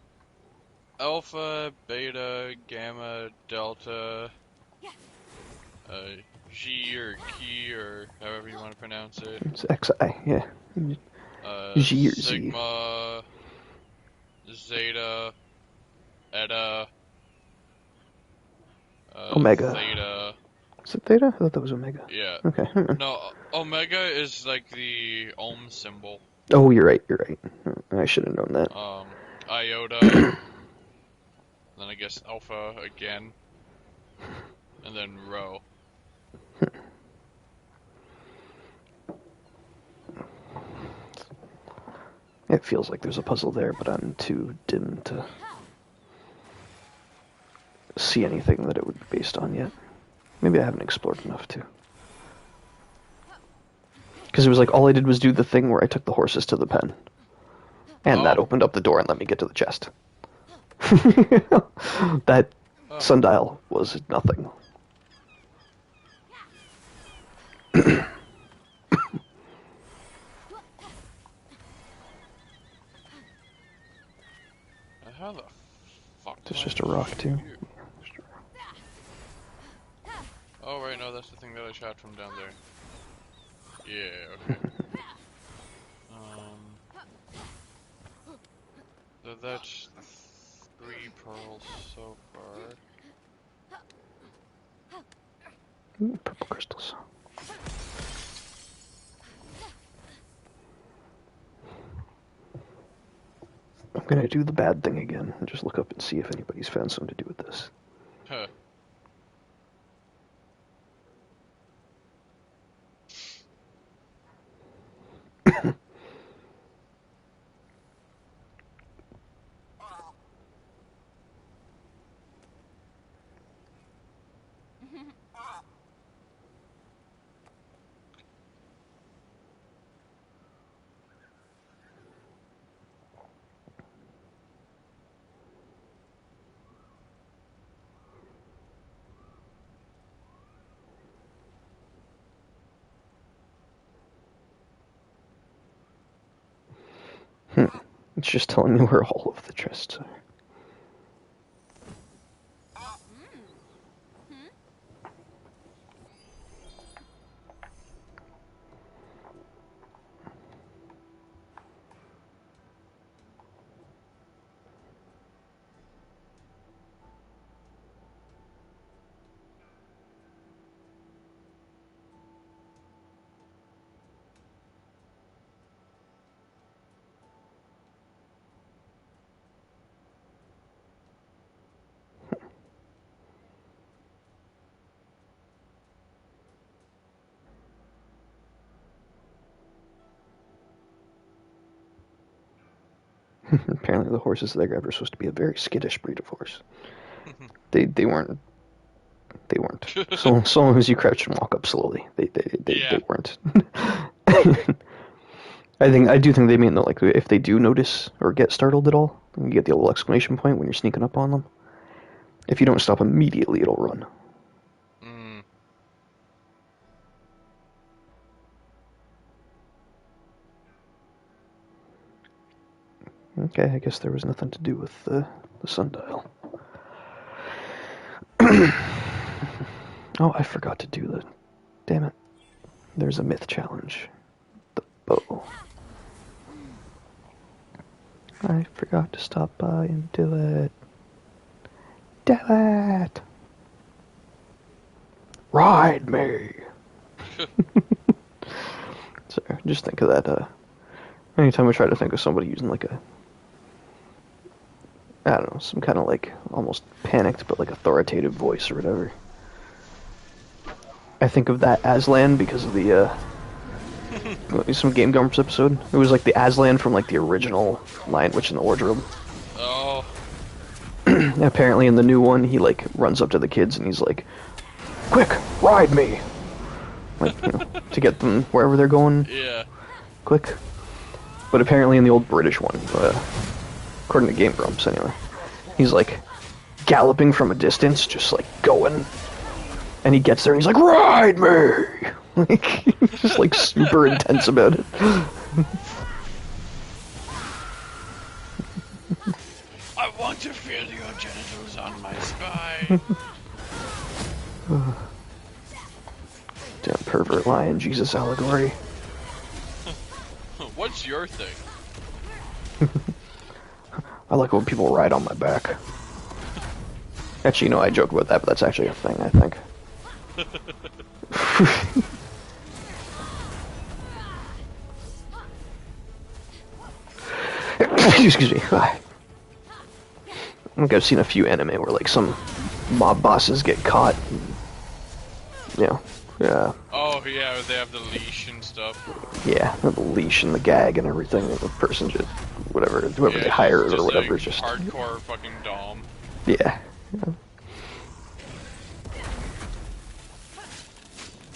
alpha, beta, gamma, delta, G or key or however you want to pronounce it. it's XI, yeah. G or Z. Sigma, zeta, eta, Omega. theta. Is it theta? I thought that was omega. Yeah. Okay. No, omega is like the ohm symbol. Oh, you're right. You're right. I should have known that. Iota. Then I guess alpha again. And then rho. It feels like there's a puzzle there, but I'm too dim to see anything that it would be based on yet. Maybe I haven't explored enough to. Because it was like all I did was do the thing where I took the horses to the pen. And that opened up the door and let me get to the chest. That sundial was nothing. How the fuck? It's just a rock, too. Oh, right, no, that's the thing that I shot from down there. Yeah, okay. So that's 3 pearls so far. Ooh, purple crystals. I'm gonna do the bad thing again and just look up and see if anybody's found something to do with this. Huh. It's just telling me where all of the chests are. Apparently the horses that I grabbed were supposed to be a very skittish breed of horse. They weren't. They weren't. So long as you crouch and walk up slowly, they weren't. I do think they mean that, like, if they do notice or get startled at all, you get the little exclamation point when you're sneaking up on them. If you don't stop immediately, it'll run. Okay, I guess there was nothing to do with the sundial. Oh, I forgot to do the... Damn it. There's a myth challenge. The bow. I forgot to stop by and do it. Do it! Ride me! So, just think of that, anytime I try to think of somebody using, like, I don't know, some kind of like almost panicked but like authoritative voice or whatever. I think of that Aslan because of the some Game Grumps episode. It was like the Aslan from like the original Lion Witch in the Wardrobe. Oh. Apparently in the new one, he like runs up to the kids and he's like, "Quick, ride me!" Like, you know, to get them wherever they're going. Yeah. Quick. But apparently in the old British one, according to Game Grumps anyway, he's like galloping from a distance, just like going, and he gets there and he's like, "Ride me!" Like, he's just like super intense about it. I want to feel your genitals on my spine. Damn pervert lion, Jesus allegory. What's your thing? I like when people ride on my back. Actually, you know, I joke about that, but that's actually a thing, I think. Excuse me. I think I've seen a few anime where, like, some mob bosses get caught. And, you know, Oh yeah, they have the leash and stuff. yeah, the leash and the gag and everything, and the person just, whatever, whoever Yeah, they hire just or whatever, like just... hardcore fucking dom. Yeah.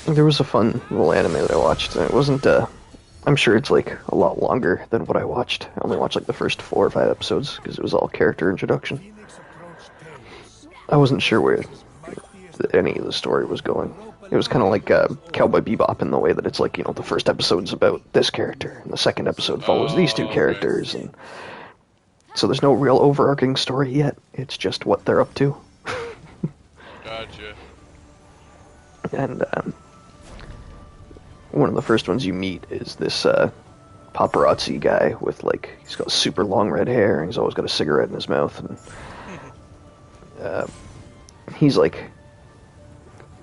There was a fun little anime that I watched, and it wasn't, I'm sure it's, like, a lot longer than what I watched. I only watched, like, the first 4 or 5 episodes, because it was all character introduction. Fenyx approached Talos. I wasn't sure where any of the story was going. It was kind of like Cowboy Bebop in the way that it's like, you know, the first episode's about this character, and the second episode follows these two okay. characters, and so there's no real overarching story yet. It's just what they're up to. Gotcha. And one of the first ones you meet is this paparazzi guy with, like, he's got super long red hair, and he's always got a cigarette in his mouth, and he's like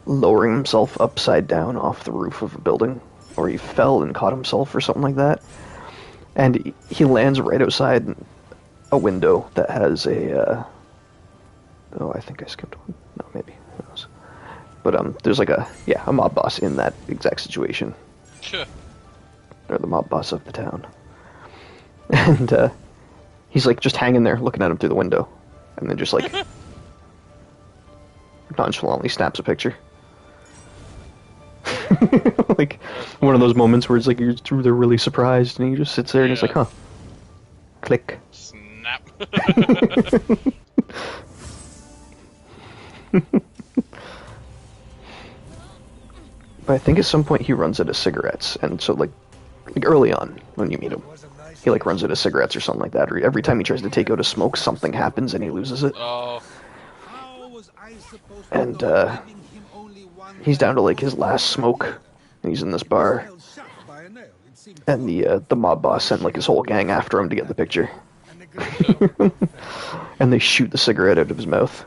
lowering himself upside down off the roof of a building, or he fell and caught himself or something like that, and he lands right outside a window that has a oh, I think I skipped one. No, maybe, who knows. But there's like a mob boss in that exact situation, Sure. or the mob boss of the town, and he's like just hanging there looking at him through the window, and then just like nonchalantly snaps a picture. Like one of those moments where it's like they're really surprised, and he just sits there and he's like, "Huh." Click. Snap. But I think at some point he runs out of cigarettes, and so like early on when you meet him, he like runs out of cigarettes or something like that. Or every time he tries to take out a smoke, something happens and he loses it. Oh. How was I supposed And to know giving him only one he's down to like his last smoke. And he's in this bar, held shut by a nail? It seemed and the mob boss sent like his whole gang after him to get the picture, And the girl and they shoot the cigarette out of his mouth,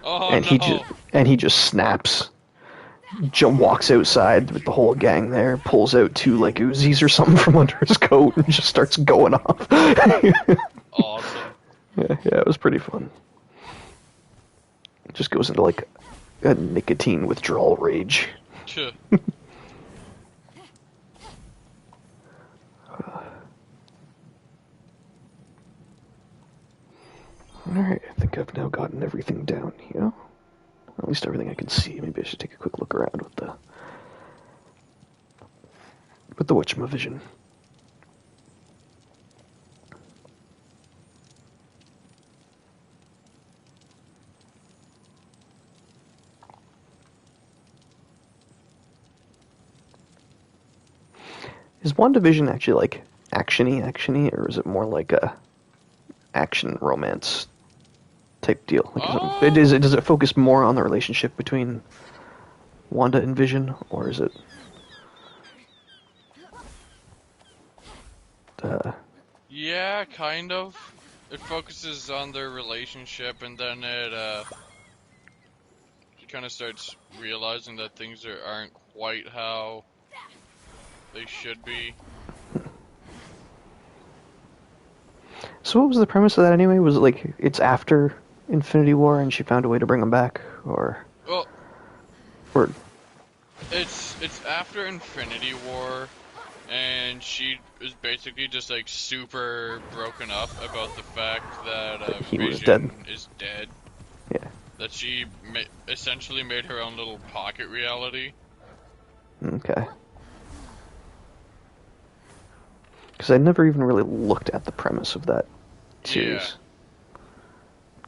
Oh and no. he just snaps. Walks outside with the whole gang there, pulls out 2 like Uzis or something from under his coat, and just starts going off. Awesome. Yeah, it was pretty fun. It just goes into like a nicotine withdrawal rage. Sure. Alright, I think I've now gotten everything down here. At least everything I can see. Maybe I should take a quick look around with the whatchamavision. Is WandaVision actually like actiony, or is it more like a action romance type deal? Like, does it focus more on the relationship between Wanda and Vision, or is it? Yeah, kind of. It focuses on their relationship, and then she kind of starts realizing that things aren't quite how they should be. So what was the premise of that anyway? Was it like it's after Infinity War and she found a way to bring him back, Well, or it's after Infinity War, and she is basically just like super broken up about the fact that he was Vision dead. is dead. Yeah. That she essentially made her own little pocket reality. Okay. Because I never even really looked at the premise of that series.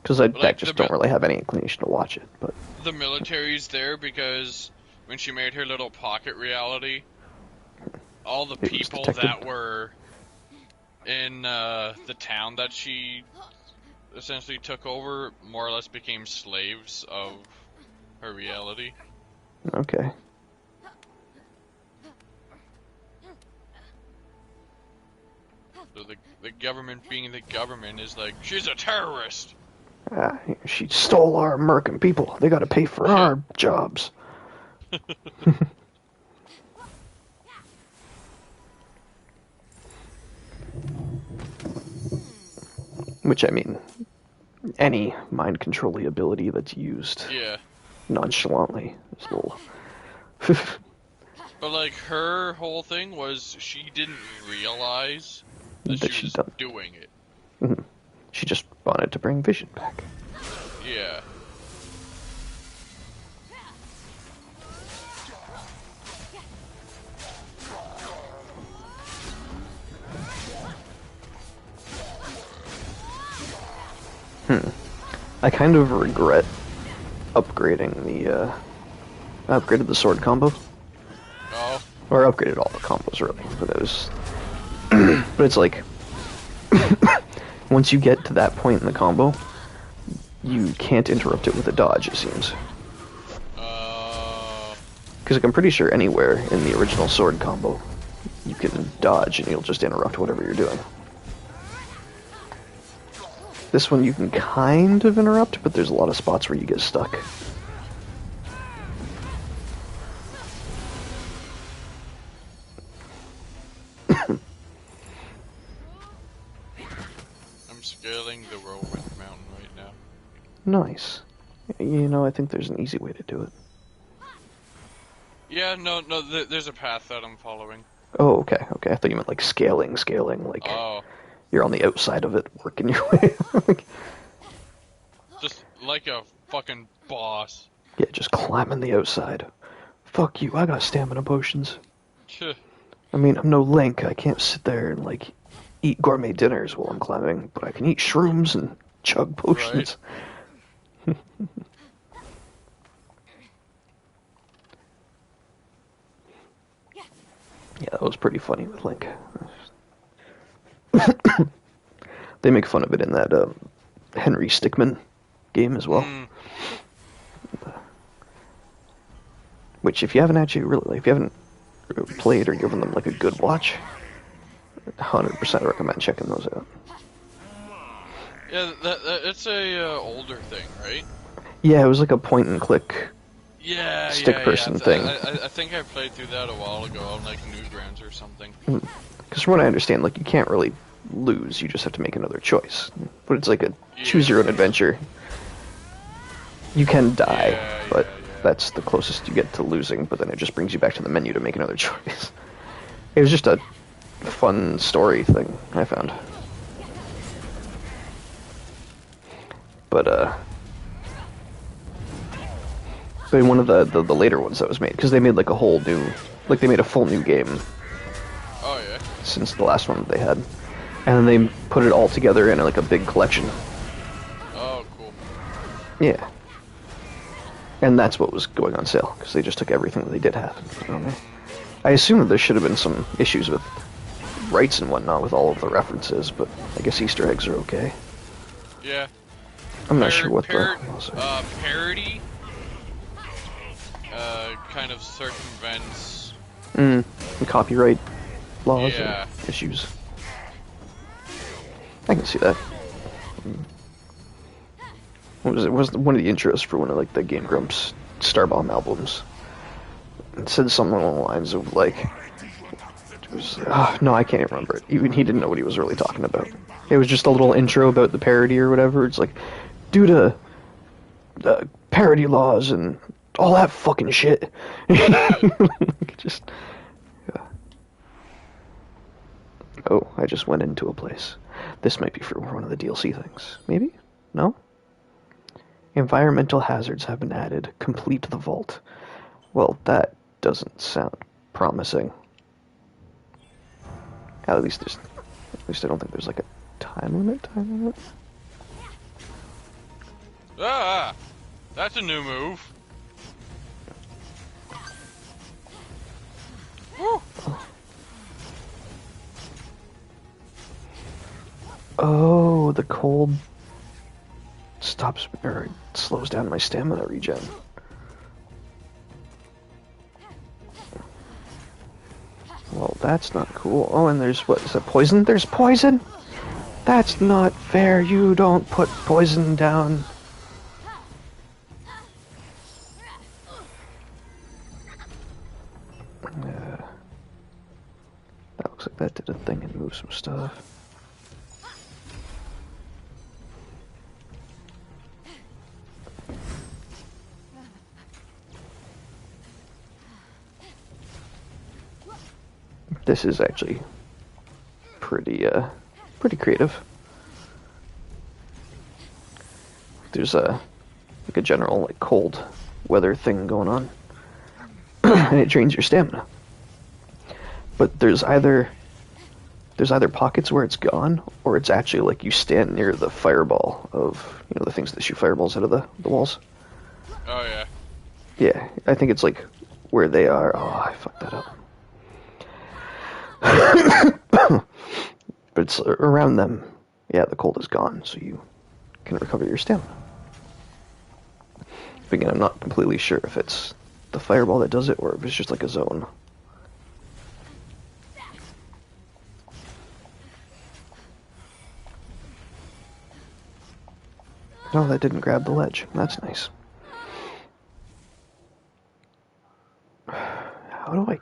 Because I just don't really have any inclination to watch it. But the military's there because when she made her little pocket reality, all the people that were in the town that she essentially took over more or less became slaves of her reality. Okay. So the government being the government is like, she's a terrorist! She stole our American people. They gotta pay for our jobs. Which, I mean, any mind controlling ability that's used nonchalantly is a little... But, like, her whole thing was she didn't realize that she was doing it. Mm-hmm. She just wanted to bring Vision back. Yeah. I kind of regret upgrading the, I upgraded the sword combo. Oh. Or upgraded all the combos, really. But it was... but it's like... once you get to that point in the combo, you can't interrupt it with a dodge, it seems. Because like, I'm pretty sure anywhere in the original sword combo, you can dodge and you'll just interrupt whatever you're doing. This one you can kind of interrupt, but there's a lot of spots where you get stuck. I'm scaling the whirlwind mountain right now. Nice. You know, I think there's an easy way to do it. Yeah, no, there's a path that I'm following. Oh, okay. I thought you meant like scaling, like... Oh. You're on the outside of it, working your way. Just like a fucking boss. Yeah, just climbing the outside. Fuck you, I got stamina potions. I mean, I'm no Link, I can't sit there and, like, eat gourmet dinners while I'm climbing, but I can eat shrooms and chug potions. Right. Yeah, that was pretty funny with Link. They make fun of it in that Henry Stickmin game as well. Which, if you haven't actually really, if you haven't played or given them like a good watch, 100% recommend checking those out. Yeah, it's a older thing, right? Yeah, it was like a point and click. Stick person thing. I think I played through that a while ago on like Newgrounds or something. Because from what I understand, like you can't really lose, you just have to make another choice. But it's like a choose your own adventure. You can die, but that's the closest you get to losing, but then it just brings you back to the menu to make another choice. It was just a fun story thing, I found. But in one of the later ones that was made, because they made like a whole new, like they made a full new game. Oh yeah. Since the last one that they had, and then they put it all together in like a big collection. Oh, cool. Yeah. And that's what was going on sale, because they just took everything that they did have. I assume that there should have been some issues with rights and whatnot with all of the references, but I guess Easter eggs are okay. Yeah. I'm not sure what parody kind of circumvents copyright laws and issues. I can see that. What was it? Was one of the intros for one of like the Game Grumps Starbomb albums? It said something along the lines of like, It was, no, I can't remember it. Even he didn't know what he was really talking about. It was just a little intro about the parody or whatever. It's like, due to parody laws and all that fucking shit. Just. Yeah. Oh, I just went into a place. This might be for one of the DLC things. Maybe? No? Environmental hazards have been added. Complete the vault. Well, that doesn't sound promising. At least I don't think there's like a time limit. Ah! That's a new move. Woo! Oh, the cold stops or slows down my stamina regen. Well, that's not cool. Oh, and there's what? Is that poison? There's poison? That's not fair. You don't put poison down. That looks like that did a thing and moved some stuff. This is actually pretty creative. There's like a general like cold weather thing going on, and it drains your stamina. But there's either pockets where it's gone, or it's actually like you stand near the fireball of the things that shoot fireballs out of the walls. Oh yeah. Yeah, I think it's like where they are. Oh, I fucked that up. But it's around them. Yeah, the cold is gone, so you can recover your stamina. But again, I'm not completely sure if it's the fireball that does it, or if it's just like a zone. No, that didn't grab the ledge. That's nice. How do I...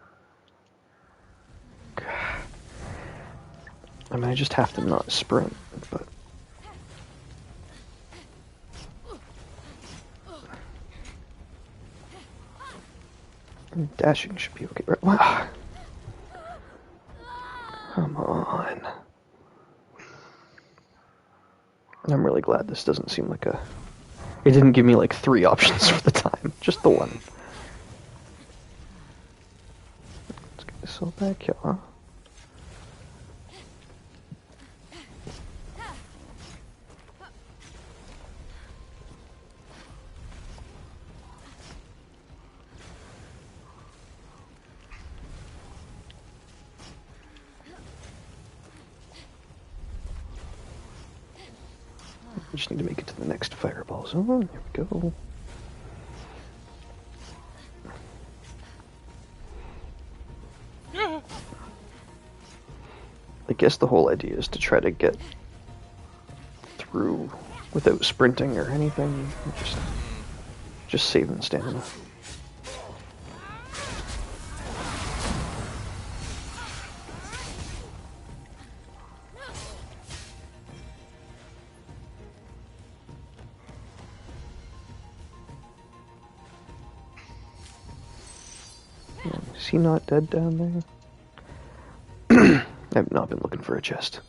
I mean, I just have to not sprint, but... Dashing should be okay, right? Wow. Come on. I'm really glad this doesn't seem like a... It didn't give me like 3 options for the time, just the one. Let's get this all back here, huh? We just need to make it to the next fireball zone. Here we go. I guess the whole idea is to try to get through without sprinting or anything. Just saving stamina. Is he not dead down there? I've not been looking for a chest.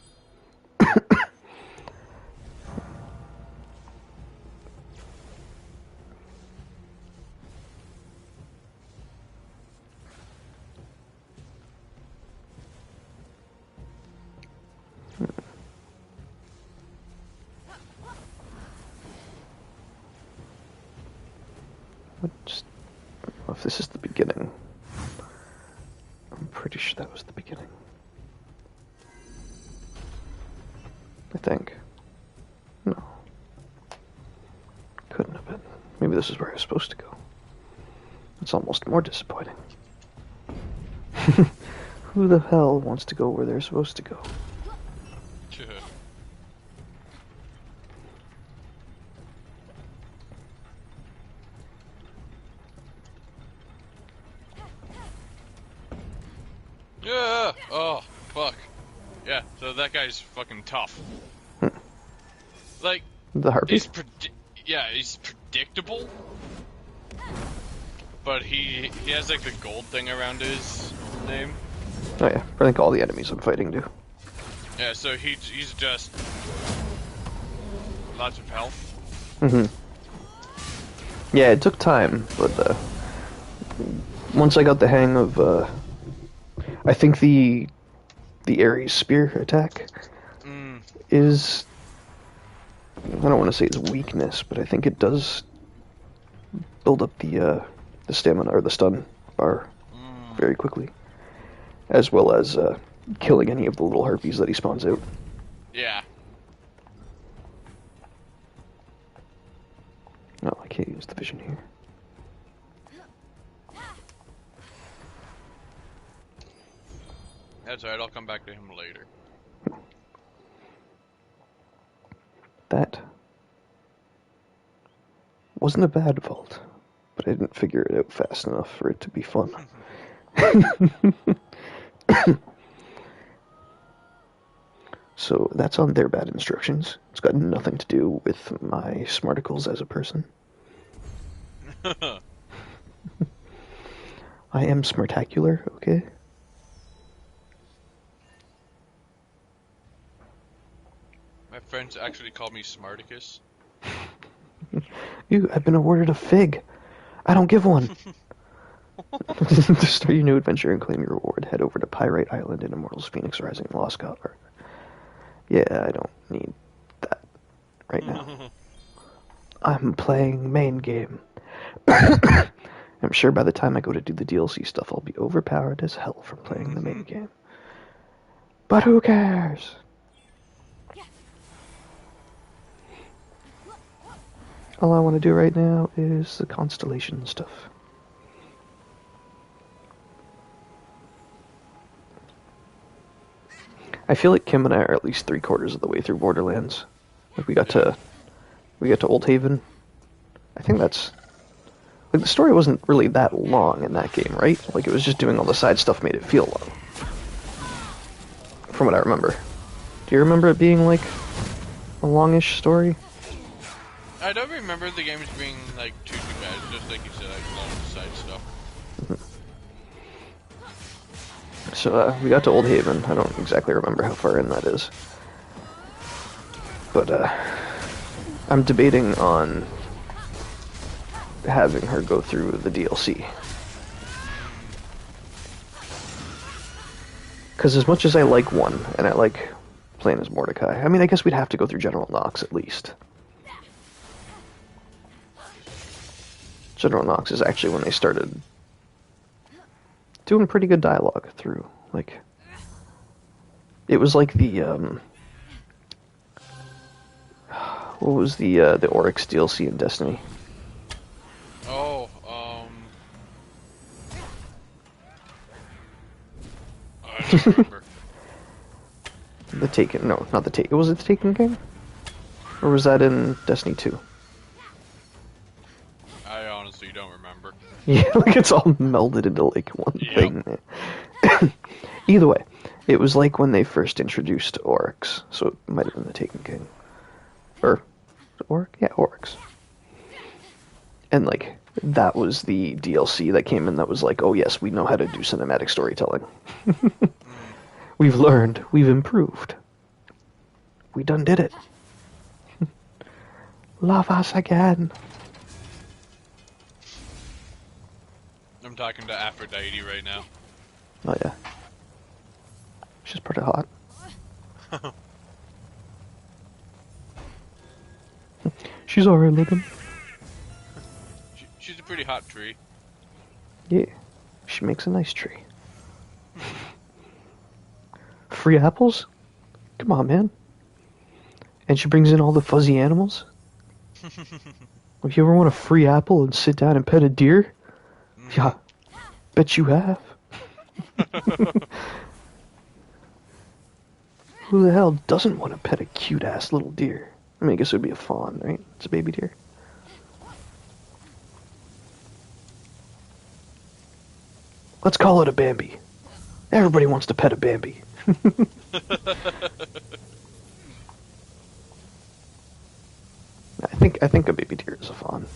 Just, I don't know if this is the beginning. I'm pretty sure that was the beginning. I think. No. Couldn't have been. Maybe this is where I was supposed to go. It's almost more disappointing. Who the hell wants to go where they're supposed to go? Yeah. So that guy's fucking tough. Like, The harpy? he's predictable. But he has like the gold thing around his name. Oh yeah, I think all the enemies I'm fighting do. Yeah, so he's just lots of health. Mm-hmm. Yeah, it took time, but once I got the hang of, I think the Ares spear attack is, I don't want to say it's weakness, but I think it does build up the stamina or the stun bar very quickly, as well as killing any of the little harpies that he spawns out. Yeah. No, I can't use the vision here. That's alright, I'll come back to him later. That wasn't a bad vault, but I didn't figure it out fast enough for it to be fun. So that's on their bad instructions. It's got nothing to do with my smarticles as a person. I am smartacular, okay? My friends actually call me Smarticus. You have been awarded a fig. I don't give one. To start your new adventure and claim your reward, head over to Pyrite Island in Immortals, Fenyx Rising, and Lost Copper. Yeah, I don't need that right now. I'm playing main game. I'm sure by the time I go to do the DLC stuff, I'll be overpowered as hell from playing the main game. But who cares? All I want to do right now is the constellation stuff. I feel like Kim and I are at least 3/4 of the way through Borderlands. Like we got to Old Haven. I think that's like the story wasn't really that long in that game, right? Like it was just doing all the side stuff made it feel long. From what I remember. Do you remember it being like a longish story? I don't remember the games being like too bad, just like you said, like a lot of side stuff. So we got to Old Haven. I don't exactly remember how far in that is. But I'm debating on having her go through the DLC. Because as much as I like one, and I like playing as Mordecai, I mean, I guess we'd have to go through General Knox at least. General Knox is actually when they started doing pretty good dialogue through, like, it was like the, what was the Oryx DLC in Destiny? Oh, I don't remember. The Taken, no, not the Taken, was it the Taken game? Or was that in Destiny 2? I honestly don't remember. Yeah, like it's all melded into like one thing. Either way, it was like when they first introduced Oryx, so it might have been the Taken King. Or, Oryx? Yeah, Oryx. And like, that was the DLC that came in that was like, oh yes, we know how to do cinematic storytelling. We've learned, we've improved. We done did it. Love us again. I'm talking to Aphrodite right now. Oh yeah. She's pretty hot. She's alright looking. She's a pretty hot tree. Yeah. She makes a nice tree. Free apples? Come on, man. And she brings in all the fuzzy animals? If you ever want a free apple and sit down and pet a deer? Yeah, bet you have. Who the hell doesn't want to pet a cute-ass little deer? I mean, I guess it would be a fawn, right? It's a baby deer. Let's call it a Bambi. Everybody wants to pet a Bambi. I think a baby deer is a fawn.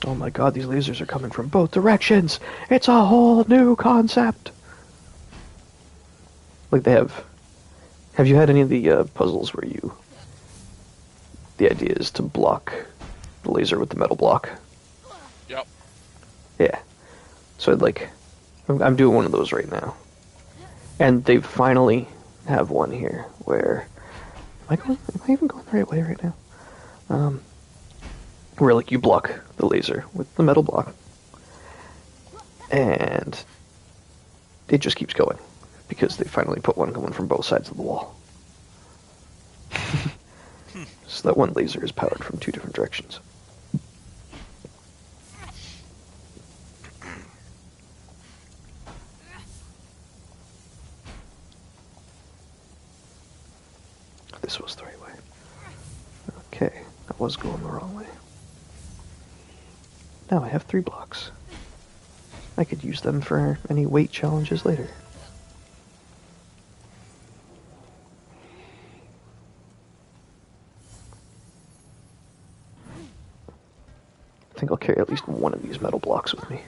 Oh my god, these lasers are coming from both directions! It's a whole new concept! Like they have... Have you had any of the puzzles where you... The idea is to block the laser with the metal block? Yep. Yeah. So I'm doing one of those right now. And they finally have one here where... Am I even going the right way right now? Where like you block the laser with the metal block, and it just keeps going because they finally put one going from both sides of the wall. So that one laser is powered from two different directions. This was the right way. Okay, I was going the wrong way. Now I have 3 blocks. I could use them for any weight challenges later. I think I'll carry at least one of these metal blocks with me.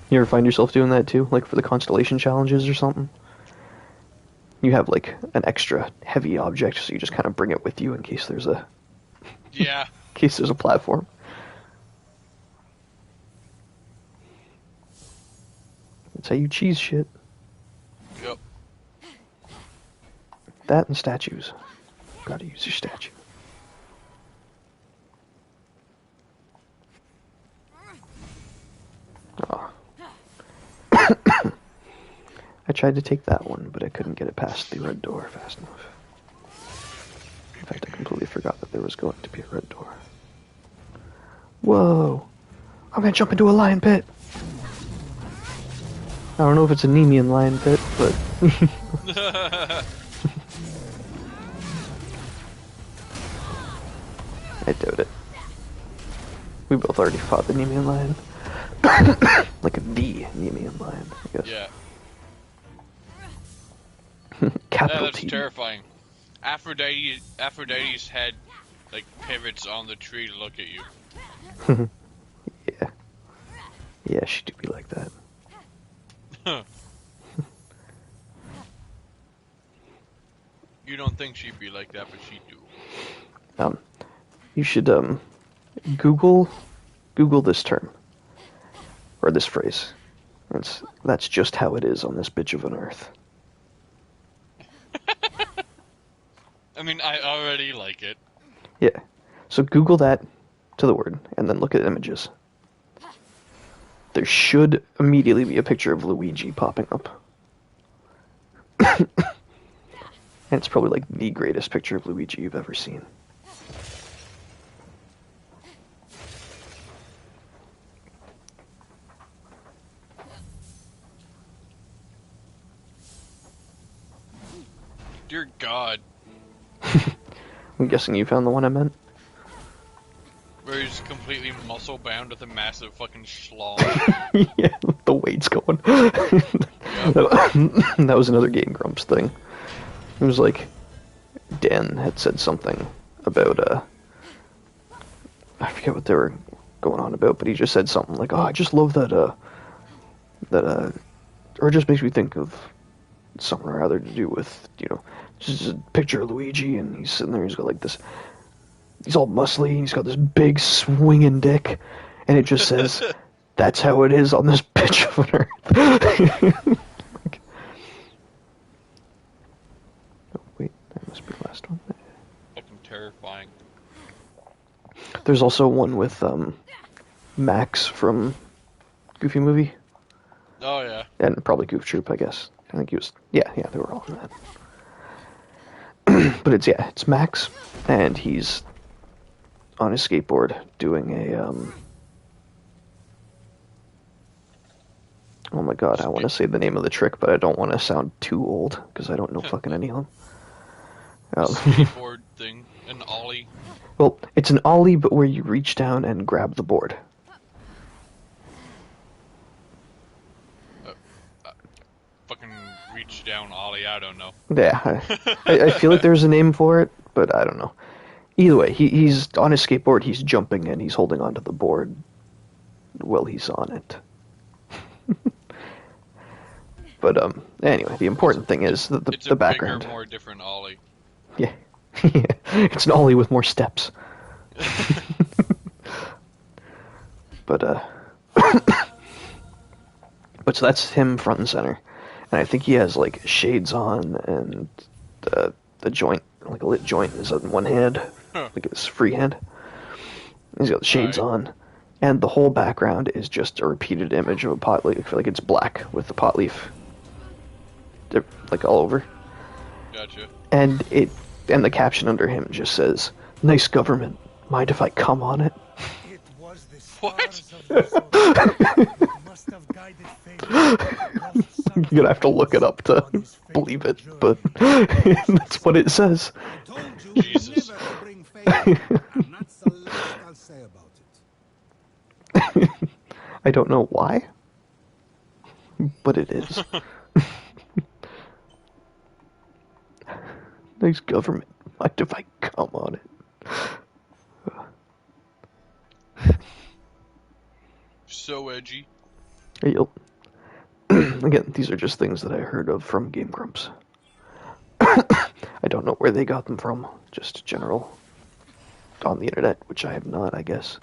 You ever find yourself doing that too? Like for the constellation challenges or something? You have like an extra heavy object, so you just kind of bring it with you in case there's a... Yeah. in case there's a platform. That's how you cheese shit. Yep. That and statues. Gotta use your statue. Oh. I tried to take that one, but I couldn't get it past the red door fast enough. In fact, I completely forgot that there was going to be a red door. Whoa! I'm gonna jump into a lion pit! I don't know if it's a Nemean lion pit, but... I doubt it. We both already fought the Nemean lion. Like the Nemean lion, I guess. Yeah. Capital That's T. terrifying. Aphrodite's had, like, pivots on the tree to look at you. Yeah. Yeah, she do be like that. You don't think she'd be like that, but she do. You should, Google this term. Or this phrase. That's just how it is on this bitch of an earth. I mean, I already like it. Yeah. So Google that to the word, and then look at images. There should immediately be a picture of Luigi popping up. And it's probably like the greatest picture of Luigi you've ever seen. Dear God. I'm guessing you found the one I meant? Where he's completely muscle bound with a massive fucking schlong. Yeah, the weight's going. That was another Game Grumps thing. It was like, Dan had said something about, I forget what they were going on about, but he just said something like, oh, I just love that, or it just makes me think of something or other to do with, just a picture of Luigi, and he's sitting there, he's got like this, he's all muscly, he's got this big swinging dick, and it just says, that's how it is on this bitch of an earth. Oh, wait, that must be the last one. Fucking terrifying. There's also one with, Max from Goofy Movie. Oh, yeah. And probably Goof Troop, I guess. I think he was, yeah, they were all in that. But it's Max, and he's on his skateboard doing a, oh my god, I want to say the name of the trick, but I don't want to sound too old, because I don't know fucking any of them. Skateboard thing. Well, it's an ollie, but where you reach down and grab the board. Fucking reach down ollie, I don't know. Yeah, I feel like there's a name for it, but I don't know. Either way, he's on his skateboard, he's jumping, and he's holding onto the board while he's on it. But anyway, the important thing is that It's the a background. bigger, more different ollie. Yeah. It's an ollie with more steps. But but so that's him front and center, and I think he has like shades on, and the joint, like a lit joint, is on one hand, like his free hand. He's got the shades on, and the whole background is just a repeated image of a pot leaf. I feel like it's black with the pot leaf, like all over. Gotcha. And the caption under him just says, "Nice government. Mind if I come on it?" It was the What? stars of the Zodiac must have guided fate. You're gonna have to look it up to believe it, but that's what it says. I told you Jesus. never to bring fate, and that's the last I'll say about it. I don't know why, but it is. Nice government. Mind if I come on it? So edgy. Yep. Again, these are just things that I heard of from Game Grumps. I don't know where they got them from. Just general on the internet, which I have not, I guess.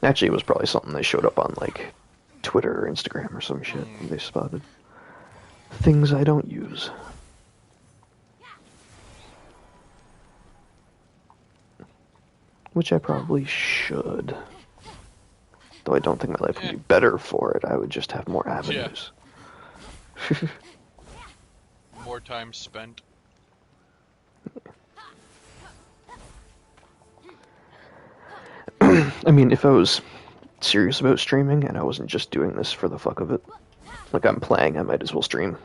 Actually, it was probably something they showed up on, like, Twitter or Instagram or some shit, and they spotted. Things I don't use. Which I probably should. Though I don't think my life would be better for it, I would just have more avenues. More time spent. I mean, if I was serious about streaming and I wasn't just doing this for the fuck of it, like I'm playing, I might as well stream.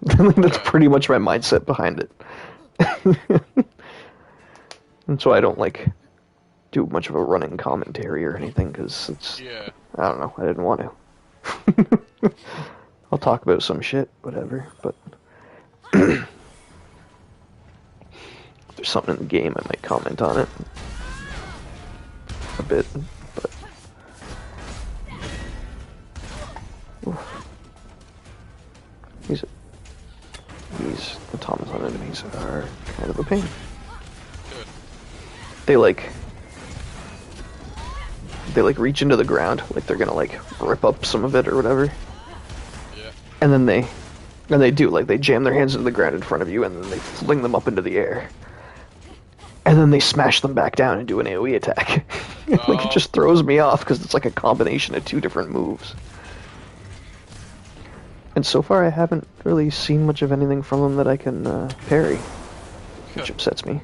That's pretty much my mindset behind it. And so I don't like do much of a running commentary or anything because it's I don't know, I didn't want to. I'll talk about some shit, whatever, but if there's something in the game, I might comment on it a bit, but these automaton enemies are kind of a pain. They like reach into the ground, like they're gonna like rip up some of it or whatever. Yeah. And then they do, like they jam their hands into the ground in front of you and then they fling them up into the air. And then they smash them back down and do an AoE attack. Like it just throws me off because it's like a combination of two different moves. And so far I haven't really seen much of anything from them that I can parry, which upsets me.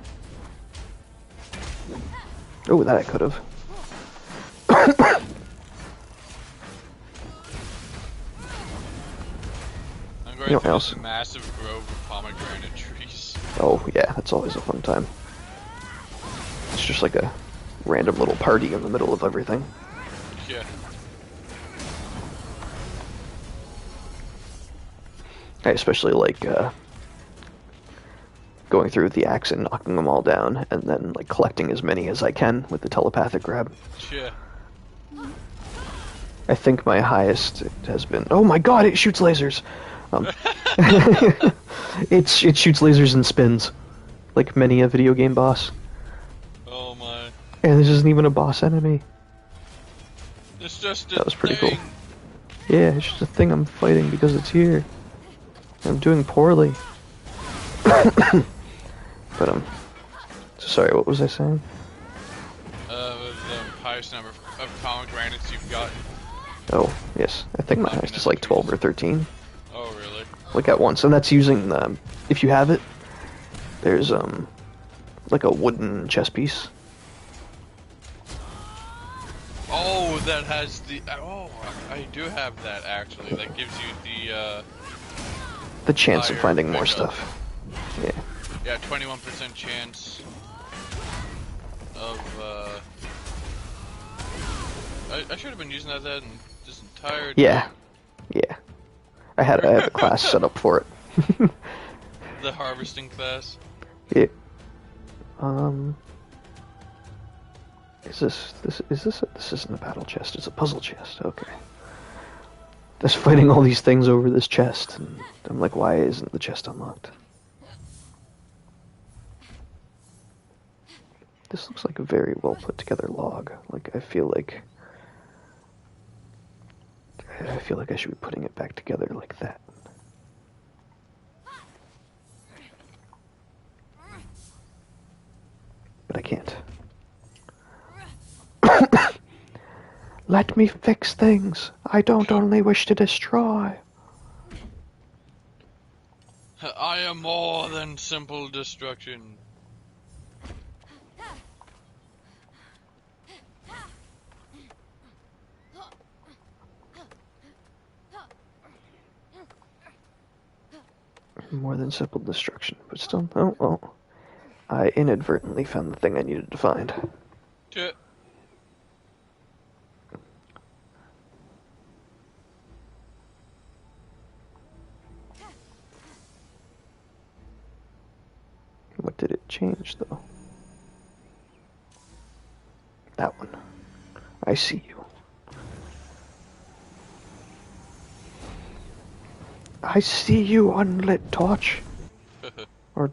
Oh, that I could have. I'm going You know through else? this massive grove of pomegranate trees. Oh, yeah, that's always a fun time. It's just like a random little party in the middle of everything. Yeah. I especially like going through with the axe and knocking them all down, and then like collecting as many as I can with the telepathic grab. Yeah. I think my highest has been... Oh my god, it shoots lasers! It shoots lasers and spins, like many a video game boss. Oh my. And this isn't even a boss enemy. It's just a That was pretty thing. cool. Yeah, it's just a thing I'm fighting because it's here. I'm doing poorly. But sorry, what was I saying? The highest number of pomegranates you've gotten. Oh, yes. I think my highest is like 12 or 13. Oh, really? Like at once, and that's using the... If you have it, there's like a wooden chess piece. Oh, that has the... Oh, I do have that, actually. That gives you the The chance of higher finding more pickup. stuff. Yeah. Yeah, 21% chance of, I should have been using that this entire Yeah. time. Yeah. I had a class set up for it. The harvesting class. Yeah. This isn't a battle chest, it's a puzzle chest, okay. Just fighting all these things over this chest, and I'm like, why isn't the chest unlocked? This looks like a very well put together log. Like, I feel like I should be putting it back together like that. But I can't. Let me fix things. I don't only wish to destroy. I am more than simple destruction. More than simple destruction, but still, oh well. I inadvertently found the thing I needed to find. Shit. What did it change, though? That one. I see you. I see you, unlit torch. Or,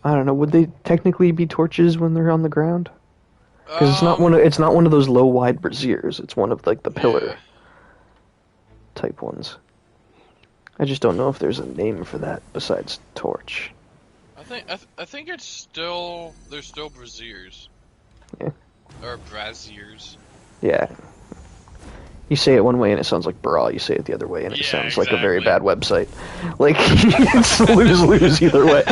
I don't know, would they technically be torches when they're on the ground? Because it's not one of those low, wide braziers. It's one of, like, the pillar type ones. I just don't know if there's a name for that besides torch. I think it's still, they're still braziers. Yeah. Or braziers. Yeah. You say it one way and it sounds like bra. You say it the other way and it sounds like a very bad website. Like, it's lose-lose either way.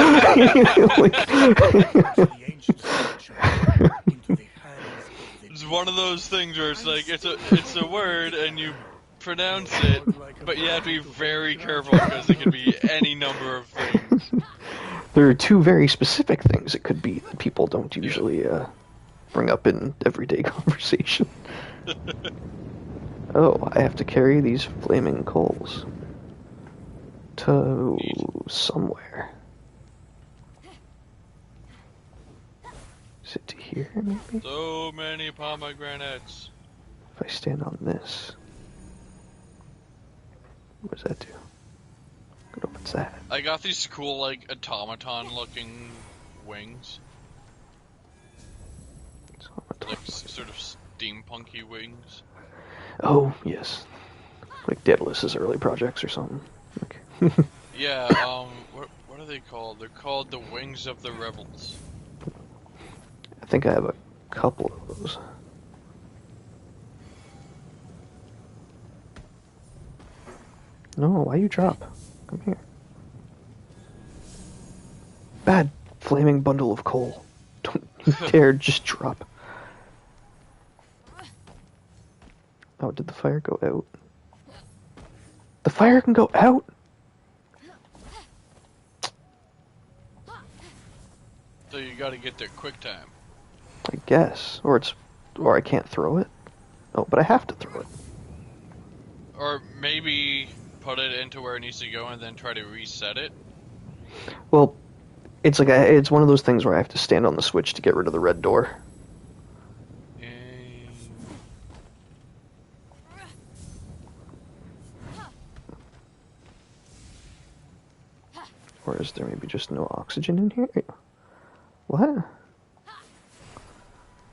It's one of those things where it's like, it's a word and you pronounce it, but you have to be very careful because it could be any number of things. There are two very specific things it could be that people don't usually bring up in everyday conversation. Oh, I have to carry these flaming coals to somewhere. Is it to here, maybe? So many pomegranates. If I stand on this, what does that do? What's that? I got these cool, like, automaton-looking wings. Like, sort of steampunky wings. Oh, yes. Like Daedalus's early projects or something. Like Yeah, what are they called? They're called the Wings of the Rebels. I think I have a couple of those. No, why you drop? Come here. Bad flaming bundle of coal. Don't you dare just drop. Oh, did the fire go out? The fire can go out? So you gotta get there quick time. I guess. Or I can't throw it. Oh, but I have to throw it. Or maybe put it into where it needs to go and then try to reset it. Well, it's like it's one of those things where I have to stand on the switch to get rid of the red door. Or is there maybe just no oxygen in here? What?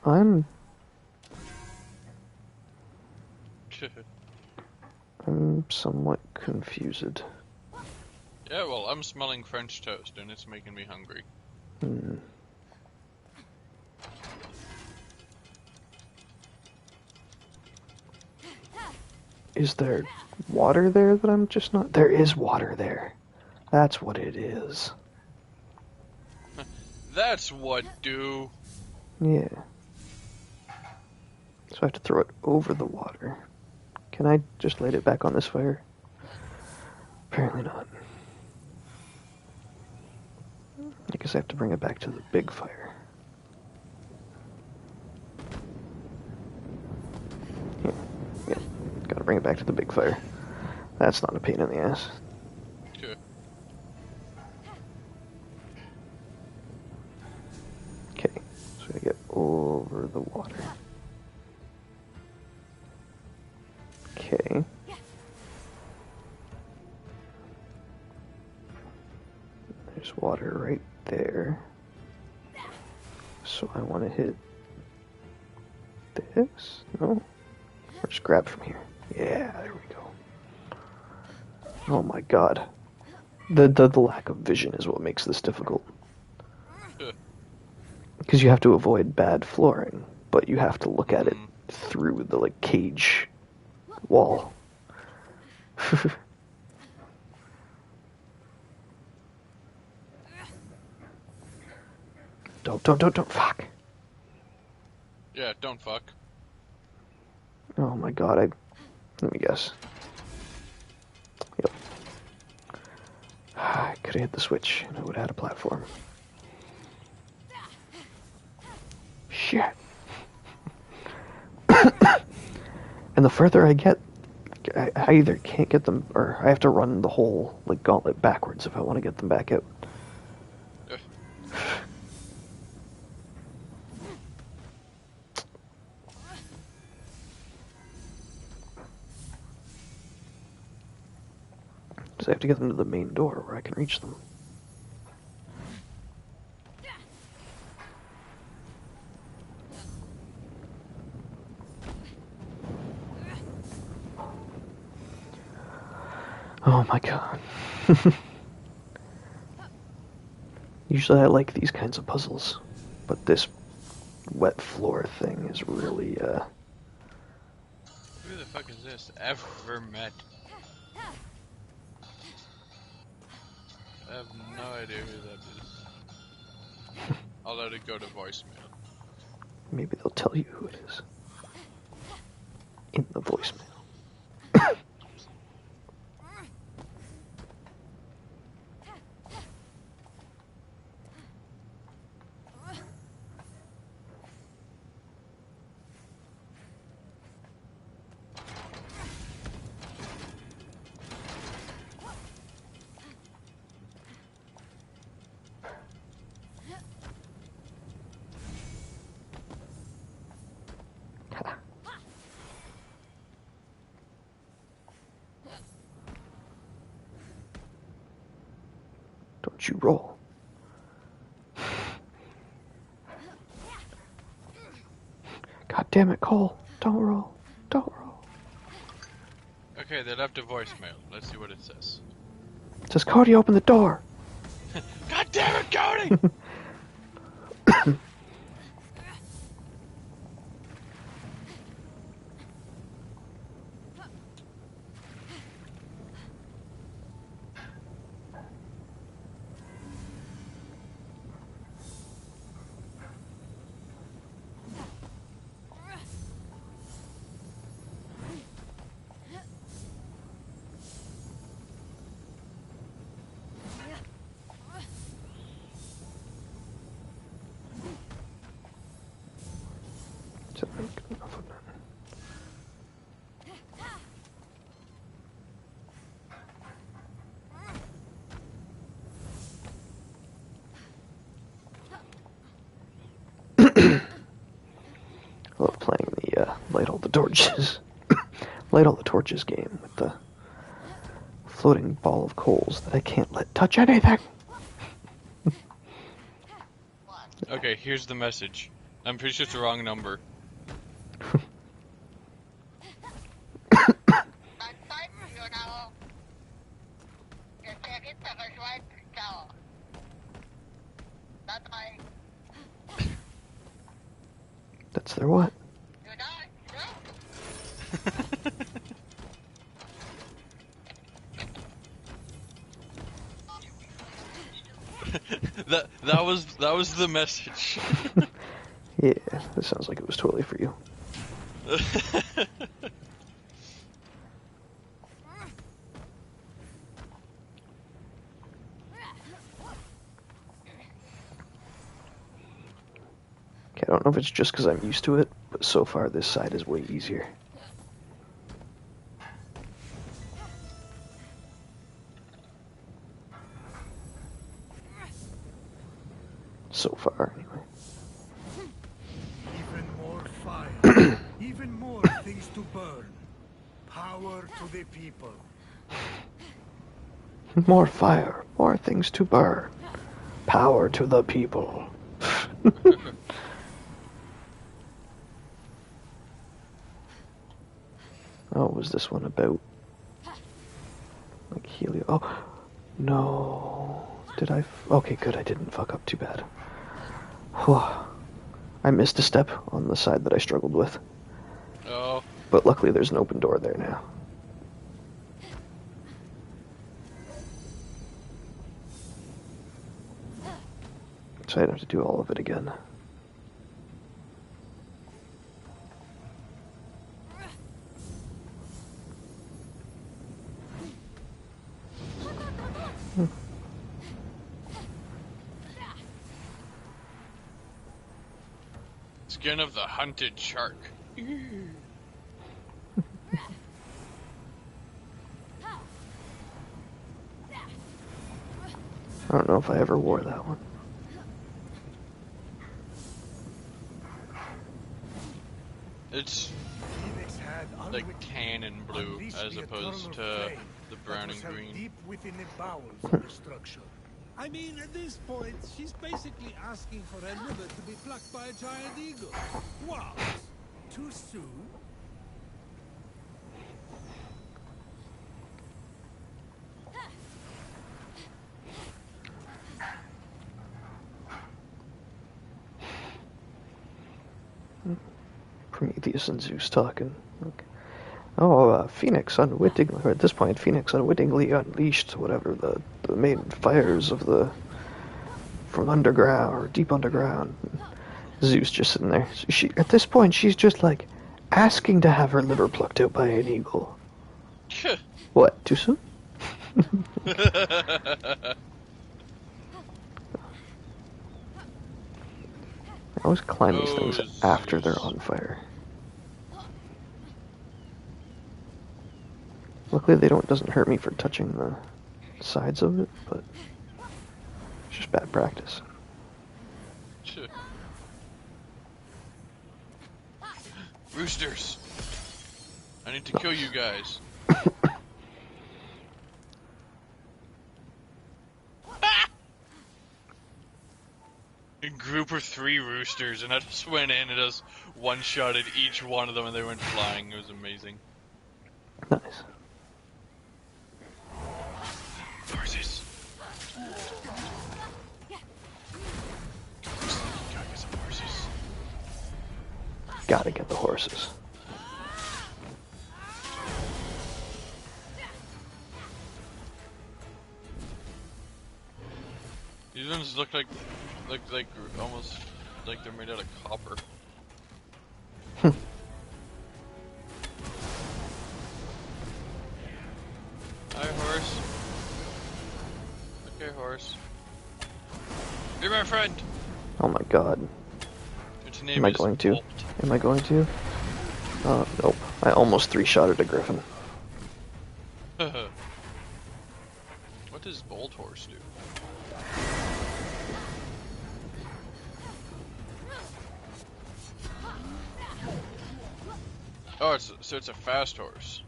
I'm somewhat confused. Yeah, well, I'm smelling French toast and it's making me hungry. Is there water there that I'm just not... There is water there. That's what it is. That's what do. Yeah. So I have to throw it over the water. Can I just light it back on this fire? Apparently not. I guess I have to bring it back to the big fire. Here. Yeah, gotta bring it back to the big fire. That's not a pain in the ass. Okay. Okay, so I get over the water. Okay. There's water right there. So I want to hit this? No? Or just grab from here. Yeah, there we go. Oh my god. The lack of vision is what makes this difficult. Because you have to avoid bad flooring, but you have to look at it through the like cage wall. Don't, fuck. Yeah, don't fuck. Oh my god, let me guess. Yep. I could have hit the switch and I would have had a platform. Shit. And the further I get, I either can't get them, or I have to run the whole like gauntlet backwards if I want to get them back out. So I have to get them to the main door where I can reach them. Oh my god. Usually I like these kinds of puzzles, but this wet floor thing is really, Who the fuck is this? Ever met? I have no idea who that is. I'll let it go to voicemail. maybe they'll tell you who it is. In the voicemail. Don't you roll. God damn it, Cole. Don't roll. Don't roll. Okay, they left a voicemail. Let's see what it says. It says, Cody, open the door. God damn it, Cody! So, enough of that. I love playing the light all the torches, light all the torches game with the floating ball of coals that I can't let touch anything. Okay, here's the message. I'm pretty sure it's the wrong number. That's their what? that was the message. Yeah, this sounds like it was totally for you. I don't know if it's just because I'm used to it, but so far this side is way easier. So far, anyway. Even more fire. Even more things to burn. Power to the people. More fire, more things to burn. Power to the people. Oh, was this one about? Like Helio. Oh, no. Did I? Okay, good. I didn't fuck up too bad. Whew. I missed a step on the side that I struggled with. Oh. But luckily there's an open door there now. So I'd have to do all of it again. Skin of the hunted shark. I don't know if I ever wore that one. It's Fenyx had like unwittingly tan and blue unleashed as the opposed eternal to flame the that brown was and held green. deep within the bowels of the structure. I mean, at this point, she's basically asking for her liver to be plucked by a giant eagle. What? Too soon? Prometheus and Zeus talking. Okay. Oh, Fenyx unwittingly, or at this point, Fenyx unwittingly unleashed whatever the main fires of the from underground or deep underground. Zeus just sitting there. She at this point she's just like asking to have her liver plucked out by an eagle. What? Too soon? I always climb these things after they're on fire. Luckily, doesn't hurt me for touching the sides of it, but it's just bad practice. Roosters! I need to kill you guys. A group of 3 roosters, and I just went in and just one-shotted each one of them, and they went flying. It was amazing. Nice. Horses. Gotta get some horses. Gotta get the horses. These ones look like almost like they're made out of copper. Hi, horse. Okay, horse. You're my friend. Oh my god. Its name Am I is going to? Bolt. Am I going to? Nope. I almost 3-shotted a griffin. What does Bolt Horse do? Oh, so it's a fast horse.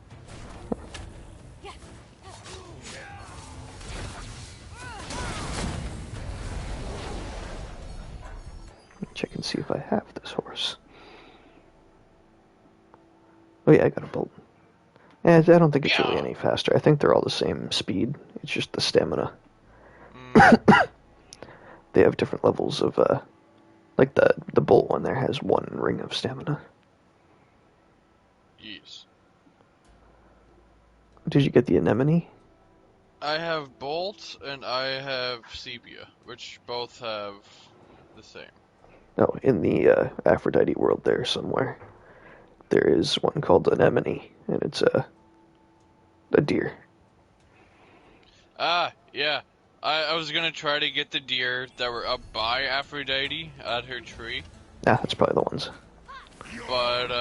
Check and see if I have this horse. Oh yeah, I got a bolt. I don't think it's really any faster. I think they're all the same speed. It's just the stamina. They have different levels of, like the bolt one there has 1 ring of stamina. Yes. Did you get the anemone? I have Bolt and I have Sepia, which both have the same. No, in the Aphrodite world there somewhere. There is one called anemone, and it's a deer. Ah, yeah. I was gonna try to get the deer that were up by Aphrodite at her tree. Ah, that's probably the ones. But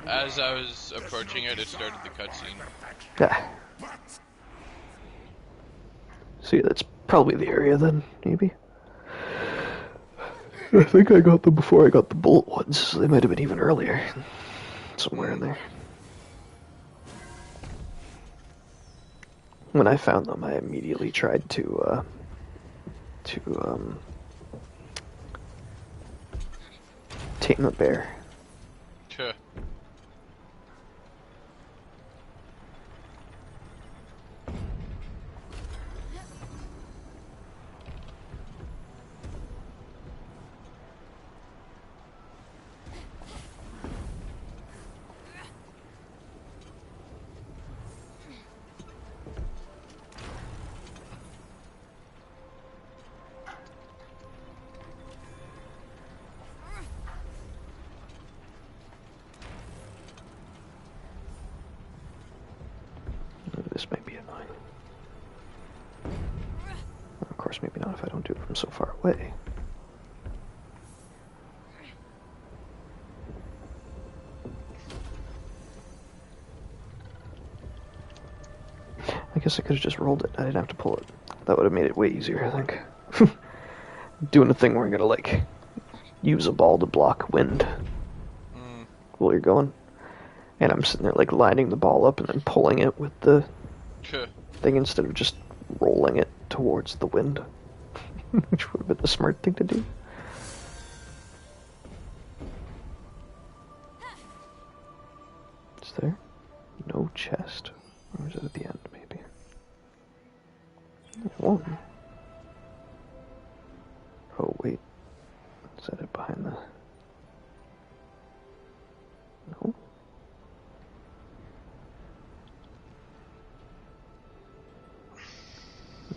as I was approaching it, it started the cutscene. Yeah. So yeah, that's probably the area then, maybe. I think I got them before I got the bullet ones, so they might have been even earlier. Somewhere in there. When I found them, I immediately tried to tame a bear. Tuh. This might be annoying. Of course, maybe not if I don't do it from so far away. I guess I could have just rolled it. I didn't have to pull it. That would have made it way easier, I think. Doing a thing where I'm gonna, like, use a ball to block wind while you're going. And I'm sitting there, like, lining the ball up and then pulling it with the Tuh. thing instead of just rolling it towards the wind. Which would have been the smart thing to do. Is there no chest? Or is it at the end, maybe? One. Oh, wait. Is that it behind the... No?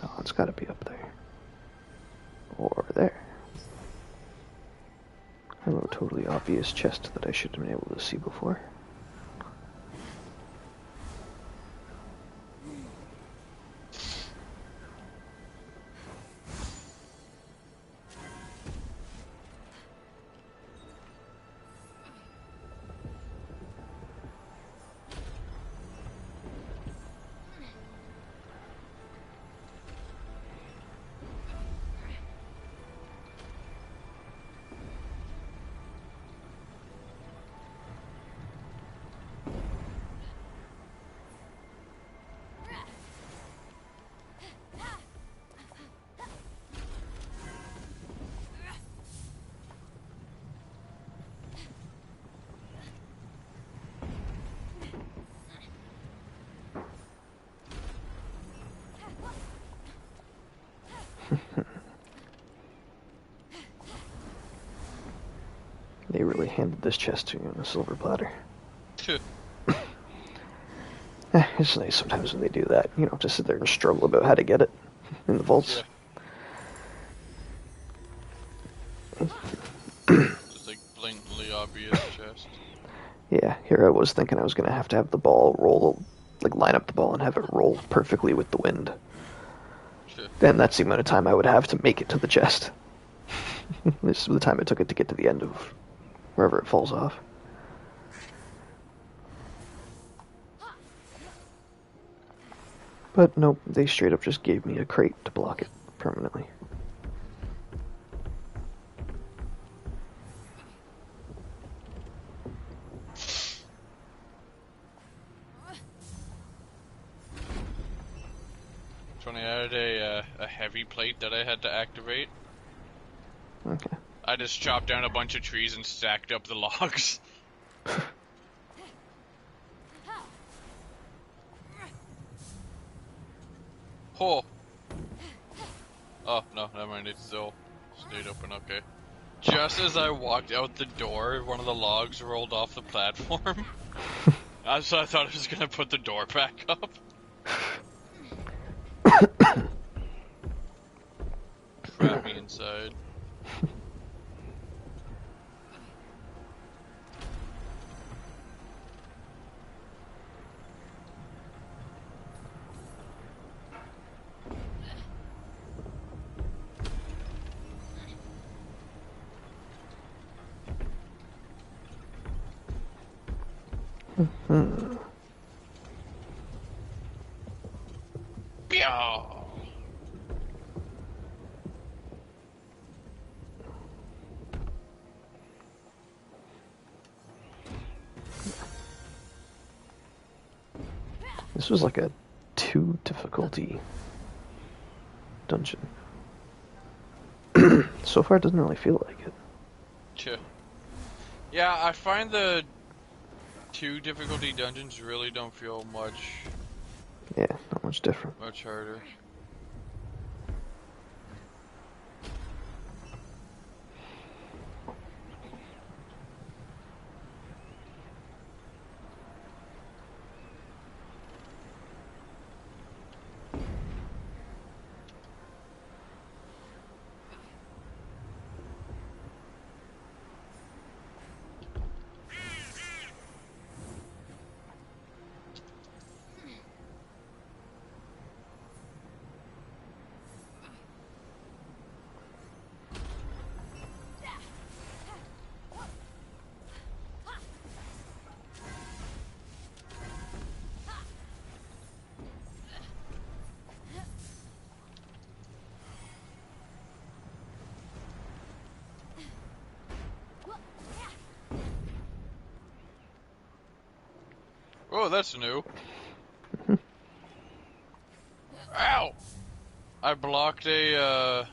No, it's gotta be up there. Or there. Hello, totally obvious chest that I should have been able to see before. They really handed this chest to you on a silver platter. Tuh. It's nice sometimes when they do that. You don't have to sit there and struggle about how to get it in the vaults. Yeah. Just like blatantly obvious chest. Yeah, here I was thinking I was going to have the ball roll, like line up the ball and have it roll perfectly with the wind. Tuh. Then that's the amount of time I would have to make it to the chest. This is the time it took it to get to the end of wherever it falls off. But nope, they straight up just gave me a crate to block it permanently. Funny, I had a heavy plate that I had to activate. Okay. I just chopped down a bunch of trees and stacked up the logs. Oh. Oh, no, never mind, it still stayed open, okay. Just as I walked out the door, one of the logs rolled off the platform. So I thought I was gonna put the door back up. Trap me inside. Pew! This was like a 2 difficulty dungeon. So far, it doesn't really feel like it. Ch. Yeah, I find the 2 difficulty dungeons really don't feel Yeah, not much different. much harder. Oh, that's new. Ow! I blocked a,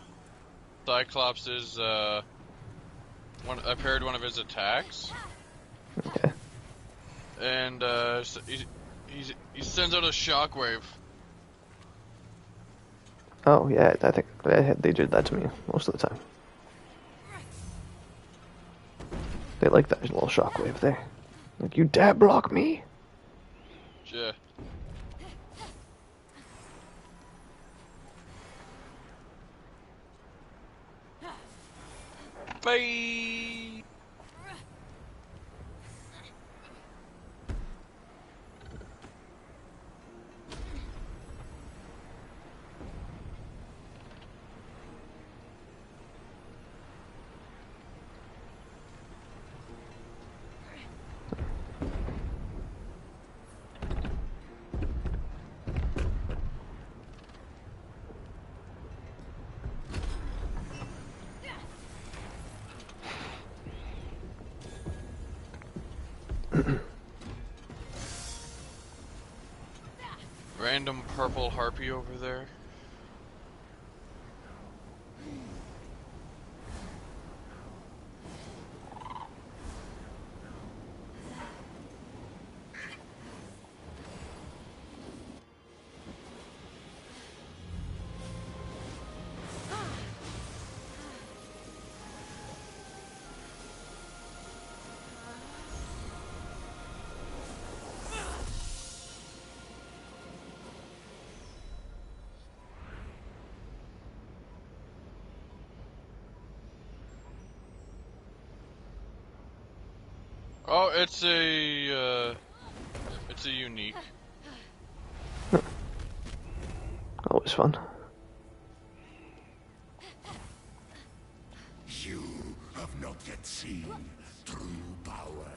Cyclops' I parried one of his attacks. Okay. And, so he sends out a shockwave. Oh, yeah, I think they did that to me most of the time. They like that little shockwave there. Like, you dare block me? Yeah. Bye! Random purple harpy over there. Oh, it's a unique. Always fun. You have not yet seen true power.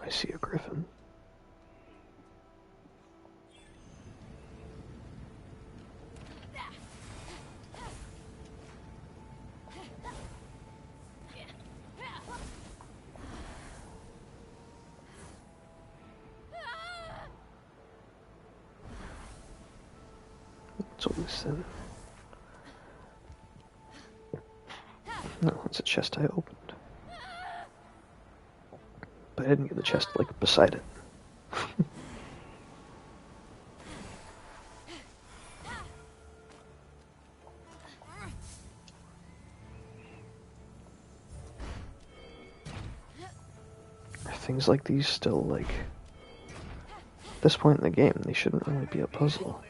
I see a griffin. What's all this then? No, it's a chest I opened. But I didn't get the chest, like, beside it. Are things like these still, like... At this point in the game, they shouldn't really be a puzzle.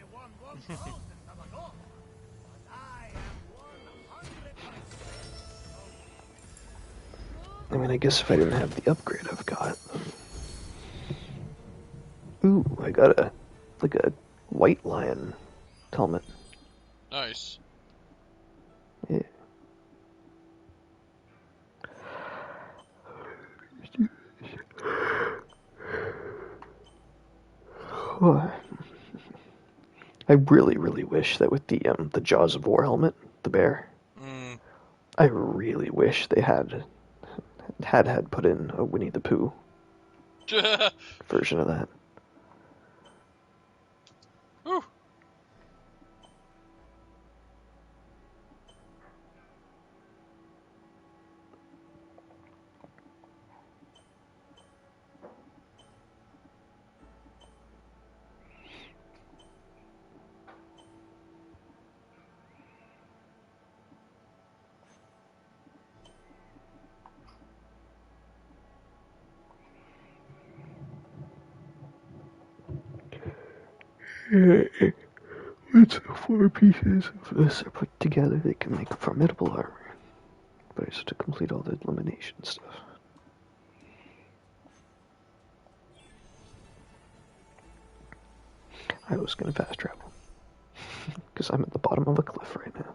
I mean, I guess if I didn't have the upgrade I've got... Ooh, I got a white lion helmet. Nice. Yeah. I really, really wish that with the Jaws of War helmet, the bear, Mm. I really wish they had put in a Winnie the Pooh version of that. Whew. Once the four pieces of this are put together, they can make formidable armor. But I just have to complete all the elimination stuff. I was gonna fast travel. Because I'm at the bottom of a cliff right now.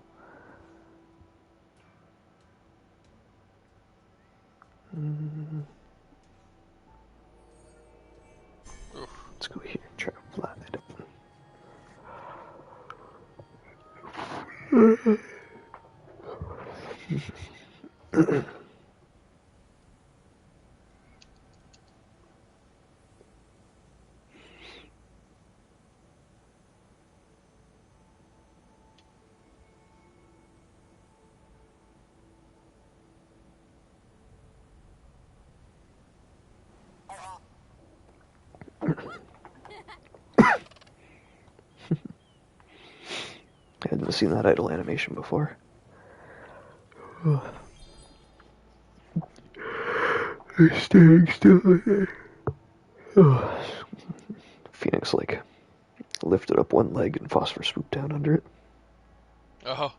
Let's go here and try to fly it. I hadn't seen that idle animation before. Staying still. Fenyx like lifted up one leg and Phosphor swooped down under it. Oh.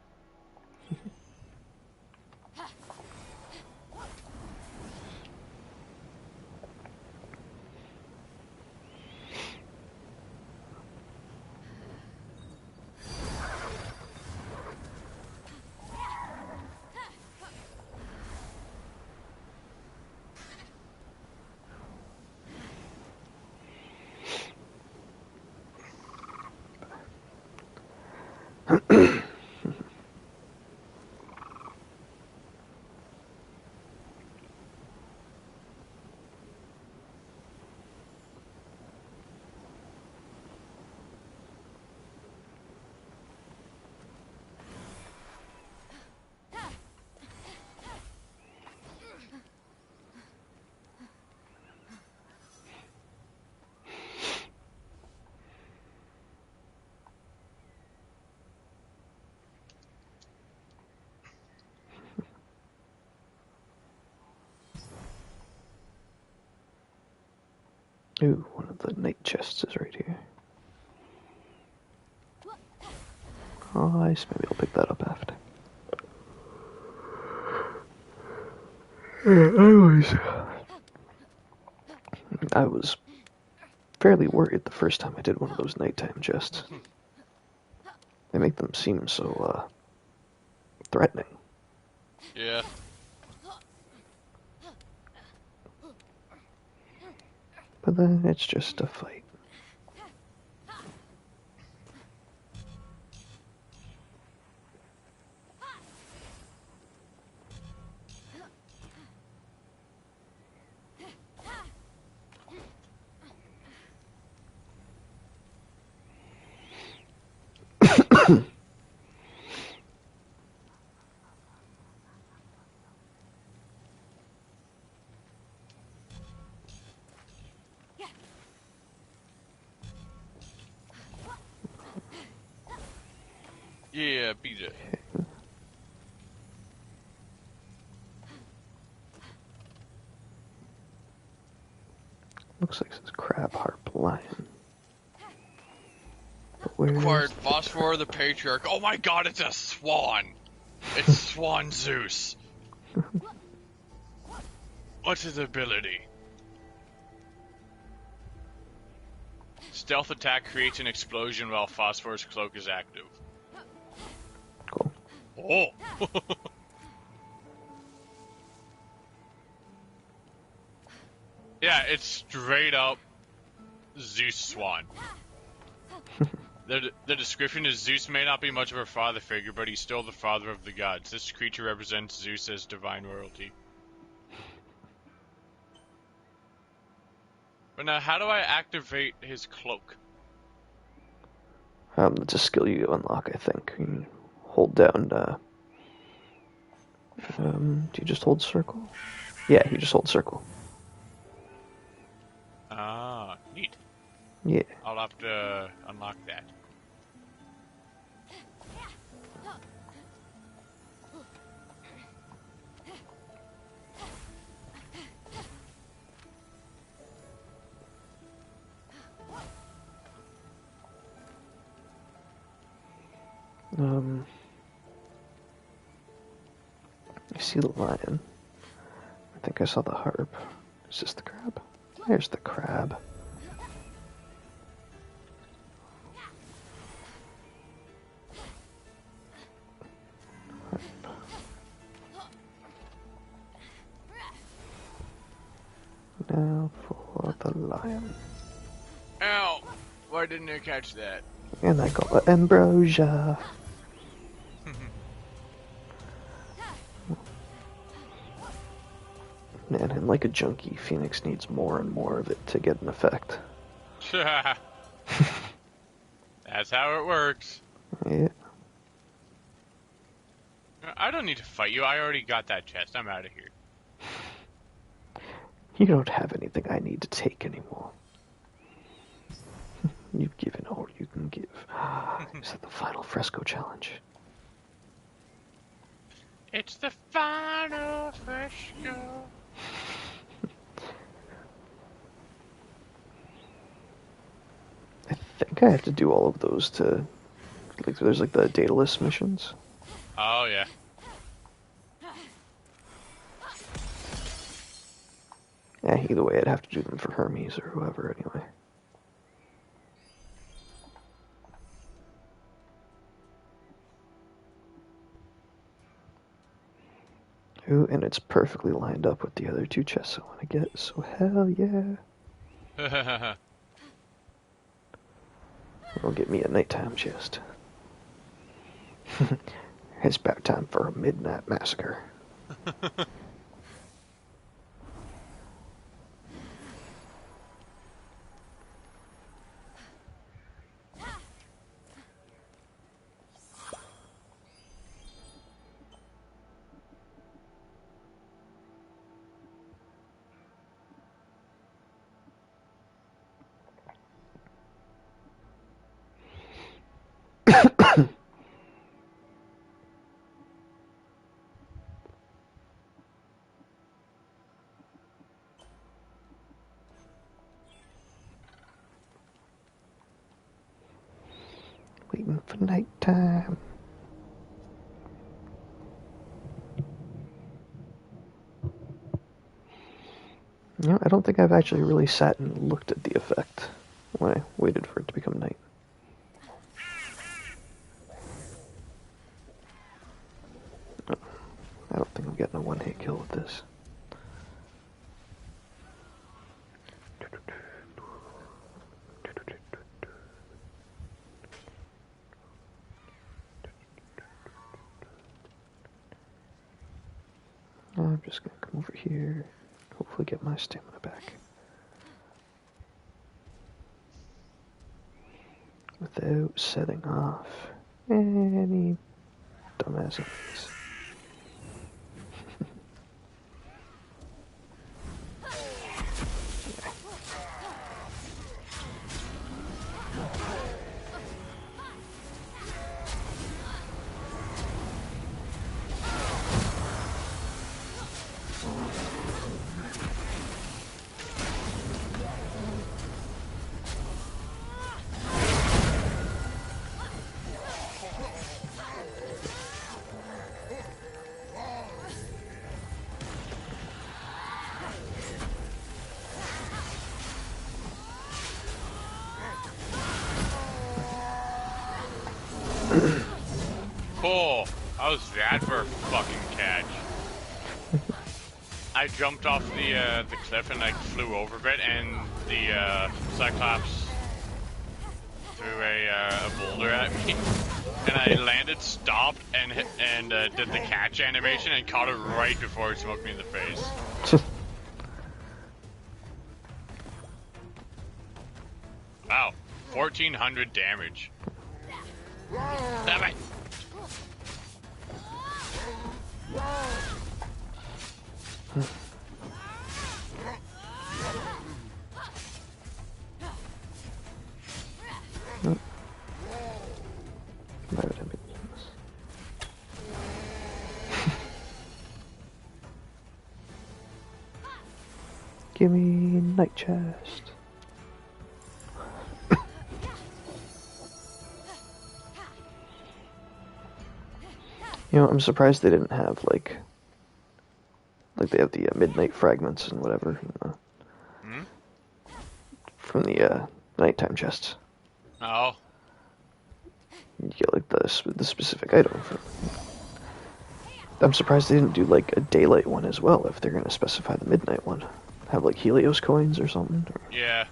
Ooh, one of the night chests is right here. Nice, maybe I'll pick that up after. I was fairly worried the first time I did one of those nighttime chests. They make them seem so, threatening. Yeah. But then it's just a fight. Yeah, beat it. Looks like this crab harp lion. But where Acquired is... Phosphor the Patriarch. Oh my god, it's a swan! It's Swan Zeus. What's his ability? Stealth attack creates an explosion while Phosphor's cloak is active. Cool. Oh! Yeah, it's straight up Zeus Swan. The description is Zeus may not be much of a father figure, but he's still the father of the gods. This creature represents Zeus as divine royalty. But now, how do I activate his cloak? It's a skill you unlock, I think. You hold down, do you just hold circle? Yeah, you just hold circle. Ah, neat. Yeah. I'll have to unlock that. I see the lion. I think I saw the harp. Is this the crab? There's the crab. Now for the lion. Ow! Why didn't I catch that? And I got ambrosia. Man, and like a junkie, Fenyx needs more and more of it to get an effect. That's how it works. Yeah. I don't need to fight you. I already got that chest. I'm out of here. You don't have anything I need to take anymore. You've given all you can give. Is that the final fresco challenge? It's the final fresco. I think I have to do all of those to... Like, there's like the Daedalus missions. Oh, yeah. Yeah, either way, I'd have to do them for Hermes or whoever anyway. Ooh, and it's perfectly lined up with the other two chests I want to get, so hell yeah. It'll get me a nighttime chest. It's about time for a midnight massacre. Waiting for nighttime. You know, I don't think I've actually really sat and looked at the effect when I waited for it to become night. Oh, I don't think I'm getting a one-hit kill with this. I'm just gonna come over here, hopefully get my stamina back. Without setting off any dumbass enemies. Cool. How's that for a fucking catch? I jumped off the cliff and like flew over a bit, and the Cyclops threw a boulder at me, and I landed, stopped, and did the catch animation and caught it right before it smoked me in the face. Wow, 1,400 damage. Damn it! Why would I be doing this? Give me night chest. You know, I'm surprised they didn't have like they have the midnight fragments and whatever from the nighttime chests. Oh. You get like the specific item for. I'm surprised they didn't do like a daylight one as well. If they're gonna specify the midnight one, have like Helios coins or something. Or... Yeah.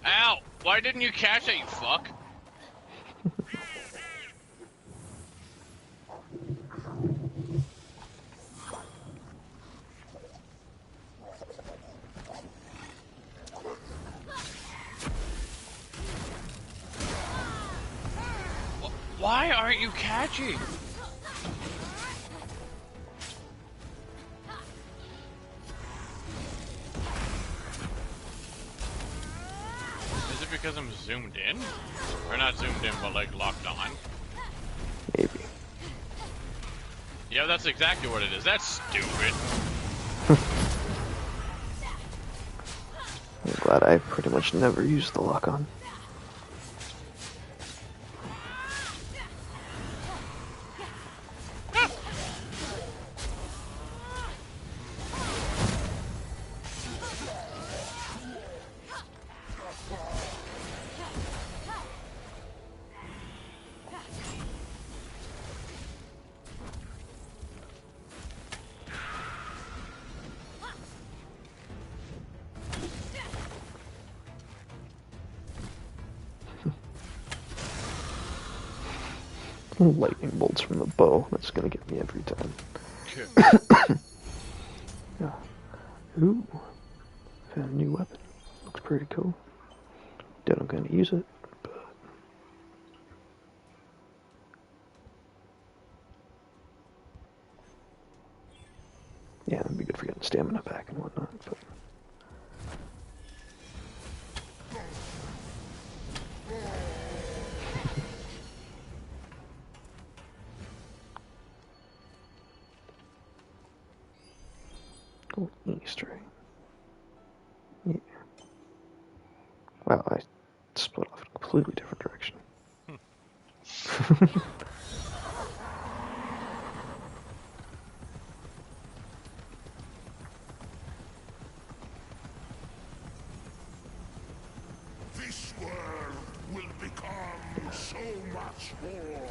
Ow! Why didn't you catch it, you fuck? Why aren't you catching? Is it because I'm zoomed in? Or not zoomed in, but like locked on? Maybe. Yeah, that's exactly what it is. That's stupid. I'm glad I pretty much never used the lock on. Lightning bolts from the bow. That's gonna get me every time. Yeah. Ooh. Found a new weapon. Looks pretty cool. Doubt I'm gonna use it, but... yeah, it'd be good for getting stamina back and whatnot, but... oh, Easter egg. Yeah. Wow, I split off in a completely different direction. This world will become so much more.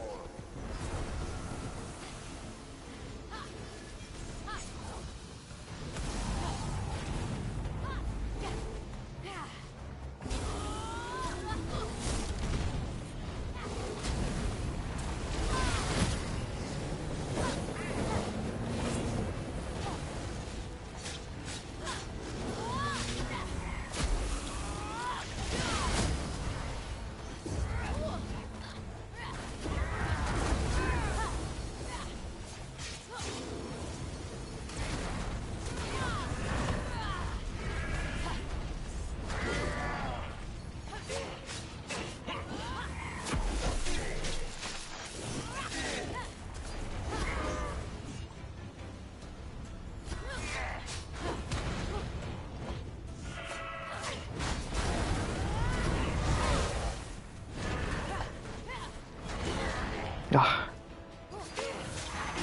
Ah.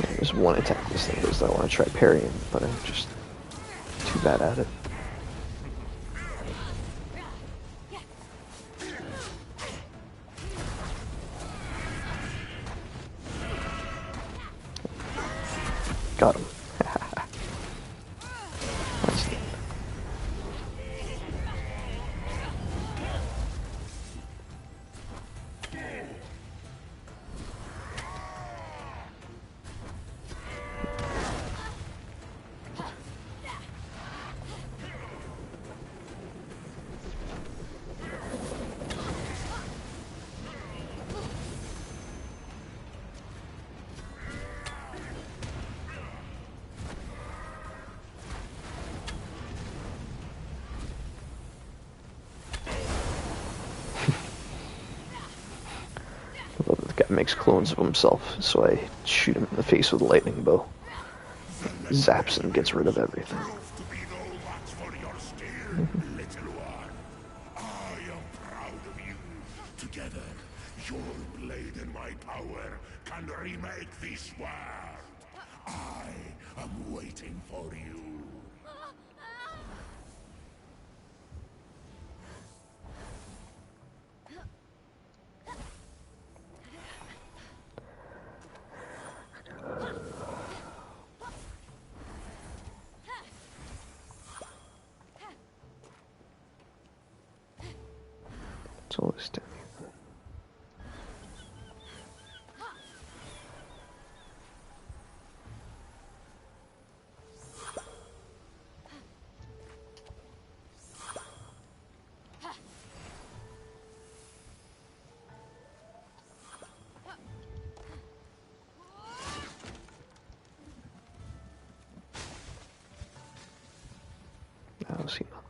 Yeah, there's one attack this thing does that I want to try parrying, but I'm just too bad at it. Got him. That's neat. Guy makes clones of himself, so I shoot him in the face with a lightning bow. Zaps and gets rid of everything. Prove to be no match for your skill, little one. I am proud of you. Together, your blade and my power can remake this world. I am waiting for you. It's all this down here. I don't see nothing.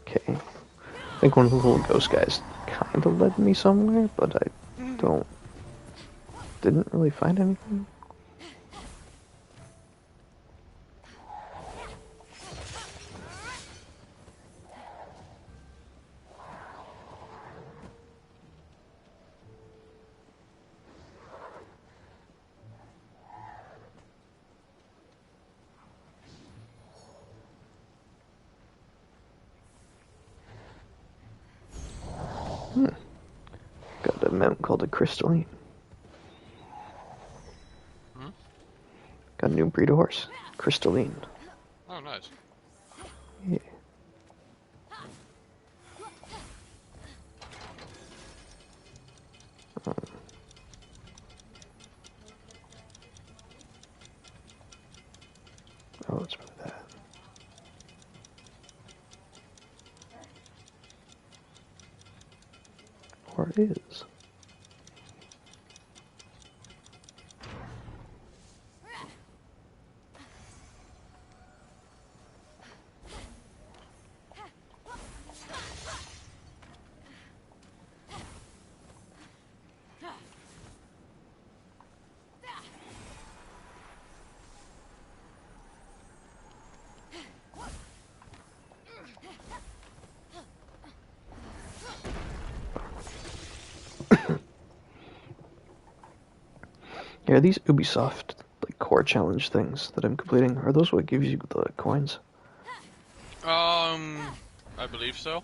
Okay. I think one of the little ghost guys kind of led me somewhere, but I didn't really find anything. Got a mount called a crystalline. Got a new breed of horse. Crystalline. Oh, nice. Yeah. Oh, let's move that. Or it is. Yeah, are these Ubisoft like core challenge things that I'm completing? Are those what gives you the coins? I believe so.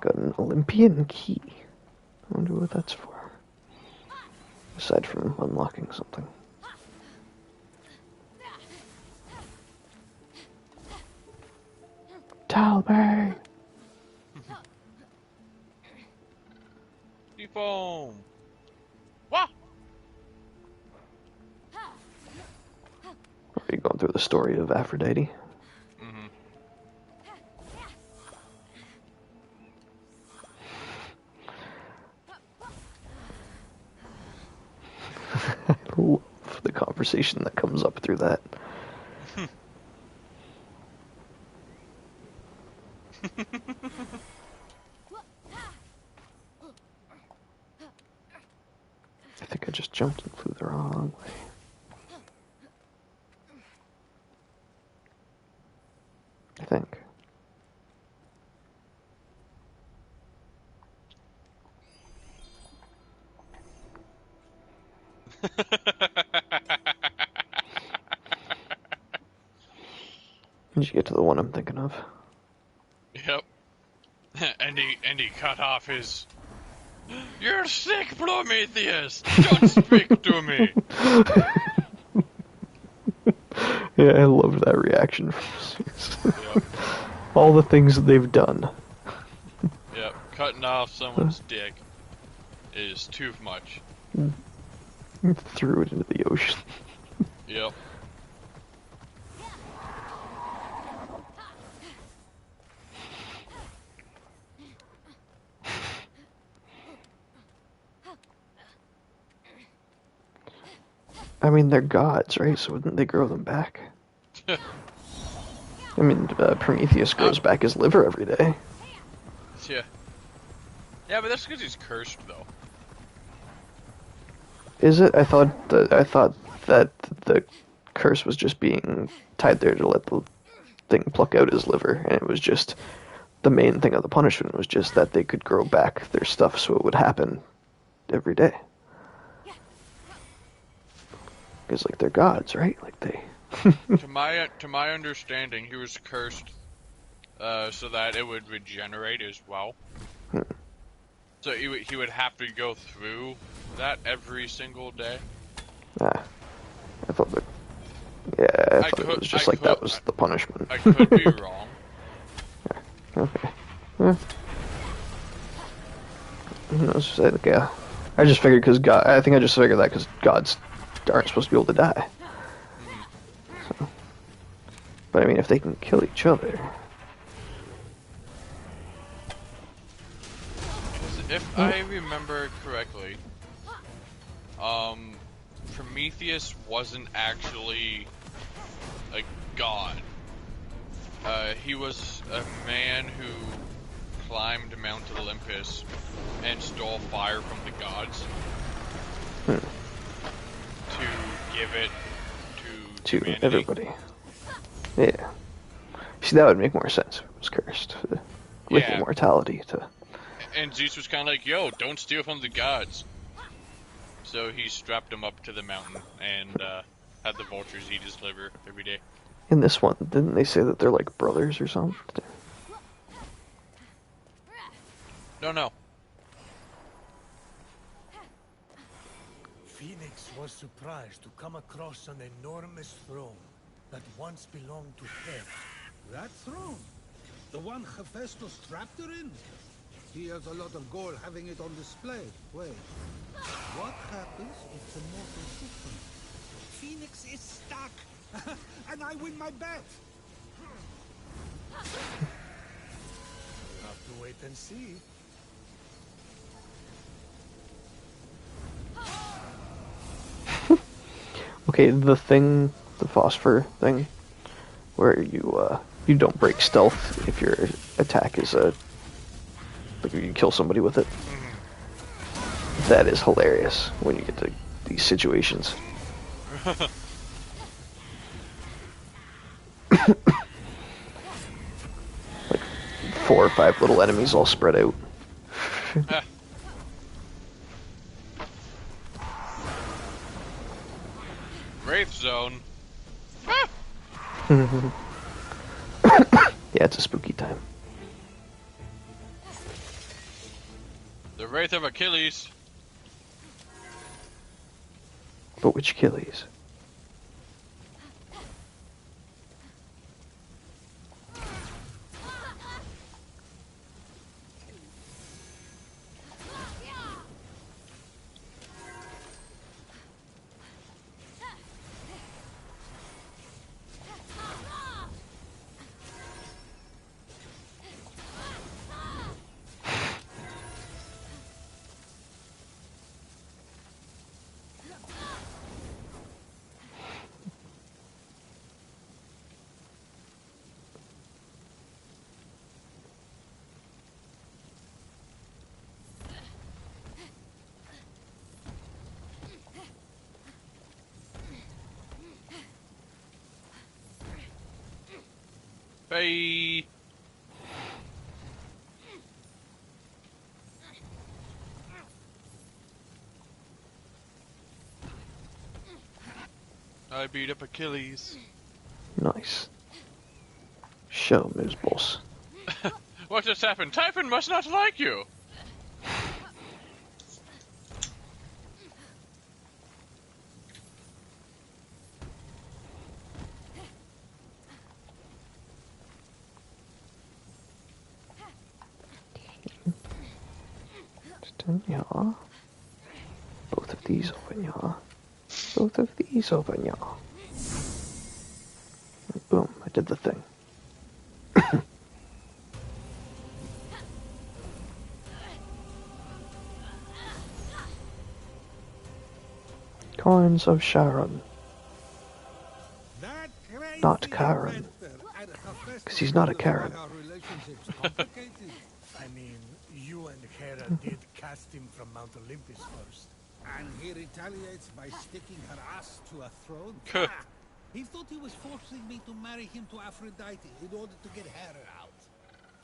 Got an Olympian key. I wonder what that's for. Aside from unlocking something. Talbot! Foam. What? Are you going through the story of Aphrodite? Mm-hmm. I love the conversation that comes up through that. I think I just jumped and flew the wrong way. I think. Did you get to the one I'm thinking of? Yep. and he cut off his. You're sick, Prometheus! Don't speak to me! Yeah, I loved that reaction from Zeus. Yep. All the things that they've done. Yep. Cutting off someone's dick is too much. Threw it into the ocean. Yep. I mean, they're gods, right? So wouldn't they grow them back? I mean, Prometheus grows back his liver every day. Yeah. Yeah, but that's because he's cursed, though. Is it? I thought that the curse was just being tied there to let the thing pluck out his liver, and it was just the main thing of the punishment was just that they could grow back their stuff, so it would happen every day. Because like they're gods, right? Like they. To my understanding, he was cursed so that it would regenerate as well. So he would have to go through that every single day. Ah, I thought that. Yeah, I thought it was just like that was the punishment. I could be wrong. Okay. Yeah. Who knows? Yeah. I just figured because God. I think I just figured that because gods aren't supposed to be able to die. So. But I mean, if they can kill each other. If I remember correctly, Prometheus wasn't actually a god. He was a man who climbed Mount Olympus and stole fire from the gods to give it to humanity. Everybody. Yeah. See, that would make more sense if it was cursed with immortality to. And Zeus was kind of like, yo, don't steal from the gods. So he strapped him up to the mountain and had the vultures eat his liver every day. In this one, didn't they say that they're like brothers or something? No. Fenyx was surprised to come across an enormous throne that once belonged to Hera. That throne? The one Hephaestus trapped her in? He has a lot of gold having it on display. Wait. What happens if the mortal different? Fenyx is stuck! And I win my bet! Have to wait and see. Okay, the phosphor thing, where you don't break stealth if your attack is like you kill somebody with it. That is hilarious when you get to these situations. Like 4 or 5 little enemies all spread out. Wraith Zone. Yeah, it's a spooky time. The Wraith of Achilles. But which Achilles? Bye. I beat up Achilles. Nice. Show, Ms. Boss. What has happened? Typhon must not like you! Just in here. Both of these open here. Both of these open here. Boom, I did the thing. Coins of Sharon. That crazy Not Karen. inventor at Hephaestus Because he's not a wonders Karen. why our relationship's complicated. I mean, you and Hera did cast him from Mount Olympus first. And he retaliates by sticking her ass to a throne? Ah, he thought he was forcing me to marry him to Aphrodite in order to get Hera out.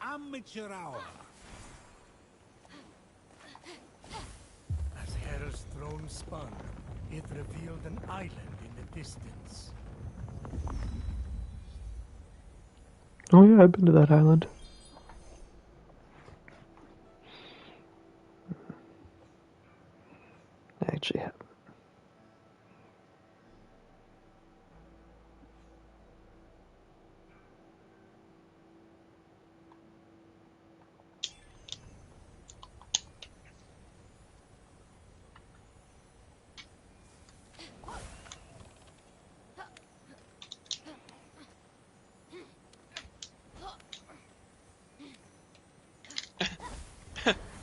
Amateur hour. As Hera's throne spun, it revealed an island in the distance. Oh yeah, I've been to that island. I actually have.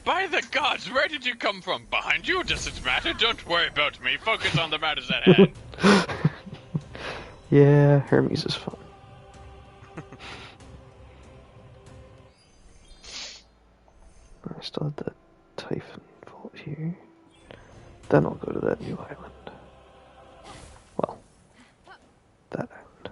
By the gods, where did you come from? Behind you? Does it matter? Don't worry about me. Focus on the matters at hand. Yeah, Hermes is fun. I still have the Typhon vault here. Then I'll go to that new island. Well, that island.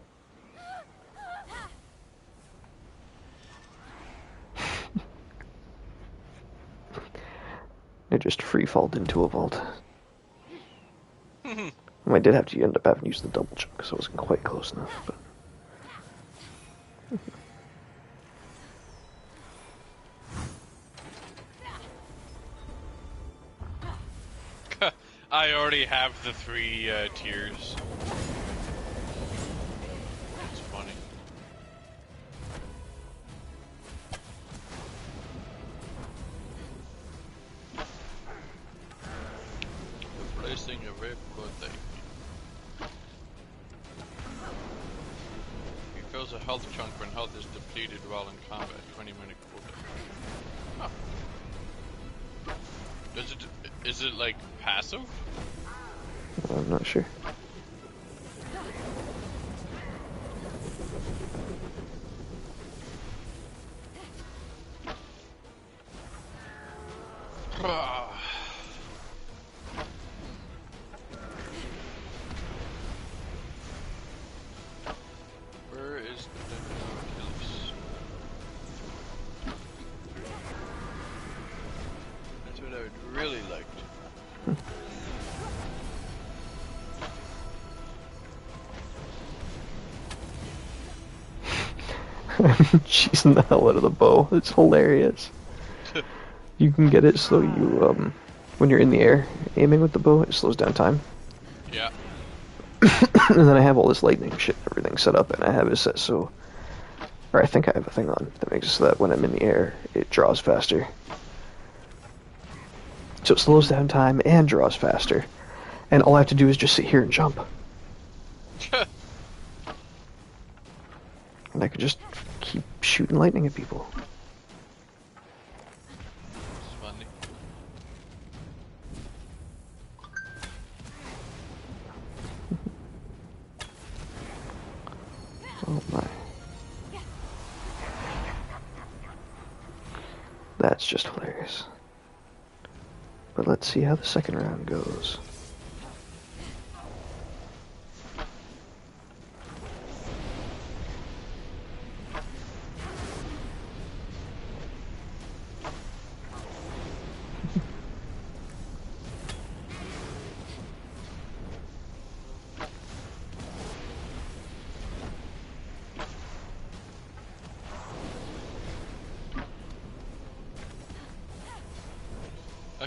I just free-falled into a vault. I did have to end up having to use the double jump because I wasn't quite close enough, but... I already have the 3 tiers. It's funny. Replacing a rip with a... He fills a health chunk when health is depleted while in combat. 20-minute cooldown. Huh. Is it like passive? I'm not sure. Where is the Achilles? That's what I would really like to. Cheesing the hell out of the bow. It's hilarious. You can get it so you, when you're in the air, aiming with the bow, it slows down time. Yeah. And then I have all this lightning shit, everything set up, and I have it set so, or I think I have a thing on that makes it so that when I'm in the air, it draws faster. So it slows down time and draws faster. And all I have to do is just sit here and jump. And I could just keep shooting lightning at people. It's funny. Oh my. That's just hilarious. But let's see how the second round goes.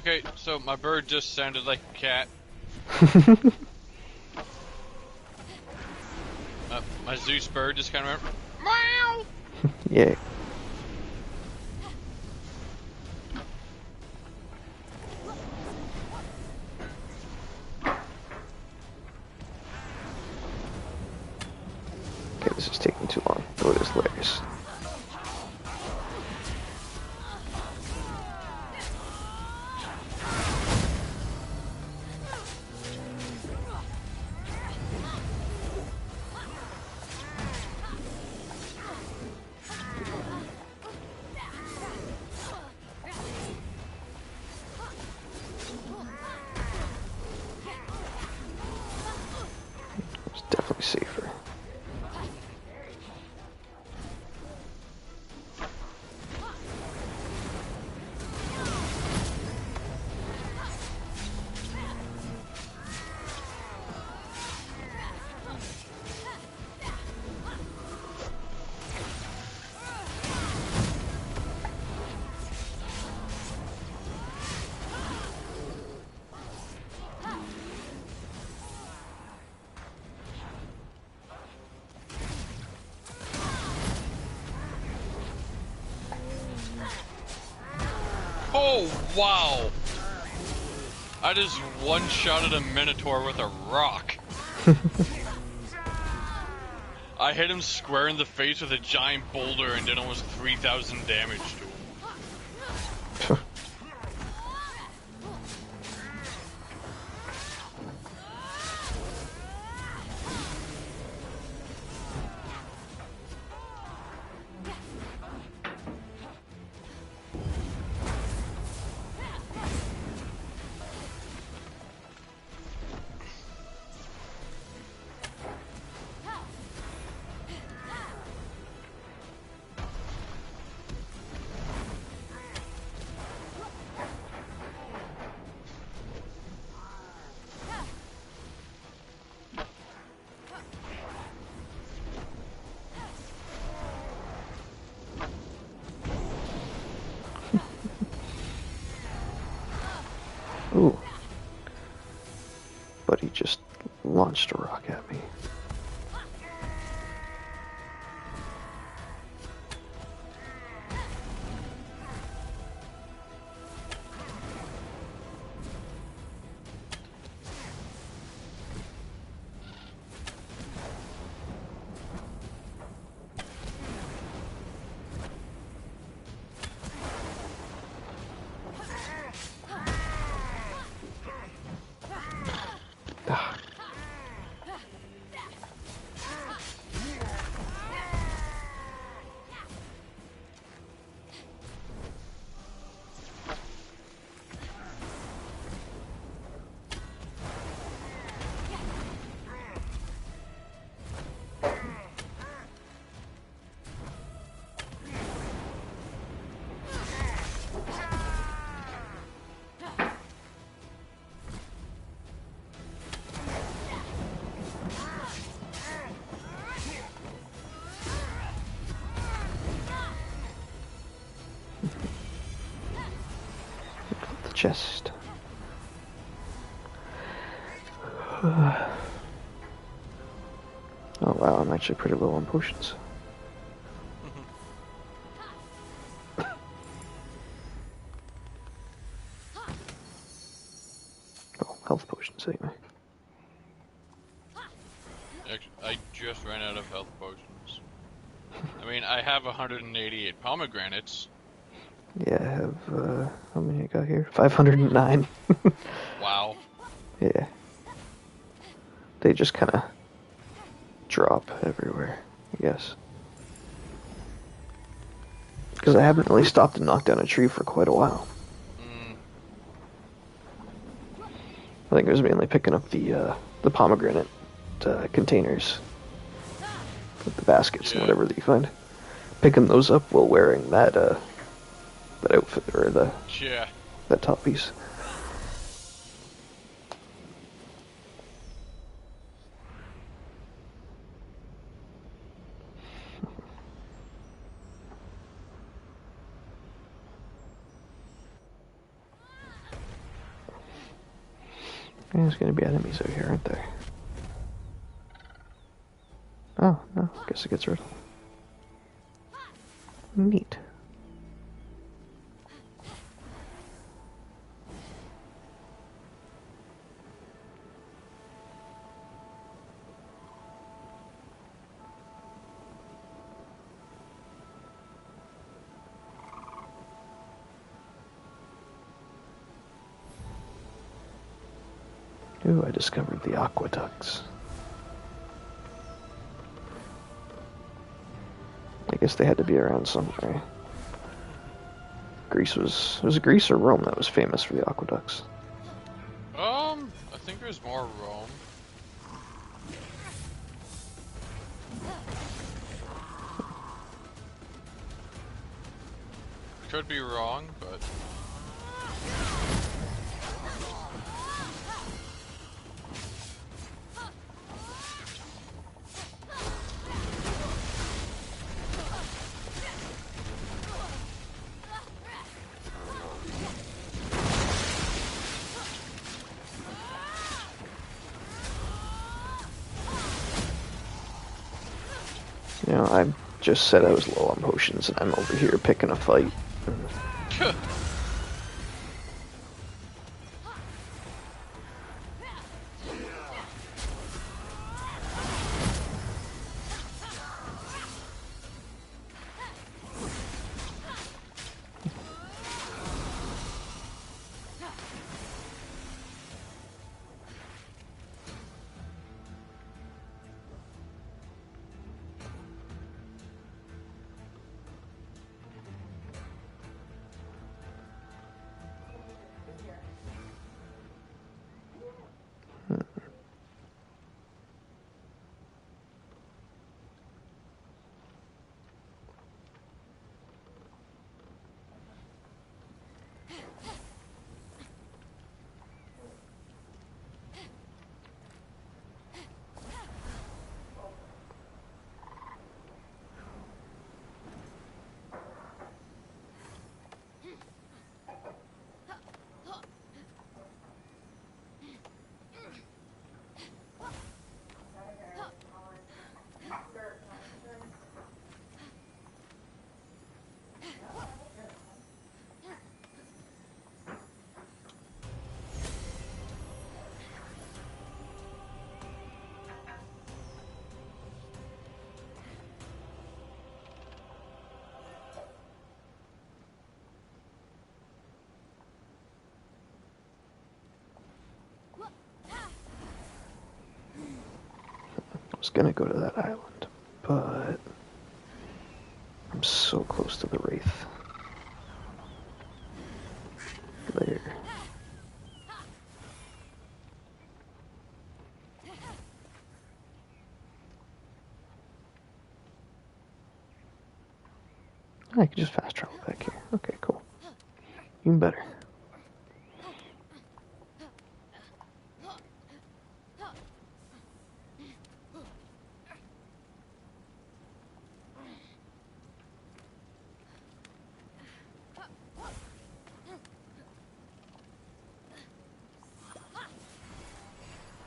Okay, so my bird just sounded like a cat. My Zeus bird just kind of went, meow! Yeah. Okay, this is taking too long. Oh, it is hilarious. It's definitely safer. Oh, wow! I just one-shotted a Minotaur with a rock. I hit him square in the face with a giant boulder and did almost 3,000 damage to him. Ooh. But he just launched a rock at me. Ah. The chest. Oh wow, I'm actually pretty low on potions. Oh, health potions anyway. Actually, I just ran out of health potions. I mean, I have 188 pomegranates. Yeah, I have, how many I got here? 509. Wow. Yeah. They just kind of drop everywhere, I guess. Because I haven't really stopped to knock down a tree for quite a while. I think it was mainly picking up the pomegranate containers, with the baskets and whatever that you find. Picking those up while wearing that that outfit or that top piece. There's gonna be enemies out here, aren't there? Oh, no, I guess it gets rid of them. Neat. Ooh, I discovered the aqueducts. I guess they had to be around somewhere. Greece was Greece or Rome that was famous for the aqueducts? I think it was more Rome. Could be wrong, but... You know, I just said I was low on potions, and I'm over here picking a fight. I was gonna go to that island, but I'm so close to the Wraith. There. I can just fast travel back here. Okay, cool. Even better.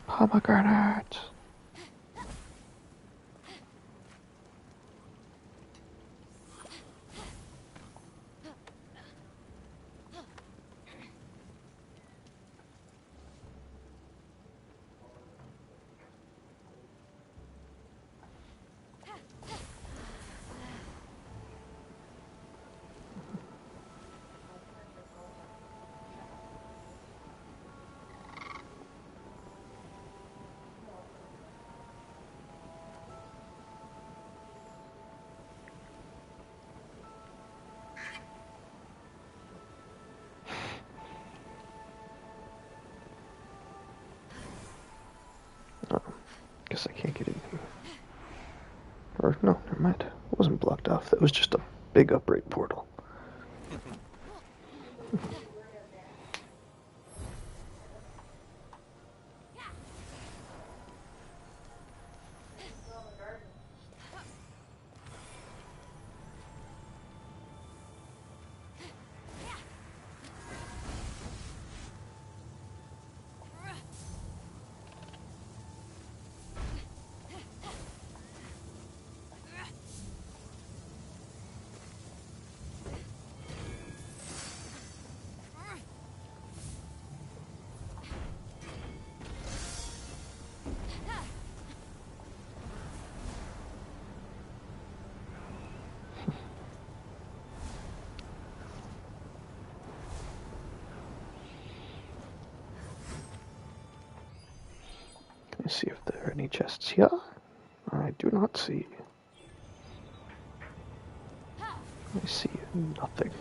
Pomegranate. Oh, guess I can't get in here. Or, no, never mind. It wasn't blocked off. That was just a big upright portal. Let's see if there are any chests here. I do not see. I see nothing.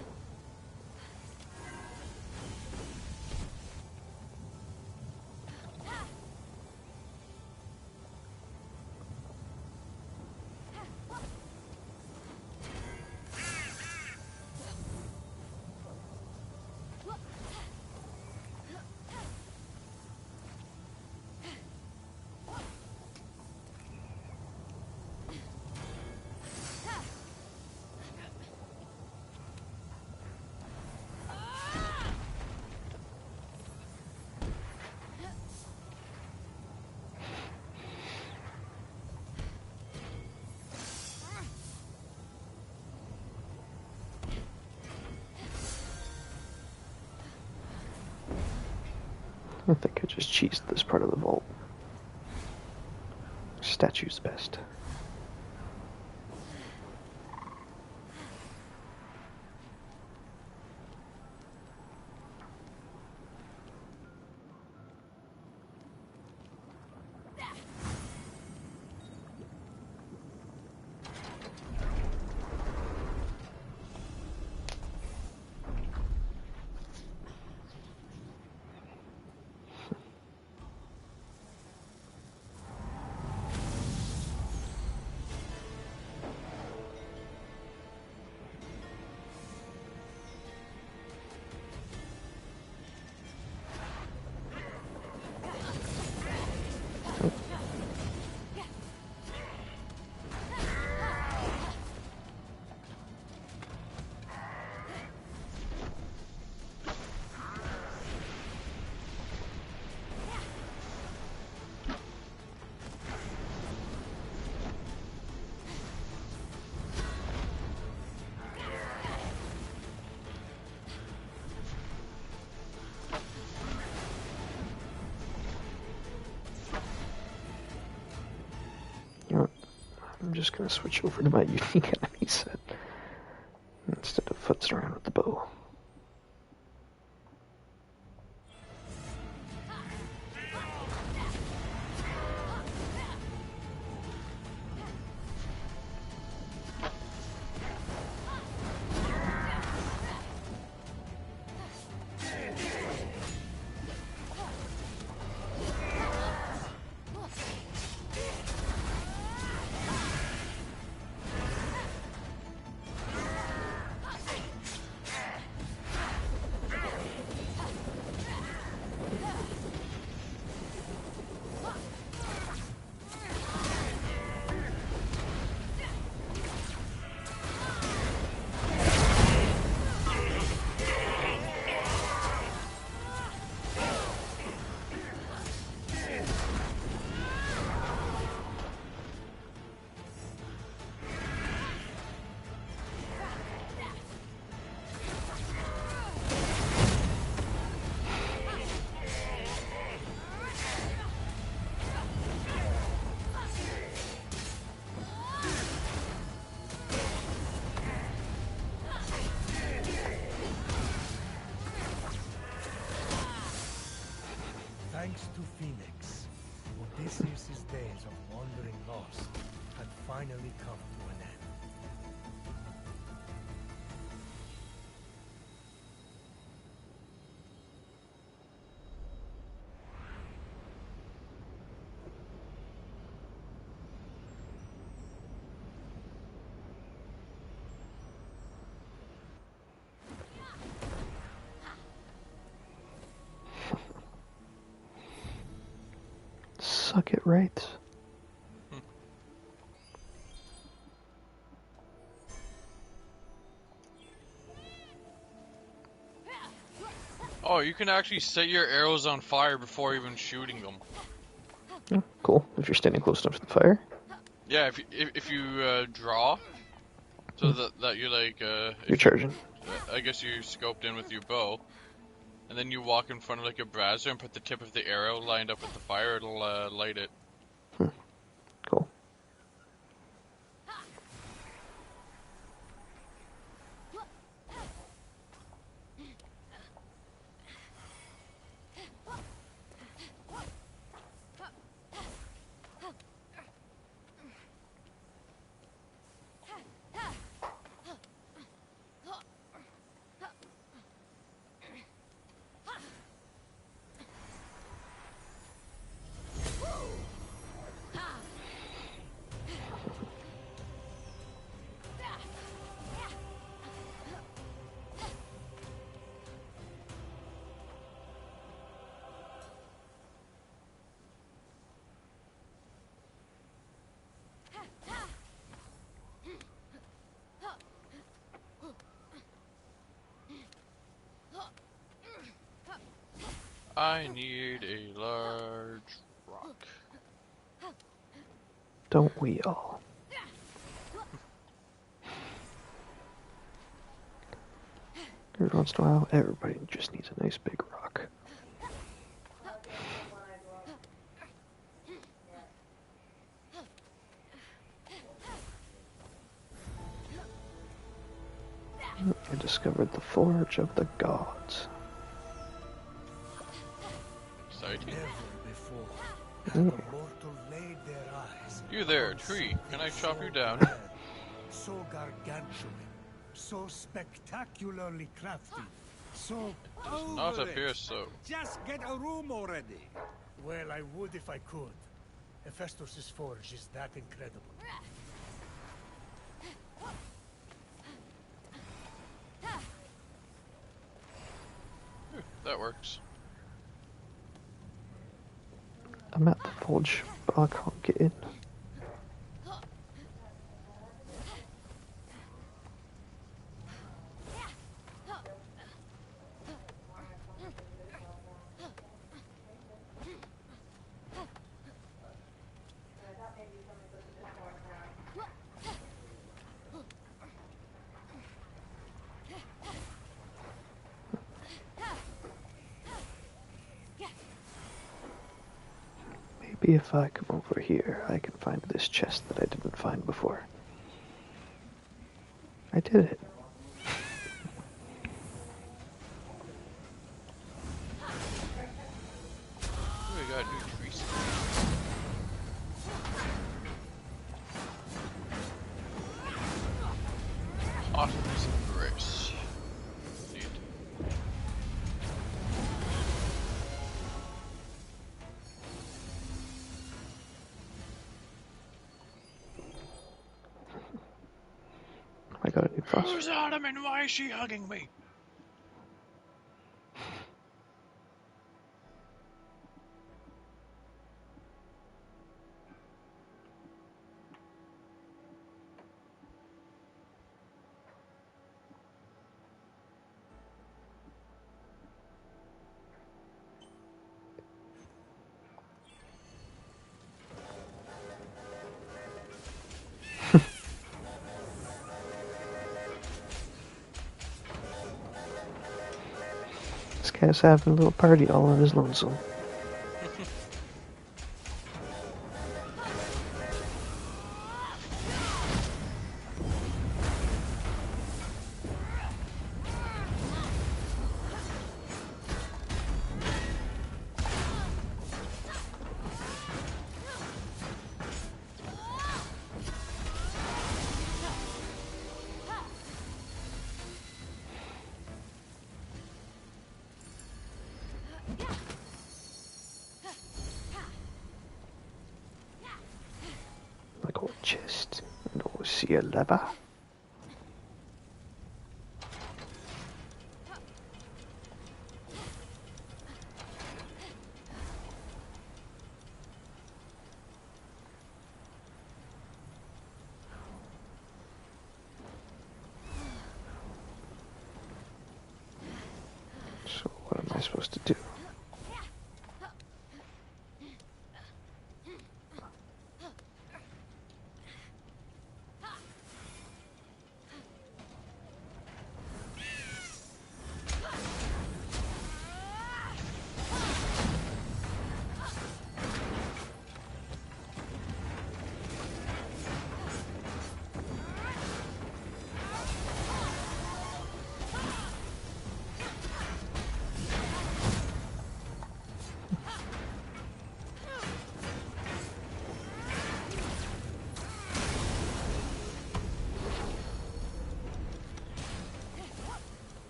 I think I just cheesed this part of the vault. Statue's best. You know what? I'm just gonna switch over to my unique enemy set instead of futzing around with the bow. Thanks to Fenyx, Odysseus' days of wandering lost had finally come to an end. Suck it right. Oh, you can actually set your arrows on fire before even shooting them. Oh, cool. If you're standing close enough to the fire. Yeah, if you draw, so that you're like You're charging. I guess you scoped in with your bow, and then you walk in front of like a brazier and put the tip of the arrow lined up with the fire. It'll light it. Cool. I need a large rock. Don't we all? Every once in a while, everybody just needs a nice big rock. I discovered the Forge of the Gods. Exciting. Never before have a mortal laid their eyes. You there, on tree. Can I chop you something down? so grand, so gargantuan, so spectacularly crafty, so... Does not Over appear it. so. Just get a room already. Well, I would if I could. Hephaestus' forge is that incredible. That works. I'm at the Forge, but I can't get in. Maybe if I come over here, I can find this chest that I didn't find before. I did it. Ooh, we got new trees. Autumn's Embrace. Neat. I got a new Who's phosphor. Autumn and why is she hugging me? This guy's having a little party all on his lonesome. Like old chest and old sea leather. So what am I supposed to do?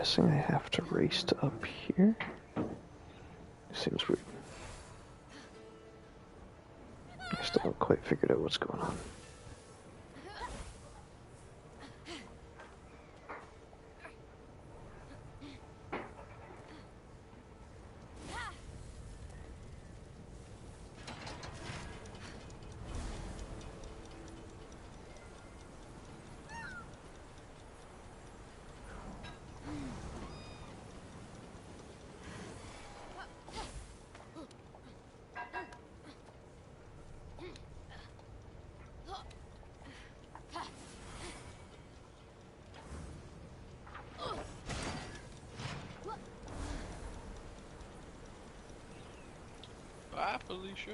guessing I have to race to up here. Seems weird. I still haven't quite figured out what's going on. Bye, Felicia.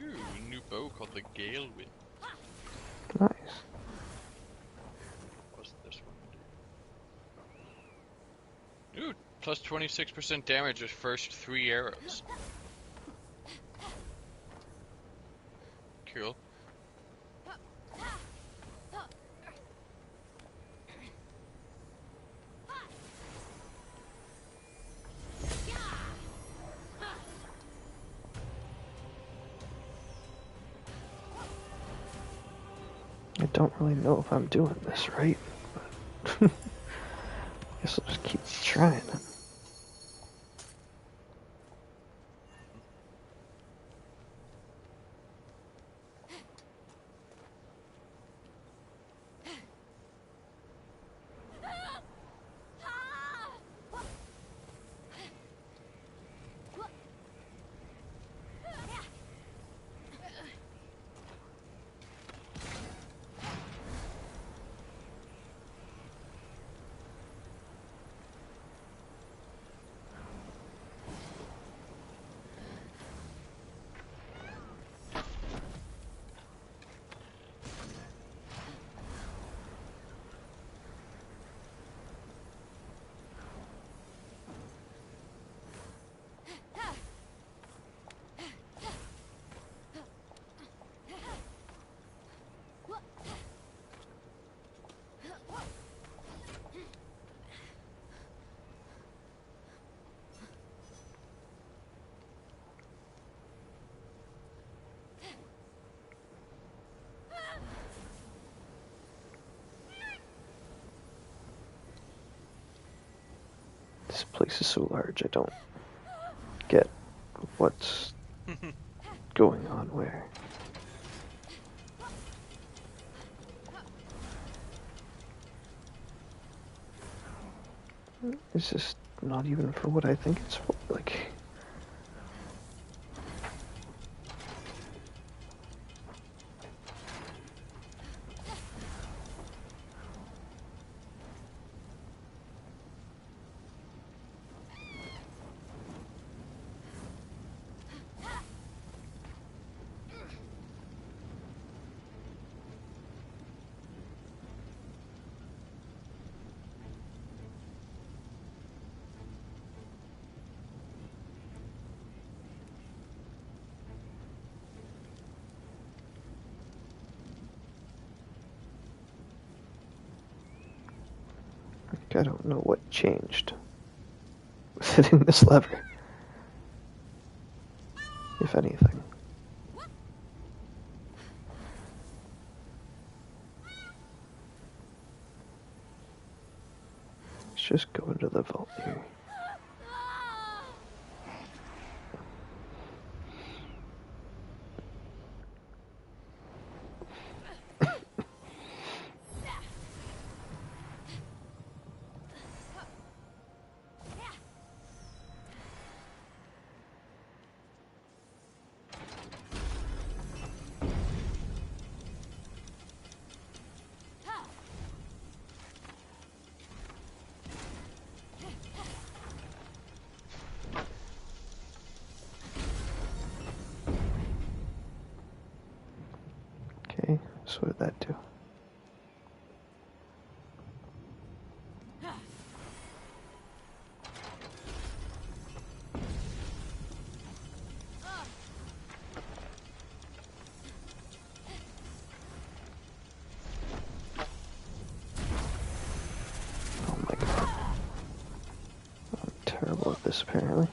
Ooh, a new bow called the Gale Wind. Nice. What's this one do? Ooh, plus 26% damage with first 3 arrows. Cool. I don't really know if I'm doing this right, but guess I'll just keep trying. This place is so large, I don't get what's going on where. It's just not even for what I think it's for. Like, I don't know what changed with hitting this lever, if anything. Let's just go into the vault here. Okay, so what did that do? terrible at this, apparently.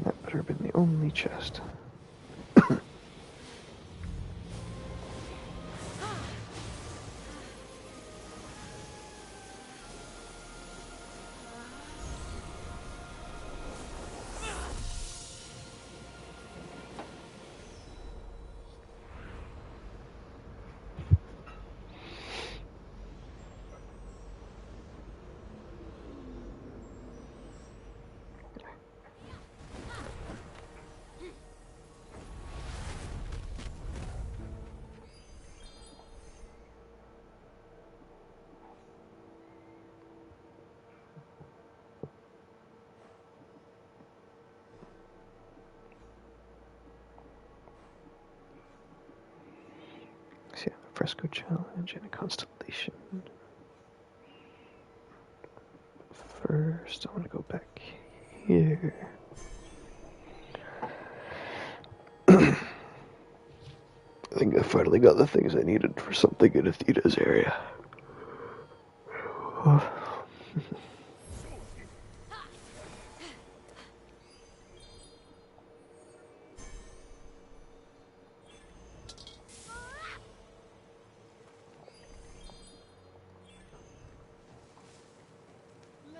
That better have been the only chest. See, a fresco challenge and a constellation. First, I want to go back here. I think I finally got the things I needed for something in Athena's area.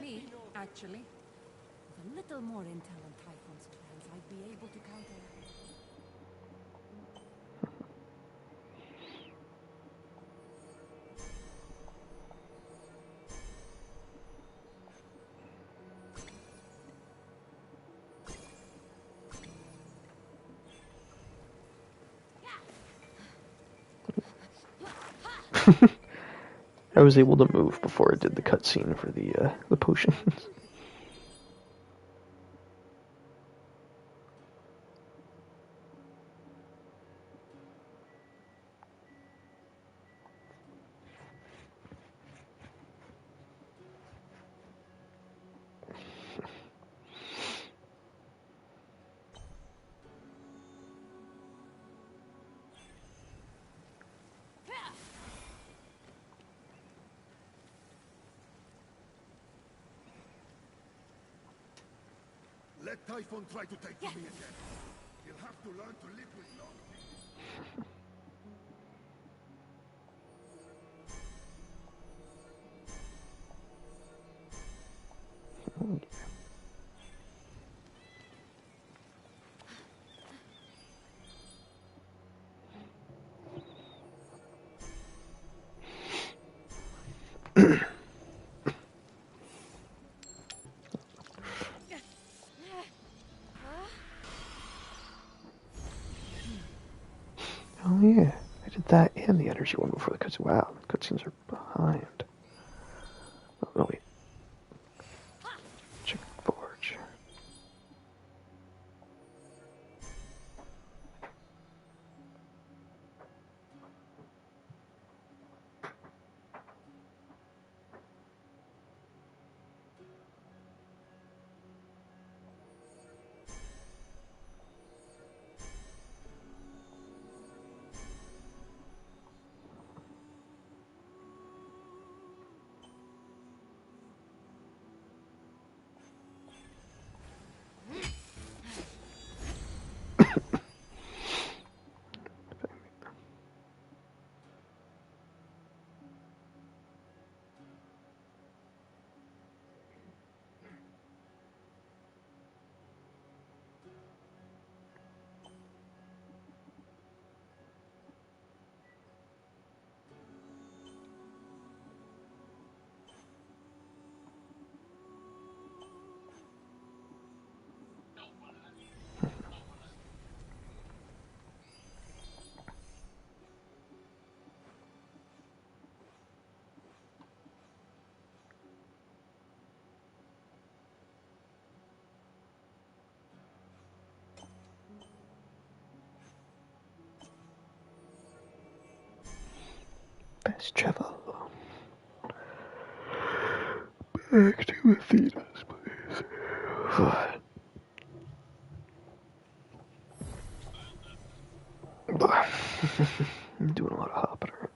Me, actually. With a little more intel on Typhon's plans, I'd be able to counter. I was able to move before it did the cutscene for the potions. Let Typhon try to take from me again. He'll have to learn to live with love. that and the energy one before the cutscene. Wow, the cutscenes are behind. Oh, no, wait. Check Forge. Best travel. Back to Athena's place. I'm doing a lot of hopping around.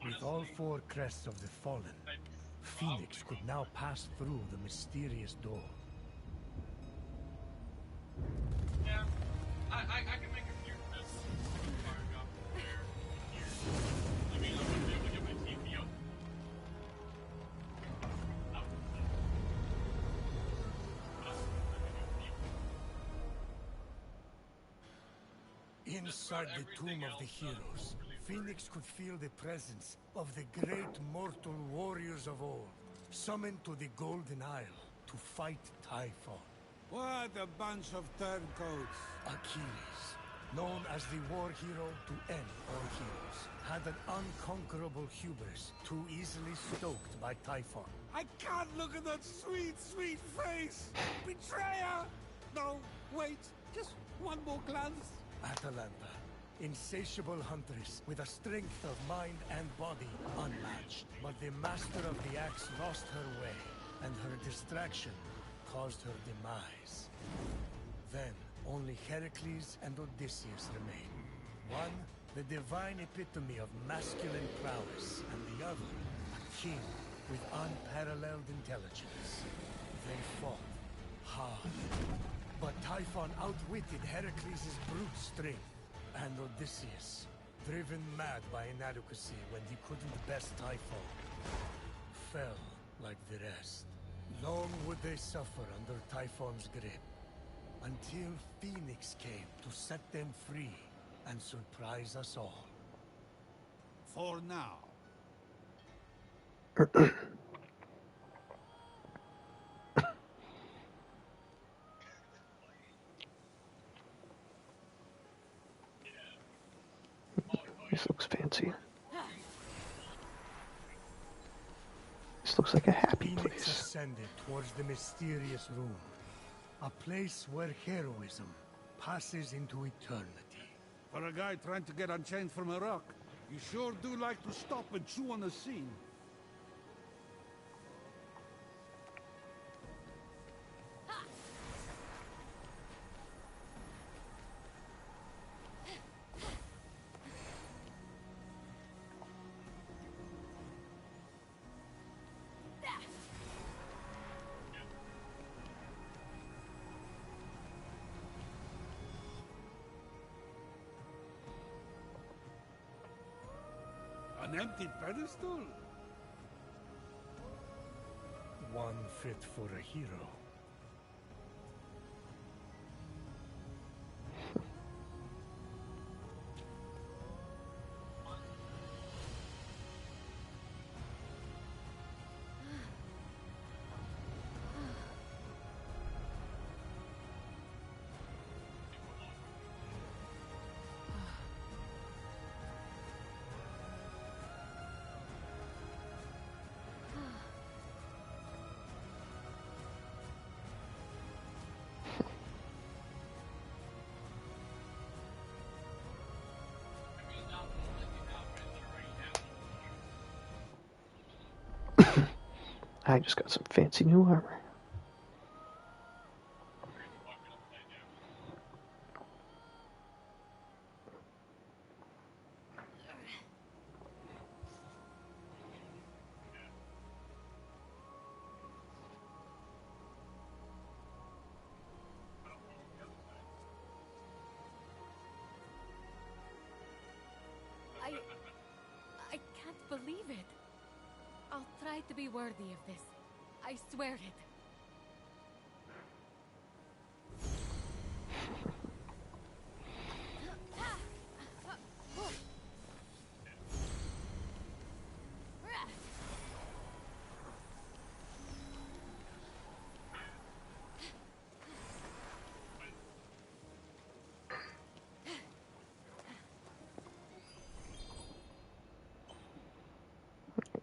With all four crests of the Fallen, Fenyx could now pass through the mysterious door. Yeah, I can make a few misses. I mean, I wouldn't be able to get my TV up. Inside the Tomb of the Heroes, Fenyx could feel the presence of the great mortal warriors of old, summoned to the Golden Isle to fight Typhon. What a bunch of turncoats. Achilles, known as the war hero to end all heroes, had an unconquerable hubris too easily stoked by Typhon. I can't look at that sweet, sweet face! Betrayer! No, wait, just one more glance. Atalanta, insatiable huntress with a strength of mind and body unmatched. But the master of the axe lost her way, and her distraction caused her demise. Then, only Heracles and Odysseus remain. One, the divine epitome of masculine prowess, and the other, a king with unparalleled intelligence. They fought hard. But Typhon outwitted Heracles' brute strength, and Odysseus, driven mad by inadequacy when he couldn't best Typhon, fell like the rest. Long would they suffer under Typhon's grip, until Fenyx came to set them free and surprise us all. For now. This looks fancy. This looks like a happy Fenyx place. ascended towards the mysterious room, a place where heroism passes into eternity. For a guy trying to get unchained from a rock, you sure do like to stop and chew on a scene. An empty pedestal? One fit for a hero. I just got some fancy new armor. I can't believe it. I'll try to be worthy of this. I swear it.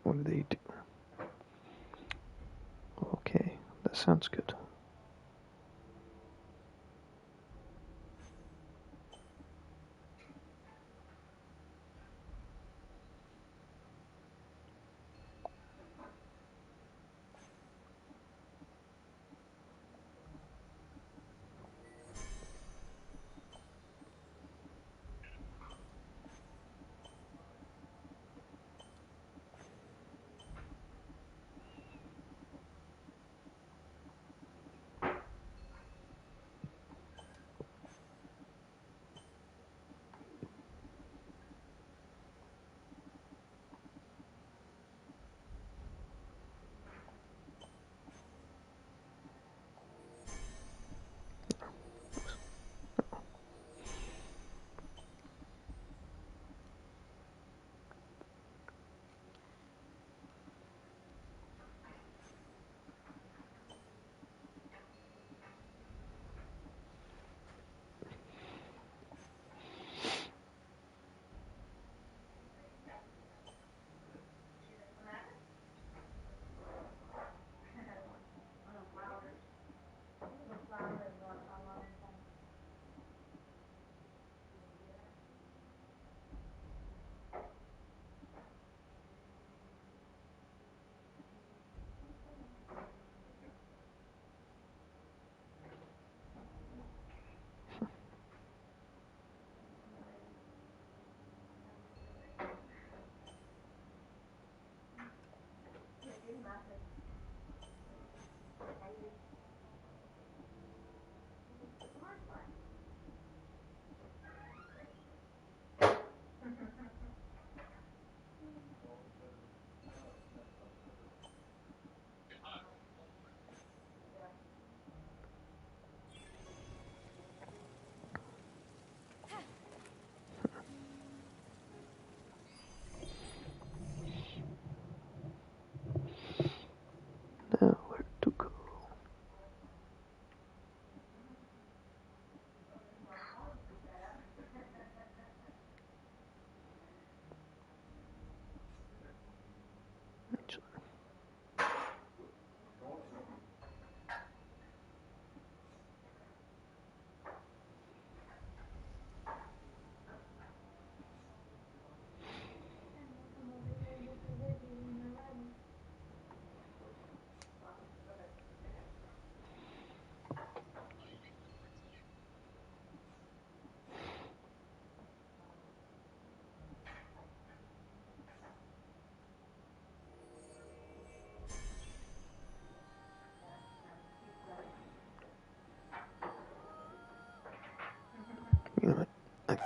What do they do? Okay, that sounds good.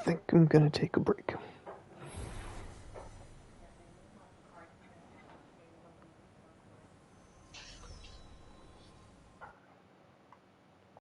think I'm gonna take a break.